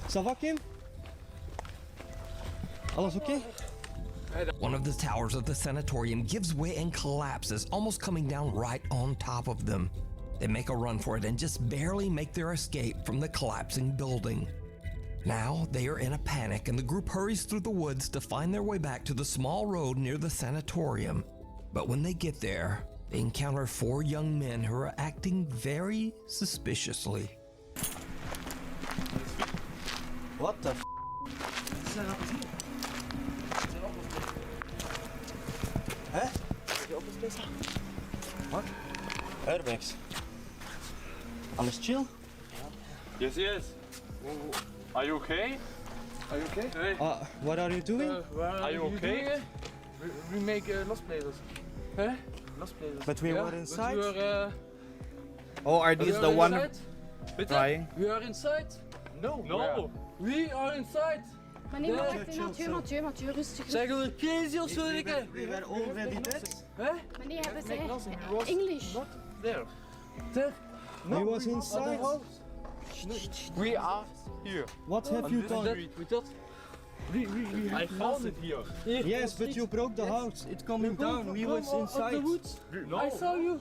Ça va, Kim? Alles oké? One of the towers of the sanatorium gives way and collapses, almost coming down right on top of them. They make a run for it and just barely make their escape from the collapsing building. Now they are in a panic, and the group hurries through the woods to find their way back to the small road near the sanatorium. But when they get there, they encounter 4 young men who are acting very suspiciously. What the f? Hè? Wat? Airbags. Alles chill? Yes, yes. Are you okay? Are you okay? Hey. What are you doing? Are you okay? We make lost places. Huh? Lost places. But we were inside? But we were, Oh, are these the one crying? We are inside? No. No. We are inside. Maar nee, maar wacht, Mathieu, rustig. Zeggen we crazy of zo, dikke? We were already dead. Hè? Maar nee, hebben ze English. Not there. There? No, we was inside. We are here. What have you done? We thought. I found it here. Yes, but you broke the house. It's coming down. We was inside. The woods. No. I saw you.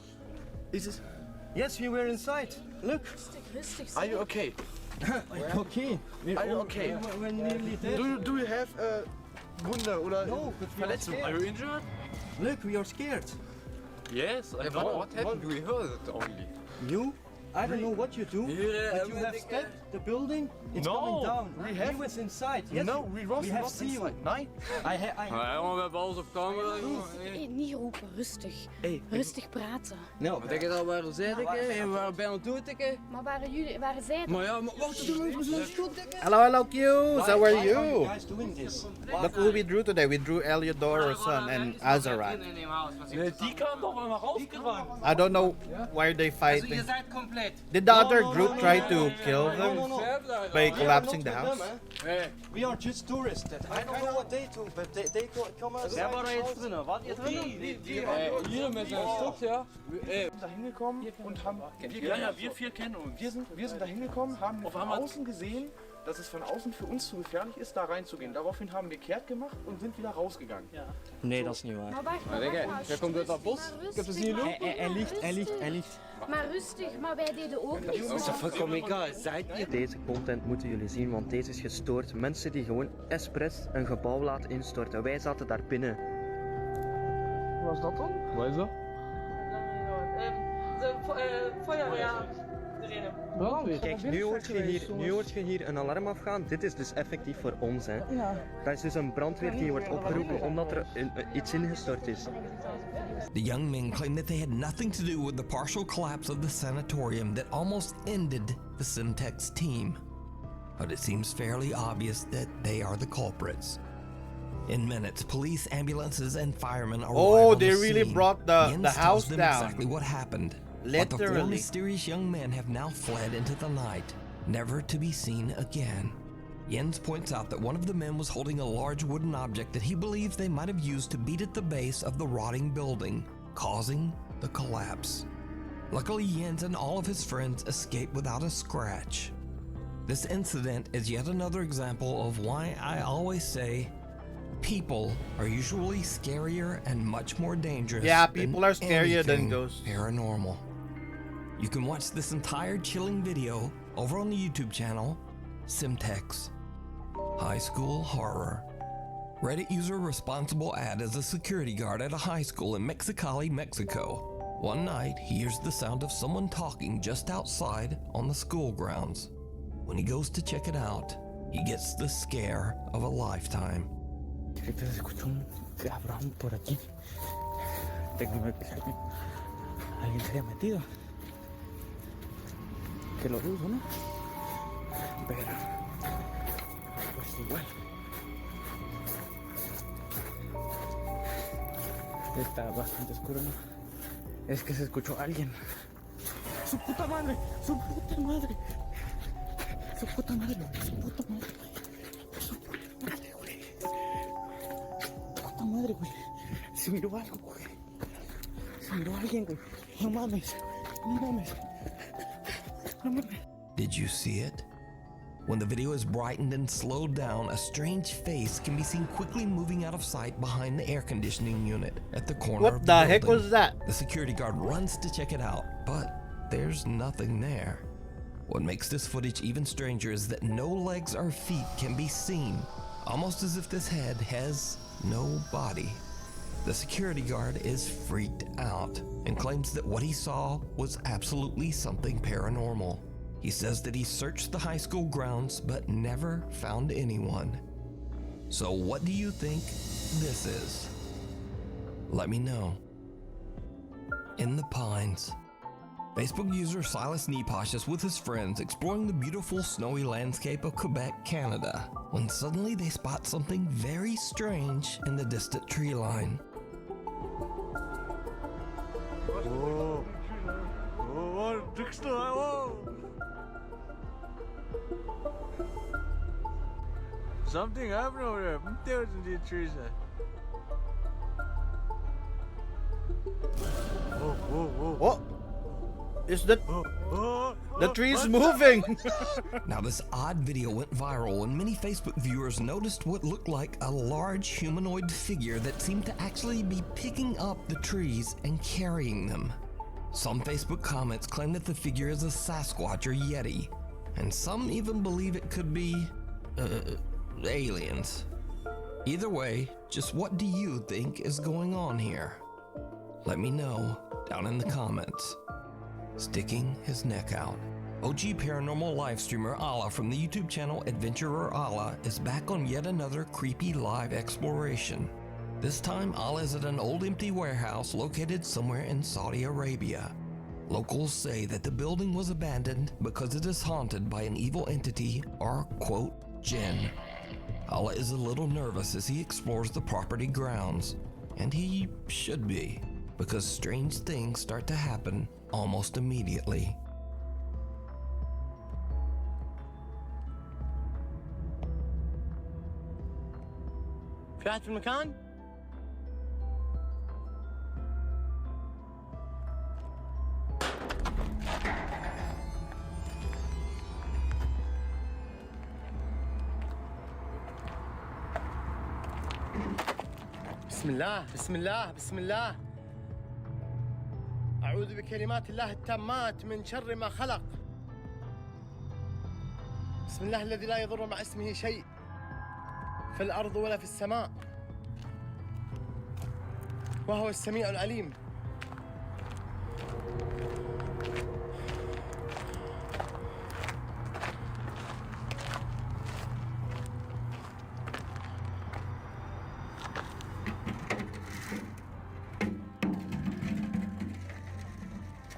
Is it? Yes, we were inside. Look. Rustig. Are you okay? Okay. Are you okay? We're nearly dead. Do you have Wunder oder No, but we are scared. Are you injured? Look, we are scared. Yes. What happened? We heard it only. You? I don't know what you do, but you have stepped the building. It's coming down. We was inside. Yes, no, we have seen you. Nee. I we hebben alles op camera. Hey, niet roepen, rustig. Rustig praten. No. Wat denk je dat waren zij, dikke? En we waren bijna dood, dikke? Maar waren zij Maar ja, maar wacht, doen we zo'n stuk, dikke? Hello, Q's. How are you? How are you guys doing this? Look who we drew today. We drew Eliodor, son, and Azarat. Nee, die kan toch wel naar huis gegaan. I don't know why they fighting. Je bent compleet. Did the other group try to kill them No. by collapsing the house? We are just tourists. I don't know what they do, but they come outside. Wer war da jetzt drin? Wart ihr drin? Hier mit seinem Stock, ja. Wir sind da hingekommen und haben... Ja, wir 4 kennen uns. Wir sind da hingekommen, haben von außen gesehen, dass es von außen für uns zu gefährlich ist, da reinzugehen. Daraufhin haben wir kehrt gemacht und sind wieder rausgegangen. Nee, dat is niet waar. Maar wacht. Wer komt uit dat bos? Ik heb het niet gelopen. Hij ligt. Maar rustig, maar wij deden ook niks. Dat is volkomen egal. Deze content moeten jullie zien, want deze is gestoord. Mensen die gewoon expres een gebouw laten instorten. Wij zaten daar binnen. Hoe was dat dan? Wat is dat? De feuerwehr erin. Kijk, nu hoort je hier een alarm afgaan. Dit is dus effectief voor ons. Hè. Dat is dus een brandweer die wordt opgeroepen omdat er iets ingestort is. The young men claim that they had nothing to do with the partial collapse of the sanatorium that almost ended the Simtex team. But it seems fairly obvious that they are the culprits. In minutes, police, ambulances, and firemen arrive Oh, on they the really scene. brought the Jens house tells them down. exactly what happened. But the 4 Literally. mysterious young men have now fled into the night, never to be seen again. Jens points out that one of the men was holding a large wooden object that he believes they might have used to beat at the base of the rotting building, causing the collapse. Luckily, Jens and all of his friends escaped without a scratch. This incident is yet another example of why I always say people are usually scarier and much more dangerous. Yeah, people are scarier than anything ghosts. Paranormal. You can watch this entire chilling video over on the YouTube channel Simtex High School Horror. Reddit user responsible ad as a security guard at a high school in Mexicali, Mexico. One night, he hears the sound of someone talking just outside on the school grounds. When he goes to check it out, he gets the scare of a lifetime. Cabrón por aquí. Tengo que alguien se haya metido. Que lo dudo, ¿no? Pero pues igual. Está bastante oscuro, ¿no? Es que se escuchó a alguien. ¡Su puta madre! ¡Su puta madre! ¡Su puta madre! ¡Su puta madre! ¡Su puta madre, güey! Se miró algo, güey. Se miró alguien, güey. No mames. No mames. No mames. Did you see it? When the video is brightened and slowed down, a strange face can be seen quickly moving out of sight behind the air conditioning unit at the corner of What the the heck building. was that? The security guard runs to check it out, but there's nothing there. What makes this footage even stranger is that no legs or feet can be seen, almost as if this head has no body. The security guard is freaked out and claims that what he saw was absolutely something paranormal. He says that he searched the high school grounds but never found anyone. So what do you think this is? Let me know. In the Pines. Facebook user Silas Neposh is with his friends exploring the beautiful snowy landscape of Quebec, Canada, when suddenly they spot something very strange in the distant tree line. Oh, something happened over there. There was indeed trees there. What? Is that the tree's moving? Now this odd video went viral and many Facebook viewers noticed what looked like a large humanoid figure that seemed to actually be picking up the trees and carrying them. Some Facebook comments claim that the figure is a Sasquatch or Yeti, and some even believe it could be aliens. Either way, just what do you think is going on here? Let me know down in the comments. Sticking his neck out. OG paranormal live streamer Allah from the YouTube channel Adventurer Allah is back on yet another creepy live exploration. This time Allah is at an old empty warehouse located somewhere in Saudi Arabia. Locals say that the building was abandoned because it is haunted by an evil entity or, quote, jinn. Allah is a little nervous as he explores the property grounds, and he should be, because strange things start to happen almost immediately. في أحد في المكان؟ بسم الله بسم الله بسم الله أعوذ بكلمات الله التامات من شر ما خلق. بسم الله الذي لا يضر مع اسمه شيء في الأرض ولا في السماء وهو السميع العليم.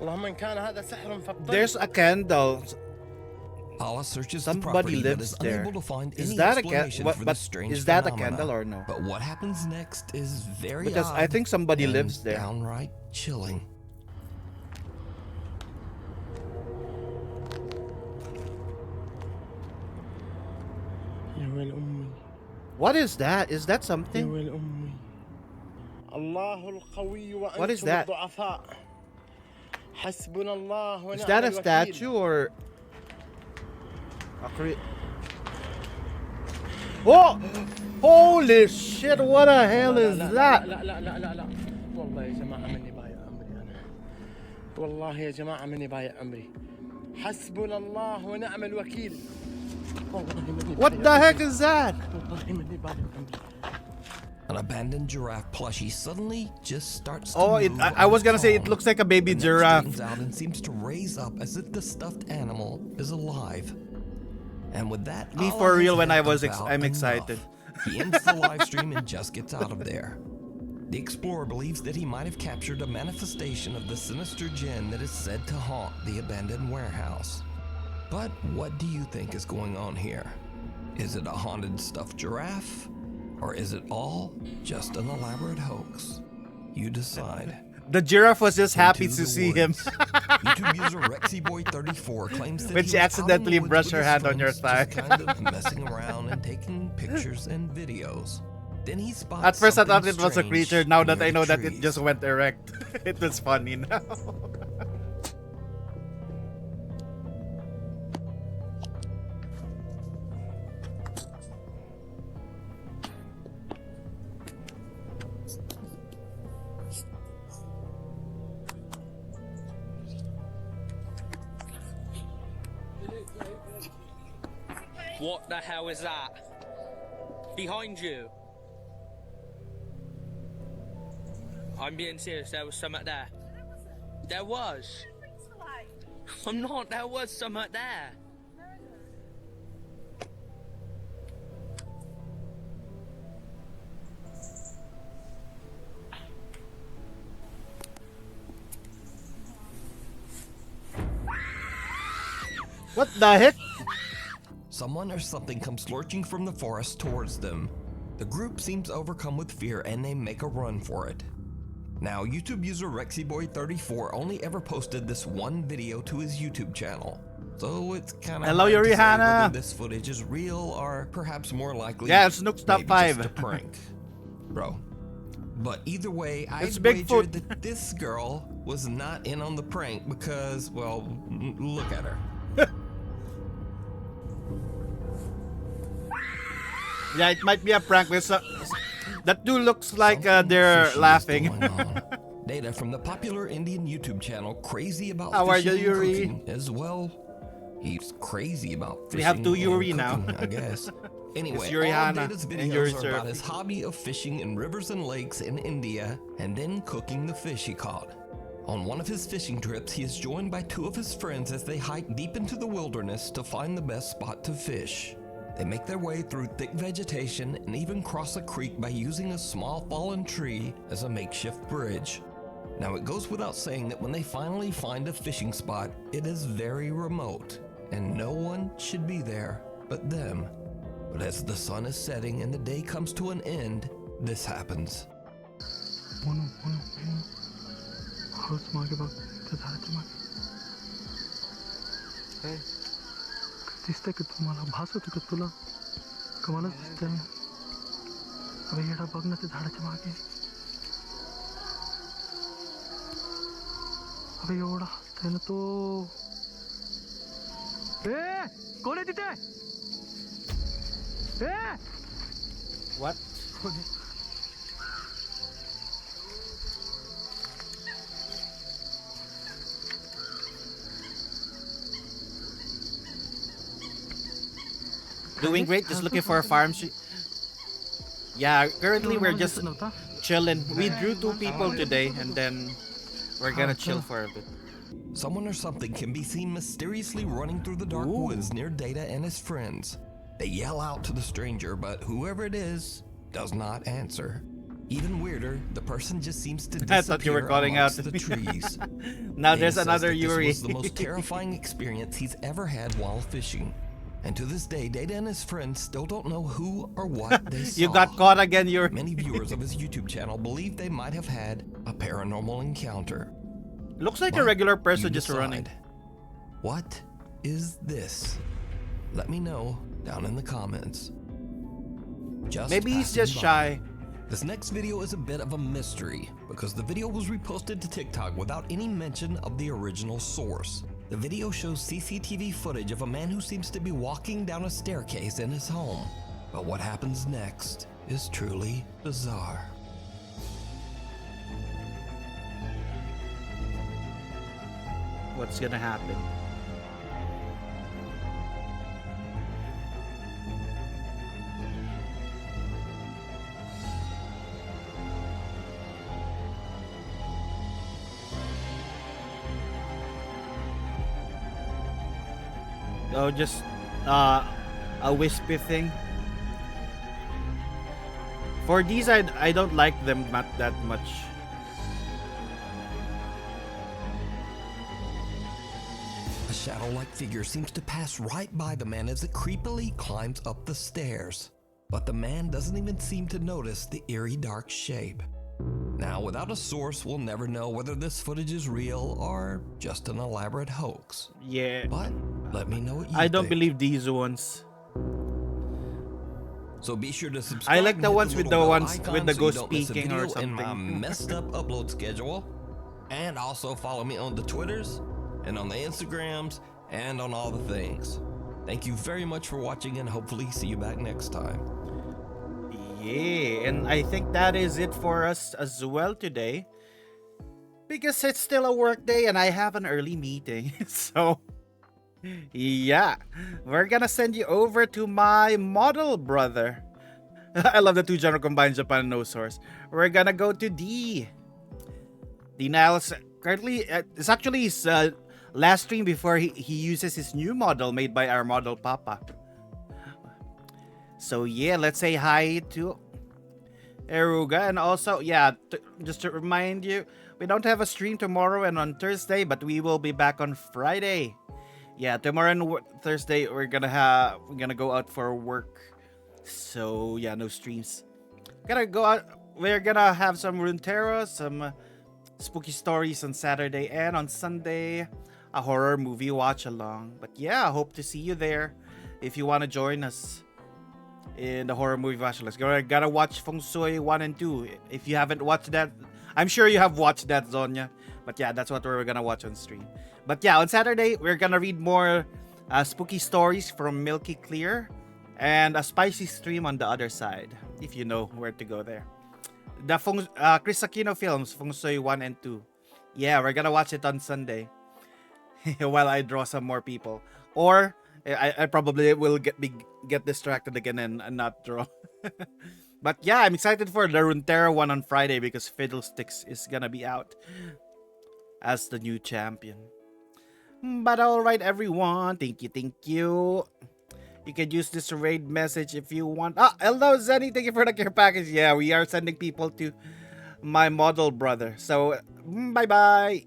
اللهم إن كان هذا سحر فابطل. There's a candle. Allah searches Somebody the property but lives is there. unable to find Is any that a explanation candle? for But this strange is that a phenomena. candle or no? But what happens next is very Because odd I think somebody and lives there. downright chilling. يا ويل أمي. What is that? Is that يا something? ويل أمي. الله القوي What is وأنتم that? الضعفاء. حسبنا الله ونعم Is that a الوكيل. statue or a Oh! Holy shit, what the hell is لا that? لا لا لا لا لا والله يا جماعة مني بايع عمري أنا. والله يا جماعة مني بايع عمري. حسبنا الله ونعم الوكيل. والله مني What بايع the عمري. heck is that? والله مني بايع عمري. An abandoned giraffe plushie suddenly just starts to Oh, move I on was gonna its say it own, looks like a baby and then giraffe. straightens out and seems to raise up as if the stuffed animal is alive. And with that, Me Allah for real has when had I was about I'm enough. excited. He ends the live stream and just gets out of there. The explorer believes that he might have captured a manifestation of the sinister jinn that is said to haunt the abandoned warehouse. But what do you think is going on here? Is it a haunted stuffed giraffe? Or is it all just an elaborate hoax? You decide. The giraffe was just happy Into to the see him. YouTube user RexyBoy34 claims that When he she was accidentally out in the woods brushed with her his hand on your friends, just thigh. kind of messing around and taking pictures and videos. Then he spots At first I thought something it was a strange creature. Now that near I know the that it trees. just went erect, it was funny now. What the hell is that? Behind you. I'm being serious, there was something there. There was. I'm not, there was something there. What the heck? Someone or something comes lurching from the forest towards them. The group seems overcome with fear and they make a run for it. Now, YouTube user RexyBoy34 only ever posted this one video to his YouTube channel. So it's kind of Hello, hard to say Rihanna. whether this footage is real or perhaps more likely Yeah, it's Nook's top maybe 5. just a prank. Bro. But either way, It's I'd wager Bigfoot. that this girl was not in on the prank because, well, look at her. Yeah, it might be a prank. That dude looks like they're fishy is laughing. going on. Data from the popular Indian YouTube channel Crazy About How are Fishing you, and Yuri? Cooking as well. He's crazy about fishing We have two Yuri and now. cooking, I guess. Anyway, It's Yuri all Hana Data's and Yuri videos are Surf. about his hobby of fishing in rivers and lakes in India and then cooking the fish he caught. On one of his fishing trips, he is joined by 2 of his friends as they hike deep into the wilderness to find the best spot to fish. They make their way through thick vegetation and even cross a creek by using a small fallen tree as a makeshift bridge. Now, it goes without saying that when they finally find a fishing spot, it is very remote and no one should be there but them. But as the sun is setting and the day comes to an end, this happens. दिसतंय का तुम्हाला भास होतो का तुला कमालच दिसतंय अबे येडा बघ ना ते झाडाच्या मागे अबे एवढा हसतोय ना तो ए कोण आहे तिथे ए What? Doing great, just looking for a farm. Yeah, currently we're just chilling. We drew 2 people today and then we're gonna chill for a bit. Someone or something can be seen mysteriously running through the dark woods near Data and his friends. They yell out to the stranger, but whoever it is does not answer. Even weirder, the person just seems to disappear I thought you were calling out amongst the trees. Now Data there's says another that Yuri. This was the most terrifying experience he's ever had while fishing. And to this day, Data and his friends still don't know who or what they saw. You got caught again, Yuri. Many viewers of his YouTube channel believe they might have had a paranormal encounter. Looks like a But regular you person just decide. running. What is this? Let me know down in the comments. Maybe he's passing just by. shy. This next video is a bit of a mystery because the video was reposted to TikTok without any mention of the original source. The video shows CCTV footage of a man who seems to be walking down a staircase in his home. But what happens next is truly bizarre. What's gonna happen? Oh, just a wispy thing. For these, I don't like them not that much. A shadow-like figure seems to pass right by the man as it creepily climbs up the stairs. But the man doesn't even seem to notice the eerie dark shape. Now, without a source, we'll never know whether this footage is real or just an elaborate hoax. Yeah. But let me know what you I don't think. believe these ones. So be sure to subscribe. I like the and hit ones with little the bell ones icon with the so you ghost don't miss a speaking or video in my something. messed up upload schedule. And also follow me on the Twitters and on the Instagrams and on all the things. Thank you very much for watching, and hopefully see you back next time. Yeah, and I think that is it for us as well today. Because it's still a work day and I have an early meeting. So, yeah, we're gonna send you over to my model brother. I love the two genre combined Japan and no source. We're gonna go to D. D Niles currently, it's actually his last stream before he uses his new model made by our model Papa. So yeah, let's say hi to Eruga. And also, yeah, just to remind you, we don't have a stream tomorrow and on Thursday, but we will be back on Friday. Yeah, tomorrow and Thursday we're gonna go out for work. So yeah, no streams. Gonna go out. We're gonna have some Runeterra, some spooky stories on Saturday, and on Sunday a horror movie watch along. But yeah, I hope to see you there if you want to join us in the horror movie watch. Let's go. Gotta watch Feng Shui 1 and 2. If you haven't watched that, I'm sure you have watched that, Zonya. But yeah, that's what we're gonna watch on stream. But yeah, on Saturday, we're gonna read more spooky stories from Milky Clear and a spicy stream on the other side, if you know where to go there. The Chris Aquino films, Feng Shui 1 and 2. Yeah, we're gonna watch it on Sunday while I draw some more people. Or I probably will get distracted again and not draw. But yeah, I'm excited for the Runeterra one on Friday because Fiddlesticks is gonna be out as the new champion. But alright, everyone. Thank you. You can use this raid message if you want. Ah, hello, Zenny. Thank you for the care package. Yeah, we are sending people to my model brother. So, bye-bye.